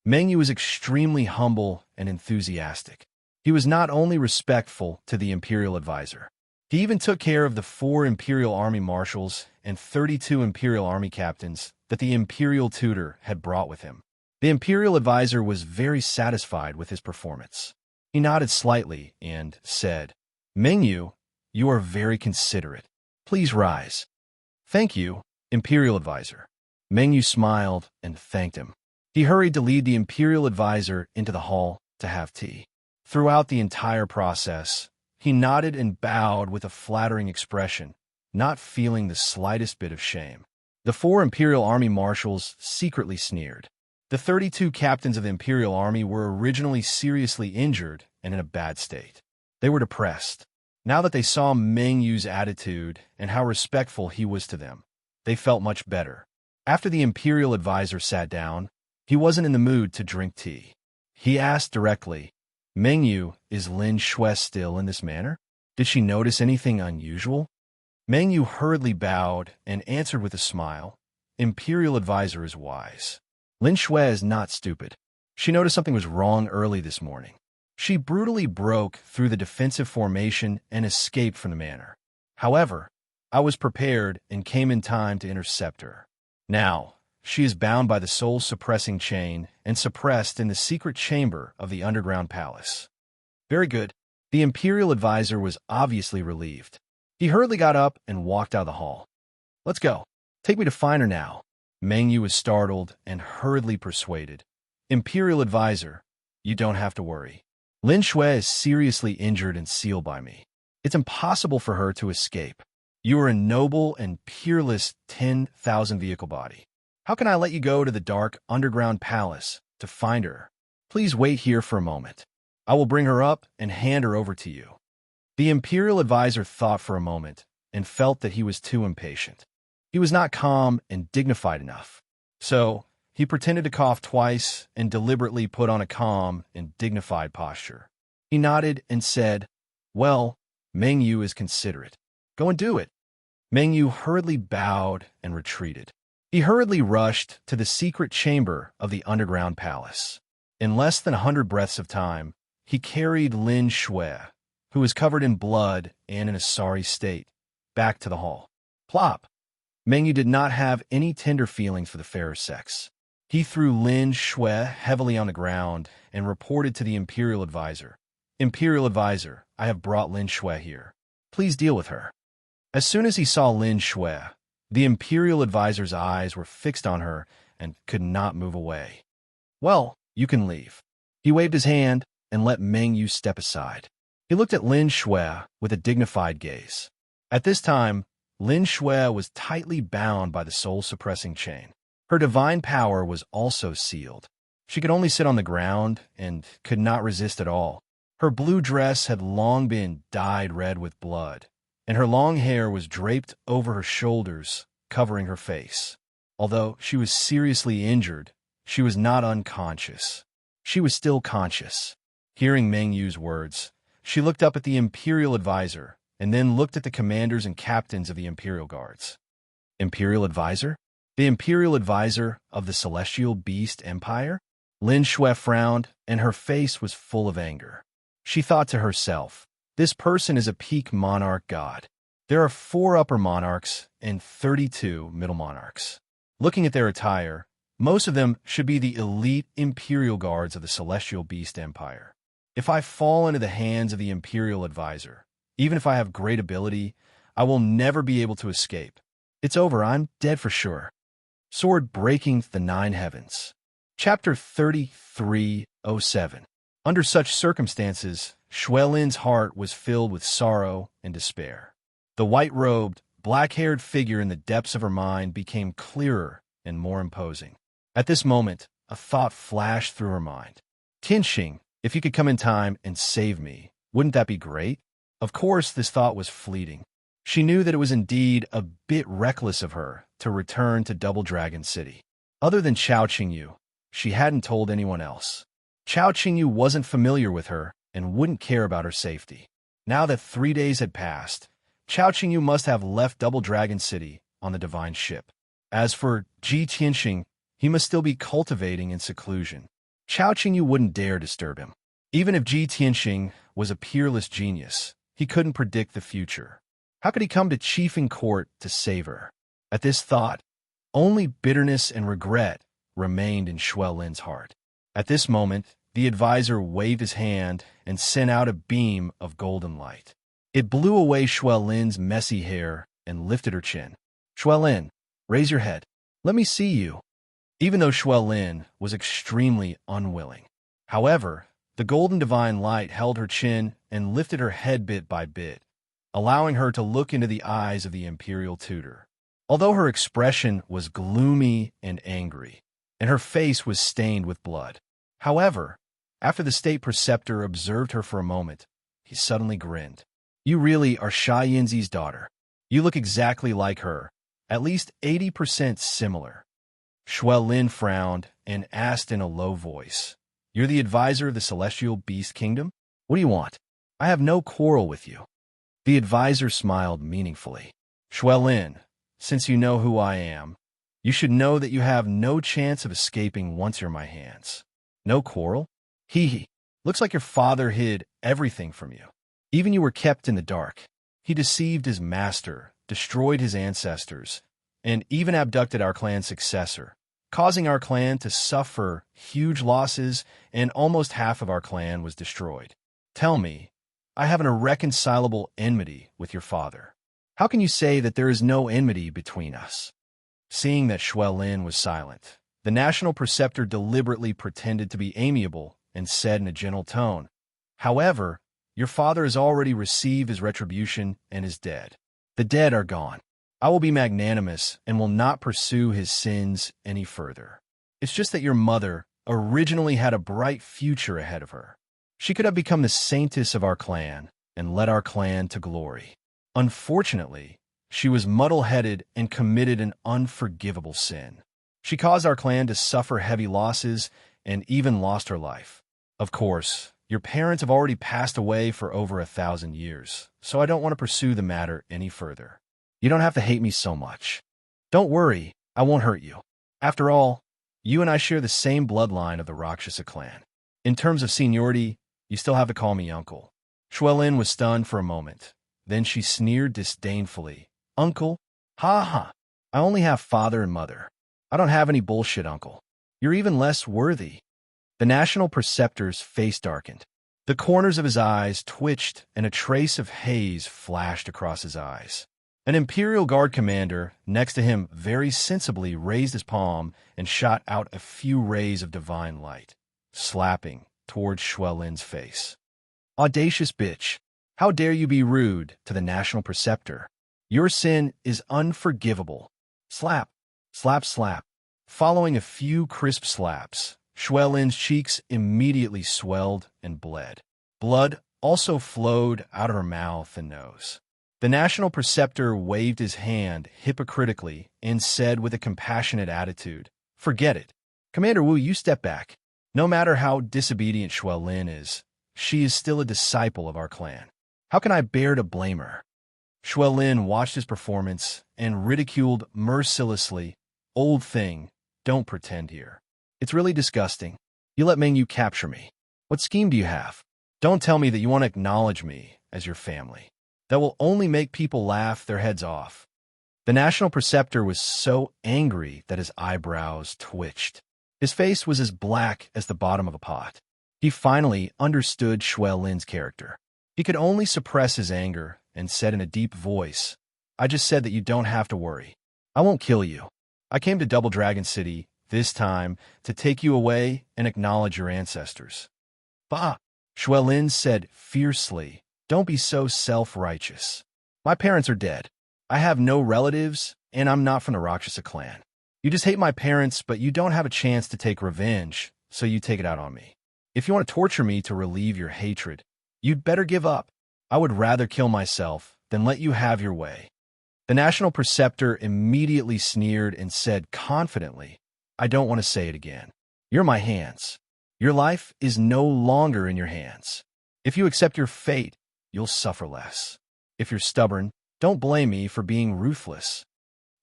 Meng Yu was extremely humble and enthusiastic. He was not only respectful to the Imperial Advisor, he even took care of the 4 Imperial Army marshals and 32 Imperial Army captains that the Imperial Tutor had brought with him. The Imperial Advisor was very satisfied with his performance. He nodded slightly and said, "Meng Yu, you are very considerate. Please rise." "Thank you, Imperial Advisor." Meng Yu smiled and thanked him. He hurried to lead the Imperial Advisor into the hall to have tea. Throughout the entire process, he nodded and bowed with a flattering expression, not feeling the slightest bit of shame. The 4 Imperial Army marshals secretly sneered. The 32 captains of the Imperial Army were originally seriously injured and in a bad state. They were depressed. Now that they saw Meng Yu's attitude and how respectful he was to them, they felt much better. After the Imperial Advisor sat down, he wasn't in the mood to drink tea. He asked directly, "Meng Yu, is Lin Shui still in this manner? Did she notice anything unusual?" Meng Yu hurriedly bowed and answered with a smile, "Imperial Advisor is wise. Lin Shui is not stupid. She noticed something was wrong early this morning. She brutally broke through the defensive formation and escaped from the manor. However, I was prepared and came in time to intercept her. Now, she is bound by the soul-suppressing chain and suppressed in the secret chamber of the underground palace." "Very good." The Imperial Advisor was obviously relieved. He hurriedly got up and walked out of the hall. "Let's go. Take me to find her now." Meng Yu was startled and hurriedly persuaded. "Imperial Advisor, you don't have to worry. Lin Shui is seriously injured and sealed by me. It's impossible for her to escape. You are a noble and peerless 10,000 vehicle body. How can I let you go to the dark underground palace to find her? Please wait here for a moment. I will bring her up and hand her over to you." The Imperial Advisor thought for a moment and felt that he was too impatient. He was not calm and dignified enough. So, he pretended to cough twice and deliberately put on a calm and dignified posture. He nodded and said, "Well, Meng Yu is considerate. Go and do it." Meng Yu hurriedly bowed and retreated. He hurriedly rushed to the secret chamber of the underground palace. In less than 100 breaths of time, he carried Lin Shui, who was covered in blood and in a sorry state, back to the hall. Plop! Meng Yu did not have any tender feelings for the fairer sex. He threw Lin Shui heavily on the ground and reported to the Imperial Advisor, "Imperial Advisor, I have brought Lin Shui here. Please deal with her." As soon as he saw Lin Shui, the Imperial Advisor's eyes were fixed on her and could not move away. "Well, you can leave." He waved his hand and let Meng Yu step aside. He looked at Lin Shui with a dignified gaze. At this time, Lin Shui was tightly bound by the soul-suppressing chain. Her divine power was also sealed. She could only sit on the ground and could not resist at all. Her blue dress had long been dyed red with blood, and her long hair was draped over her shoulders, covering her face. Although she was seriously injured, she was not unconscious. She was still conscious. Hearing Meng Yu's words, she looked up at the Imperial Advisor and then looked at the commanders and captains of the Imperial Guards. Imperial Advisor? The Imperial Advisor of the Celestial Beast Empire? Lin Shui frowned, and her face was full of anger. She thought to herself, "This person is a peak monarch god. There are 4 upper monarchs and 32 middle monarchs. Looking at their attire, most of them should be the elite Imperial Guards of the Celestial Beast Empire. If I fall into the hands of the Imperial Advisor, even if I have great ability, I will never be able to escape. It's over, I'm dead for sure." Sword Breaking the 9 Heavens. Chapter 3307. Under such circumstances, Shui Lin's heart was filled with sorrow and despair. The white-robed, black-haired figure in the depths of her mind became clearer and more imposing. At this moment, a thought flashed through her mind. Tianxing, if you could come in time and save me, wouldn't that be great? Of course, this thought was fleeting. She knew that it was indeed a bit reckless of her to return to Double Dragon City. Other than Chao Qingyu, she hadn't told anyone else. Chao Qingyu wasn't familiar with her and wouldn't care about her safety. Now that 3 days had passed, Chao Qingyu must have left Double Dragon City on the divine ship. As for Ji Tianxing, he must still be cultivating in seclusion. Chao Qingyu wouldn't dare disturb him. Even if Ji Tianxing was a peerless genius, he couldn't predict the future. How could he come to Chiefing Court to save her? At this thought, only bitterness and regret remained in Xuelin's heart. At this moment, the advisor waved his hand and sent out a beam of golden light. It blew away Xuelin's messy hair and lifted her chin. Xuelin, raise your head. Let me see you. Even though Xuelin was extremely unwilling. However, the golden divine light held her chin and lifted her head bit by bit, allowing her to look into the eyes of the imperial tutor. Although her expression was gloomy and angry, and her face was stained with blood. However, after the state preceptor observed her for a moment, he suddenly grinned. You really are Sha Yinzi's daughter. You look exactly like her, at least 80% similar. Xuelin frowned and asked in a low voice, You're the advisor of the Celestial Beast Kingdom? What do you want? I have no quarrel with you. The advisor smiled meaningfully. Xuelin, since you know who I am, you should know that you have no chance of escaping once you're in my hands. No quarrel? Hee. Looks like your father hid everything from you. Even you were kept in the dark. He deceived his master, destroyed his ancestors, and even abducted our clan's successor, causing our clan to suffer huge losses, and almost half of our clan was destroyed. Tell me, I have an irreconcilable enmity with your father. How can you say that there is no enmity between us? Seeing that Xuelin was silent, the national preceptor deliberately pretended to be amiable and said in a gentle tone, However, your father has already received his retribution and is dead. The dead are gone. I will be magnanimous and will not pursue his sins any further. It's just that your mother originally had a bright future ahead of her. She could have become the saintess of our clan and led our clan to glory. Unfortunately, she was muddle-headed and committed an unforgivable sin. She caused our clan to suffer heavy losses and even lost her life. Of course, your parents have already passed away for over 1,000 years, so I don't want to pursue the matter any further. You don't have to hate me so much. Don't worry, I won't hurt you. After all, you and I share the same bloodline of the Rakshasa clan. In terms of seniority, you still have to call me uncle. Xuelin was stunned for a moment. Then she sneered disdainfully. Uncle? Ha ha. I only have father and mother. I don't have any bullshit, uncle. You're even less worthy. The national preceptor's face darkened. The corners of his eyes twitched and a trace of haze flashed across his eyes. An Imperial Guard commander next to him very sensibly raised his palm and shot out a few rays of divine light, slapping towards Xuelin's face. Audacious bitch, how dare you be rude to the national preceptor? Your sin is unforgivable. Slap, slap, slap. Following a few crisp slaps, Xuelin's cheeks immediately swelled and bled. Blood also flowed out of her mouth and nose. The national preceptor waved his hand hypocritically and said with a compassionate attitude, Forget it. Commander Wu, you step back. No matter how disobedient Xuelin is, she is still a disciple of our clan. How can I bear to blame her? Xuelin watched his performance and ridiculed mercilessly, Old thing, don't pretend here. It's really disgusting. You let Mengyu capture me. What scheme do you have? Don't tell me that you want to acknowledge me as your family. That will only make people laugh their heads off. The national preceptor was so angry that his eyebrows twitched. His face was as black as the bottom of a pot. He finally understood Xuelin's character. He could only suppress his anger and said in a deep voice, I just said that you don't have to worry. I won't kill you. I came to Double Dragon City this time to take you away and acknowledge your ancestors. Bah! Xuelin said fiercely, Don't be so self-righteous. My parents are dead. I have no relatives, and I'm not from the Rakshasa clan. You just hate my parents, but you don't have a chance to take revenge, so you take it out on me. If you want to torture me to relieve your hatred, you'd better give up. I would rather kill myself than let you have your way." The national preceptor immediately sneered and said confidently, "I don't want to say it again. You're my hands. Your life is no longer in your hands. If you accept your fate, you'll suffer less. If you're stubborn, don't blame me for being ruthless."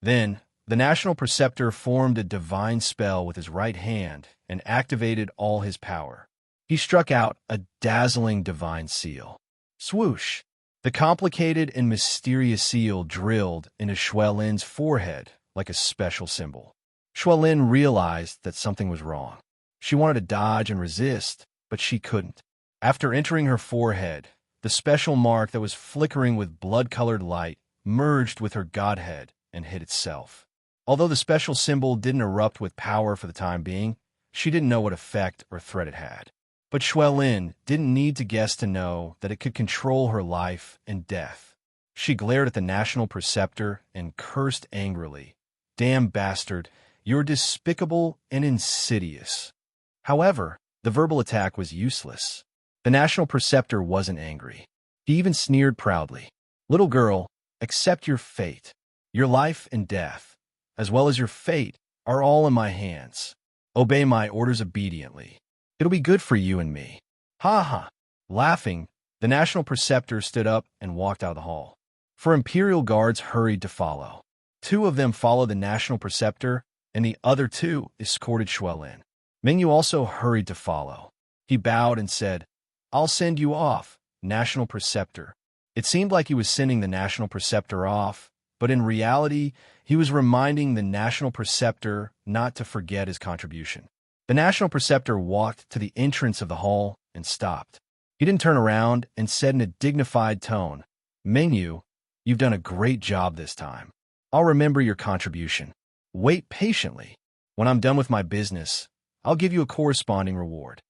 Then, the national preceptor formed a divine spell with his right hand and activated all his power. He struck out a dazzling divine seal. Swoosh! The complicated and mysterious seal drilled into Xuelin's forehead like a special symbol. Xuelin realized that something was wrong. She wanted to dodge and resist, but she couldn't. After entering her forehead, the special mark that was flickering with blood-colored light merged with her godhead and hid itself. Although the special symbol didn't erupt with power for the time being, she didn't know what effect or threat it had. But Xuelin didn't need to guess to know that it could control her life and death. She glared at the national preceptor and cursed angrily. "Damn bastard, you're despicable and insidious." However, the verbal attack was useless. The national preceptor wasn't angry. He even sneered proudly. "Little girl, accept your fate. Your life and death, as well as your fate, are all in my hands. Obey my orders obediently. It'll be good for you and me." "Ha ha!" Laughing, the national preceptor stood up and walked out of the hall. 4 imperial guards hurried to follow. 2 of them followed the national preceptor, and the other 2 escorted Xuelin. Mingyu also hurried to follow. He bowed and said, "I'll send you off, national preceptor." It seemed like he was sending the national preceptor off, but in reality, he was reminding the national preceptor not to forget his contribution. The national preceptor walked to the entrance of the hall and stopped. He didn't turn around and said in a dignified tone, "Mingyu, you've done a great job this time. I'll remember your contribution. Wait patiently. When I'm done with my business, I'll give you a corresponding reward."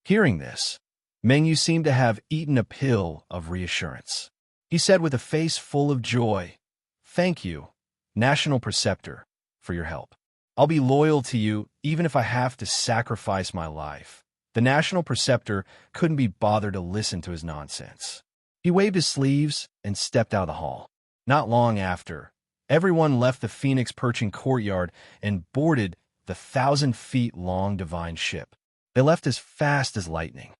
Hearing this, Mingyu seemed to have eaten a pill of reassurance. He said with a face full of joy, "Thank you, national preceptor, for your help. I'll be loyal to you even if I have to sacrifice my life." The national preceptor couldn't be bothered to listen to his nonsense. He waved his sleeves and stepped out of the hall. Not long after, everyone left the phoenix perching courtyard and boarded the 1,000-feet-long divine ship. They left as fast as lightning.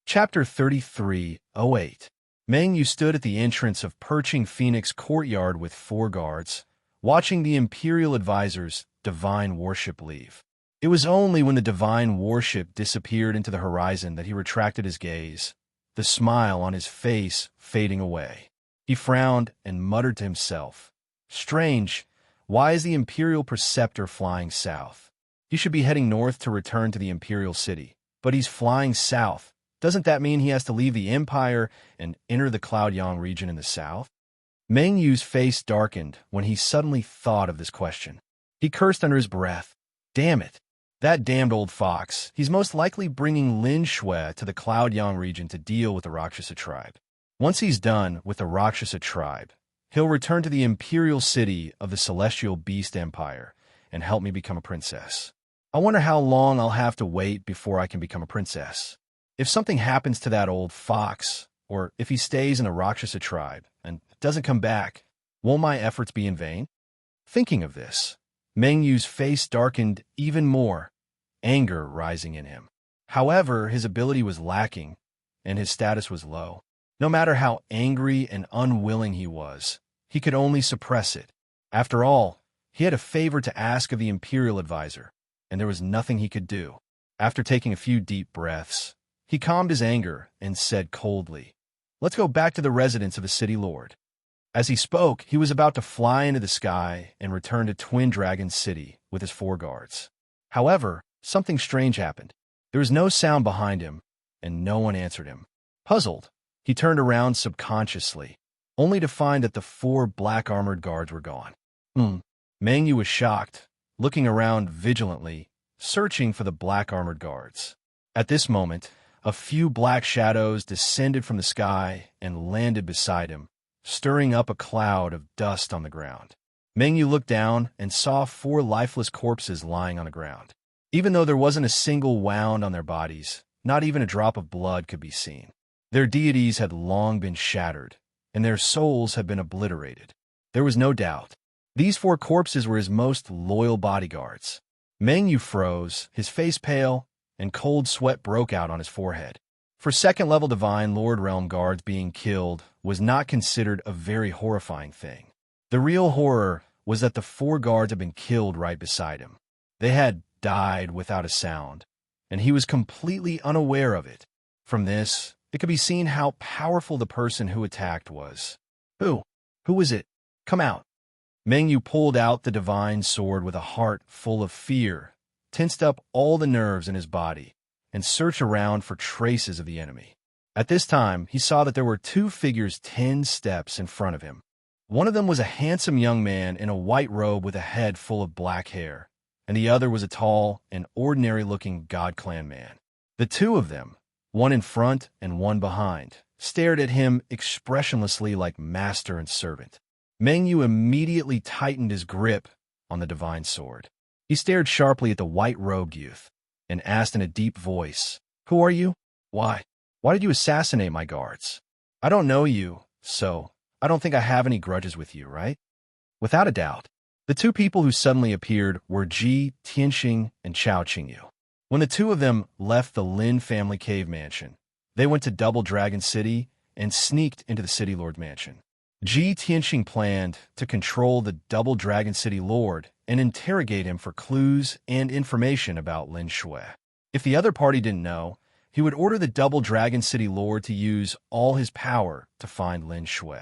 Chapter 33:08. Mengyu stood at the entrance of perching phoenix courtyard with 4 guards, watching the imperial advisor's divine warship leave. It was only when the divine warship disappeared into the horizon that he retracted his gaze, the smile on his face fading away. He frowned and muttered to himself, "Strange, why is the imperial preceptor flying south? He should be heading north to return to the imperial city, but he's flying south. Doesn't that mean he has to leave the empire and enter the Cloud-Yang region in the south?" Mengyu's face darkened when he suddenly thought of this question. He cursed under his breath. "Damn it. That damned old fox. He's most likely bringing Lin Shui to the Cloud-Yang region to deal with the Rakshasa tribe. Once he's done with the Rakshasa tribe, he'll return to the imperial city of the Celestial Beast Empire and help me become a princess. I wonder how long I'll have to wait before I can become a princess. If something happens to that old fox, or if he stays in the Rakshasa tribe and doesn't come back, won't my efforts be in vain?" Thinking of this, Mengyu's face darkened even more, anger rising in him. However, his ability was lacking, and his status was low. No matter how angry and unwilling he was, he could only suppress it. After all, he had a favor to ask of the imperial advisor, and there was nothing he could do. After taking a few deep breaths, he calmed his anger and said coldly, "Let's go back to the residence of the city lord." As he spoke, he was about to fly into the sky and return to Twin Dragon City with his 4 guards. However, something strange happened. There was no sound behind him, and no one answered him. Puzzled, he turned around subconsciously, only to find that the 4 black-armored guards were gone. Mengyu was shocked, looking around vigilantly, searching for the black-armored guards. At this moment, a few black shadows descended from the sky and landed beside him, stirring up a cloud of dust on the ground. Meng Yu looked down and saw 4 lifeless corpses lying on the ground. Even though there wasn't a single wound on their bodies, not even a drop of blood could be seen. Their deities had long been shattered, and their souls had been obliterated. There was no doubt. These 4 corpses were his most loyal bodyguards. Meng Yu froze, his face pale, and cold sweat broke out on his forehead. For second-level Divine Lord Realm guards, being killed was not considered a very horrifying thing. The real horror was that the 4 guards had been killed right beside him. They had died without a sound, and he was completely unaware of it. From this, it could be seen how powerful the person who attacked was. Who? Who was it? Come out. Meng Yu pulled out the divine sword with a heart full of fear, tensed up all the nerves in his body, and searched around for traces of the enemy. At this time, he saw that there were 2 figures 10 steps in front of him. One of them was a handsome young man in a white robe with a head full of black hair, and the other was a tall and ordinary-looking God Clan man. The 2 of them, one in front and one behind, stared at him expressionlessly like master and servant. Meng Yu immediately tightened his grip on the divine sword. He stared sharply at the white-robed youth and asked in a deep voice, "Who are you? Why did you assassinate my guards? I don't know you, so I don't think I have any grudges with you, right?" Without a doubt, the 2 people who suddenly appeared were Ji Tianxing and Chao Qingyu. When the 2 of them left the Lin family cave mansion, they went to Double Dragon City and sneaked into the City Lord mansion. Ji Tianxing planned to control the Double Dragon City Lord and interrogate him for clues and information about Lin Shui. If the other party didn't know, he would order the Double Dragon City Lord to use all his power to find Lin Shui.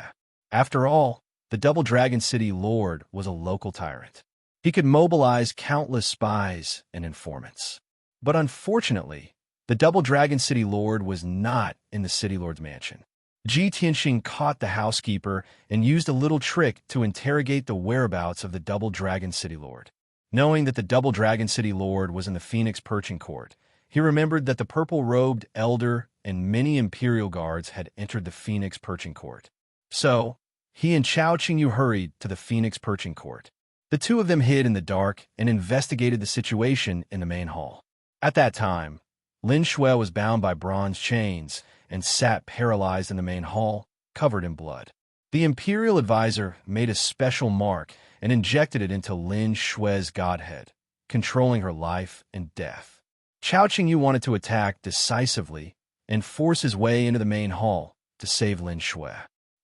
After all, the Double Dragon City Lord was a local tyrant. He could mobilize countless spies and informants. But unfortunately, the Double Dragon City Lord was not in the City Lord's mansion. Ji Tianxing caught the housekeeper and used a little trick to interrogate the whereabouts of the Double Dragon City Lord. Knowing that the Double Dragon City Lord was in the Phoenix Perching Court, he remembered that the purple-robed elder and many Imperial guards had entered the Phoenix Perching Court. So, he and Chao Qingyu hurried to the Phoenix Perching Court. The 2 of them hid in the dark and investigated the situation in the main hall. At that time, Lin Shui was bound by bronze chains and sat paralyzed in the main hall, covered in blood. The Imperial advisor made a special mark and injected it into Lin Shui's godhead, controlling her life and death. Chao Qingyu wanted to attack decisively and force his way into the main hall to save Lin Shui.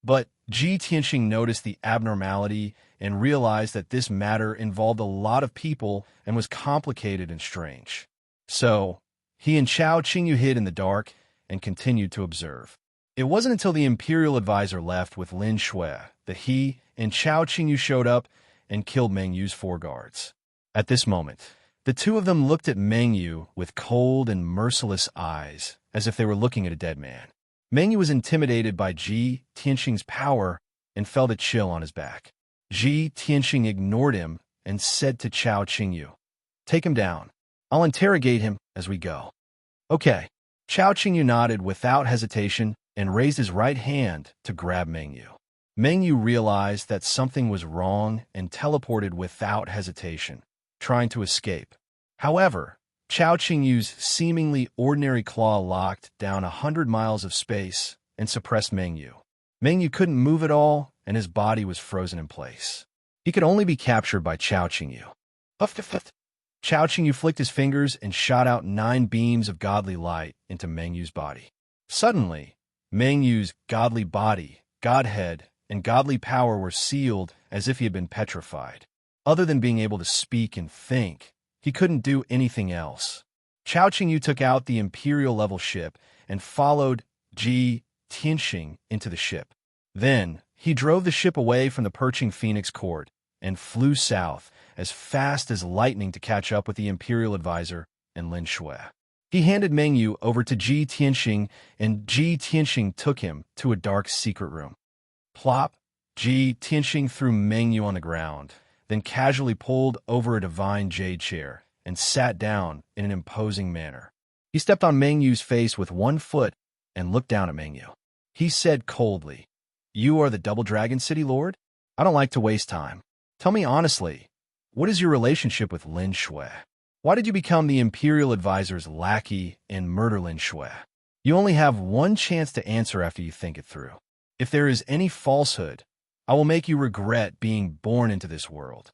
But Ji Tianxing noticed the abnormality and realized that this matter involved a lot of people and was complicated and strange. So, he and Chao Qingyu hid in the dark and continued to observe. It wasn't until the Imperial advisor left with Lin Shui that he and Chao Qingyu showed up and killed Meng Yu's 4 guards. At this moment, the 2 of them looked at Meng Yu with cold and merciless eyes, as if they were looking at a dead man. Meng Yu was intimidated by Ji Tianxing's power and felt a chill on his back. Ji Tianxing ignored him and said to Chao Qingyu, "Take him down. I'll interrogate him as we go." "Okay." Chao Qingyu nodded without hesitation and raised his right hand to grab Meng Yu. Meng Yu realized that something was wrong and teleported without hesitation, trying to escape. However, Chao Qingyu's seemingly ordinary claw locked down 100 miles of space and suppressed Meng Yu. Meng Yu couldn't move at all, and his body was frozen in place. He could only be captured by Chao Qingyu. Chao Qingyu flicked his fingers and shot out 9 beams of godly light into Meng Yu's body. Suddenly, Meng Yu's godly body, godhead, and godly power were sealed as if he had been petrified. Other than being able to speak and think, he couldn't do anything else. Chao Qingyu took out the Imperial-level ship and followed Ji Tianxing into the ship. Then, he drove the ship away from the Perching Phoenix Court and flew south as fast as lightning to catch up with the Imperial advisor and Lin Shui. He handed Meng Yu over to Ji Tianxing, and Ji Tianxing took him to a dark secret room. Plop! Ji Tianxing threw Meng Yu on the ground, then casually pulled over a divine jade chair and sat down in an imposing manner. He stepped on Meng Yu's face with one foot and looked down at Meng Yu. He said coldly, You are the Double Dragon City Lord? I don't like to waste time. Tell me honestly, what is your relationship with Lin Shui? Why did you become the Imperial Advisor's lackey and murder Lin Shui? You only have one chance to answer after you think it through. If there is any falsehood, I will make you regret being born into this world.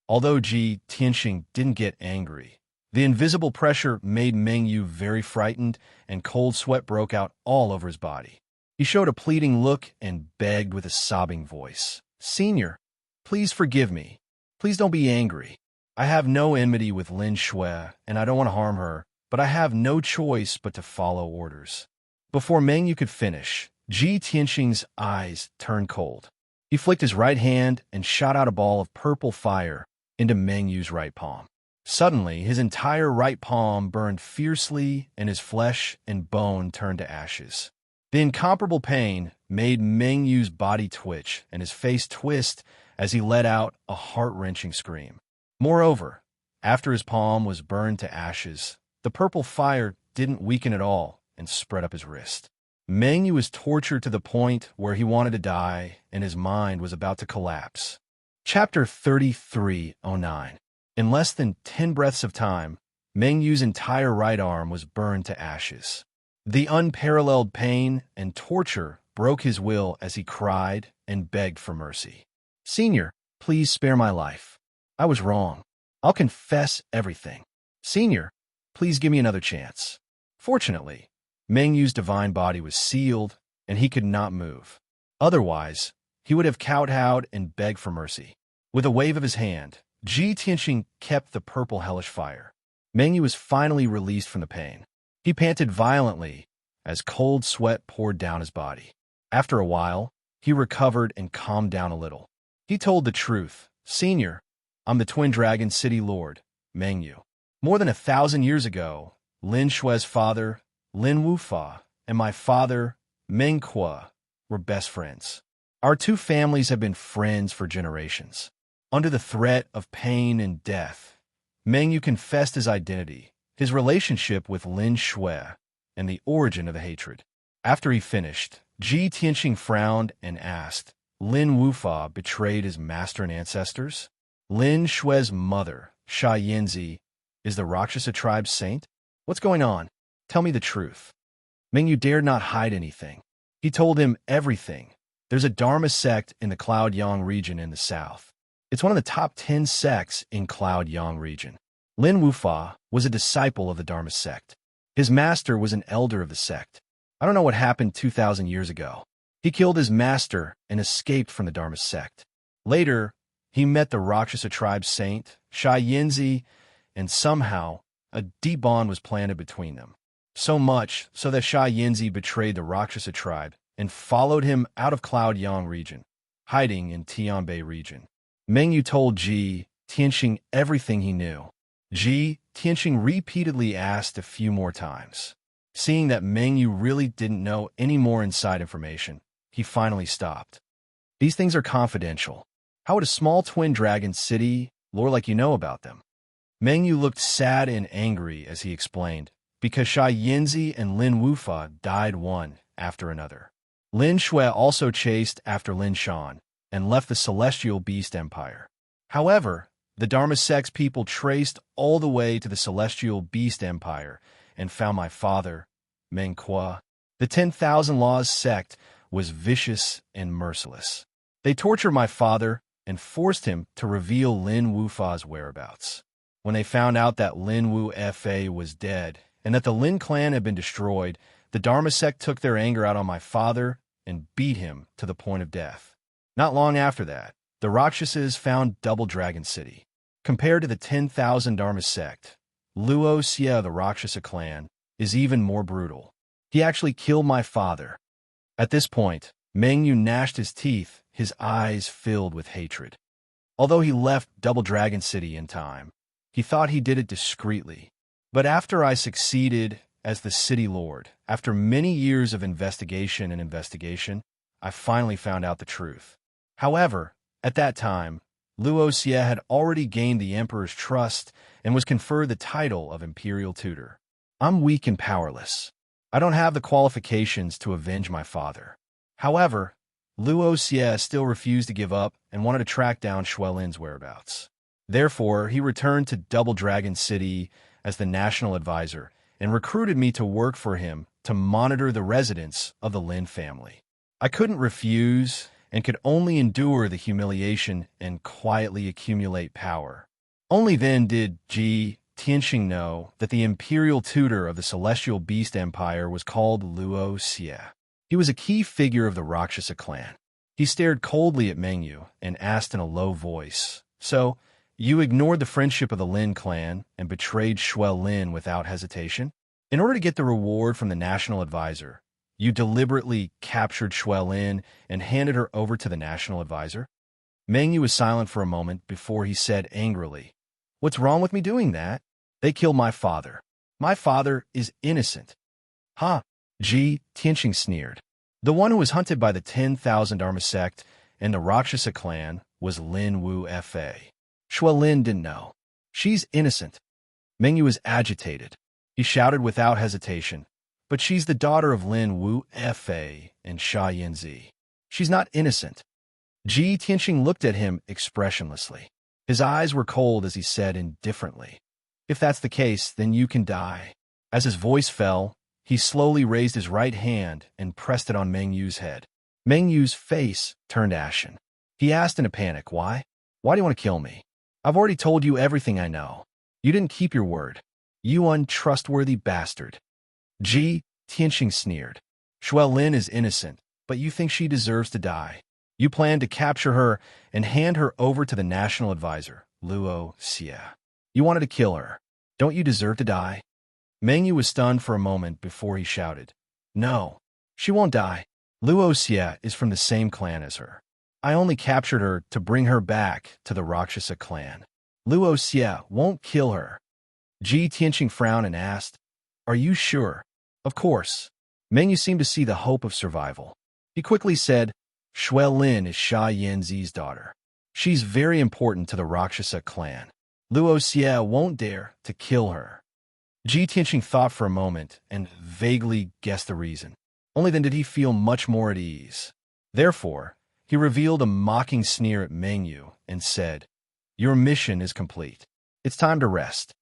Although Ji Tianxing didn't get angry, the invisible pressure made Meng Yu very frightened, and cold sweat broke out all over his body. He showed a pleading look and begged with a sobbing voice, "Senior, please forgive me. Please don't be angry. I have no enmity with Lin Shui, and I don't want to harm her, but I have no choice but to follow orders." Before Meng Yu could finish, Ji Tianxing's eyes turned cold. He flicked his right hand and shot out a ball of purple fire into Meng Yu's right palm. Suddenly, his entire right palm burned fiercely, and his flesh and bone turned to ashes. The incomparable pain made Meng Yu's body twitch and his face twist as he let out a heart-wrenching scream. Moreover, after his palm was burned to ashes, the purple fire didn't weaken at all and spread up his wrist. Meng Yu was tortured to the point where he wanted to die and his mind was about to collapse. Chapter 3309. In less than 10 breaths of time, Meng Yu's entire right arm was burned to ashes. The unparalleled pain and torture broke his will as he cried and begged for mercy. "Senior, please spare my life. I was wrong. I'll confess everything. Senior, please give me another chance." Fortunately, Meng Yu's divine body was sealed and he could not move. Otherwise, he would have kowtowed and begged for mercy. With a wave of his hand, Ji Tianxing kept the purple hellish fire. Meng Yu was finally released from the pain. He panted violently as cold sweat poured down his body. After a while, he recovered and calmed down a little. He told the truth. "Senior, I'm the Twin Dragon City Lord, Meng Yu. More than 1,000 years ago, Lin Shui's father, Lin Wufa, and my father, Meng Kuo, were best friends. Our two families have been friends for generations. Under the threat of pain and death, Meng Yu confessed his identity, his relationship with Lin Shui, and the origin of the hatred. After he finished, Ji Tianxing frowned and asked, Lin Wufa betrayed his master and ancestors? Lin Shui's mother, Sha Yinzi, is the Rakshasa tribe's saint? What's going on? Tell me the truth." Meng Yu dared not hide anything. He told him everything. There's a Dharma sect in the Cloud Yang region in the south. It's one of the top 10 sects in Cloud Yang region. Lin Wufa was a disciple of the Dharma sect. His master was an elder of the sect. I don't know what happened 2,000 years ago. He killed his master and escaped from the Dharma sect. Later, he met the Rakshasa tribe saint, Sha Yinzi, and somehow a deep bond was planted between them. So much so that Sha Yinzi betrayed the Rakshasa tribe and followed him out of Cloud Yang region, hiding in Tianbei region. Meng Yu told Ji Tianxing everything he knew. Ji Tianxing repeatedly asked a few more times. Seeing that Meng Yu really didn't know any more inside information, he finally stopped. "These things are confidential. How would a small twin dragon city lore like you know about them?" Meng Yu looked sad and angry as he explained, because Sha Yinzi and Lin Wufa died one after another. Lin Shui also chased after Lin Shan and left the Celestial Beast Empire. However, the Dharma sect's people traced all the way to the Celestial Beast Empire and found my father, Meng Kuo. The 10,000 Laws sect was vicious and merciless. They tortured my father and forced him to reveal Lin Wufa's whereabouts. When they found out that Lin Wu Fa was dead and that the Lin clan had been destroyed, the Dharma sect took their anger out on my father and beat him to the point of death. Not long after that, the Rakshasas found Double Dragon City. Compared to the 10,000 Dharma sect, Luo Xia, the Rakshasa clan, is even more brutal. He actually killed my father. At this point, Meng Yu gnashed his teeth, his eyes filled with hatred. Although he left Double Dragon City in time, he thought he did it discreetly. But after I succeeded as the city lord, after many years of investigation, I finally found out the truth. However, at that time, Luo Xia had already gained the emperor's trust and was conferred the title of imperial tutor. I'm weak and powerless. I don't have the qualifications to avenge my father. However, Luo Xie still refused to give up and wanted to track down Shui Lin's whereabouts. Therefore, he returned to Double Dragon City as the national advisor and recruited me to work for him to monitor the residents of the Lin family. I couldn't refuse and could only endure the humiliation and quietly accumulate power. Only then did Ji Tianxing know that the imperial tutor of the Celestial Beast Empire was called Luo Xie. He was a key figure of the Rakshasa clan. He stared coldly at Mengyu and asked in a low voice, "So, you ignored the friendship of the Lin clan and betrayed Shui Lin without hesitation? In order to get the reward from the national advisor, you deliberately captured Shui Lin and handed her over to the national advisor?" Mengyu was silent for a moment before he said angrily, "What's wrong with me doing that? They killed my father. My father is innocent." "Huh?" Ji Tianxing sneered. The one who was hunted by the 10,000 Dharma sect and the Rakshasa clan was Lin Wu Fa. Shui Lin didn't know. "She's innocent." Mengyu was agitated. He shouted without hesitation, "But she's the daughter of Lin Wu Fa and Sha Yanzi. She's not innocent." Ji Tianxing looked at him expressionlessly. His eyes were cold as he said indifferently, "If that's the case, then you can die." As his voice fell, he slowly raised his right hand and pressed it on Mengyu's head. Mengyu's face turned ashen. He asked in a panic, "Why? Why do you want to kill me? I've already told you everything I know. You didn't keep your word. You untrustworthy bastard." Ji Tianxing sneered. "Shui Lin is innocent, but you think she deserves to die. You plan to capture her and hand her over to the national advisor, Luo Xie. You wanted to kill her. Don't you deserve to die?" Mengyu was stunned for a moment before he shouted, "No, she won't die. Luo Xie is from the same clan as her. I only captured her to bring her back to the Rakshasa clan. Luo Xie won't kill her." Ji Tianxing frowned and asked, "Are you sure?" "Of course." Mengyu seemed to see the hope of survival. He quickly said, "Shui Lin is Sha Yanzi's daughter. She's very important to the Rakshasa clan. Luo Xie won't dare to kill her." Ji Tianxing thought for a moment and vaguely guessed the reason. Only then did he feel much more at ease. Therefore, he revealed a mocking sneer at Mengyu and said, "Your mission is complete. It's time to rest."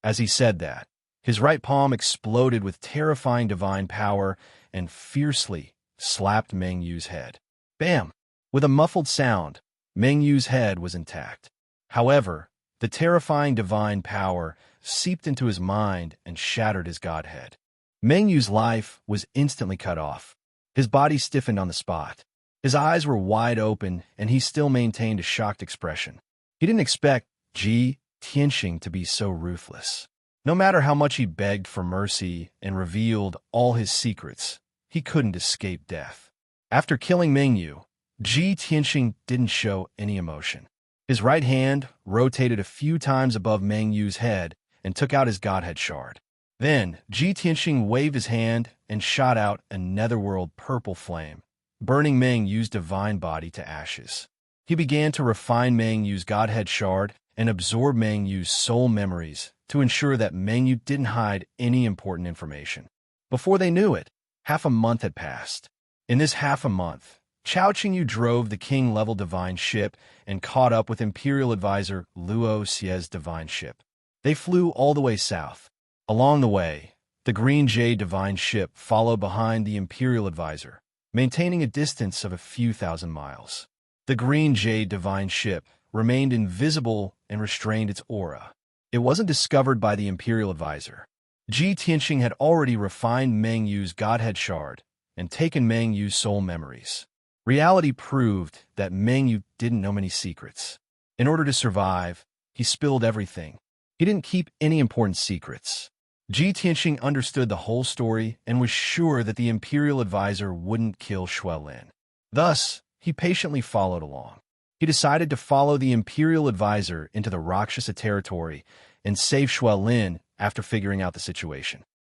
As he said that, his right palm exploded with terrifying divine power and fiercely slapped Mengyu's head. Bam! With a muffled sound, Mengyu's head was intact. However, the terrifying divine power seeped into his mind and shattered his godhead. Mengyu's life was instantly cut off. His body stiffened on the spot. His eyes were wide open, and he still maintained a shocked expression. He didn't expect Ji Tianxing to be so ruthless. No matter how much he begged for mercy and revealed all his secrets, he couldn't escape death. After killing Mengyu, Ji Tianxing didn't show any emotion. His right hand rotated a few times above Mengyu's head and took out his godhead shard. Then, Ji Tianxing waved his hand and shot out a netherworld purple flame, burning Mengyu's divine body to ashes. He began to refine Mengyu's godhead shard and absorb Mengyu's soul memories to ensure that Mengyu didn't hide any important information. Before they knew it, half a month had passed. In this half a month, Chao Qingyu drove the king-level divine ship and caught up with Imperial Advisor Luo Xie's divine ship. They flew all the way south. Along the way, the Green Jade divine ship followed behind the Imperial Advisor, maintaining a distance of a few thousand miles. The Green Jade divine ship remained invisible and restrained its aura. It wasn't discovered by the Imperial Advisor. Ji Tianxing had already refined Mengyu's godhead shard and taken Mengyu's soul memories. Reality proved that Mengyu didn't know many secrets. In order to survive, he spilled everything. He didn't keep any important secrets. Ji Tianxing understood the whole story and was sure that the Imperial Advisor wouldn't kill Shui Lin. Thus, he patiently followed along. He decided to follow the Imperial Advisor into the Rakshasa territory and save Shui Lin after figuring out the situation.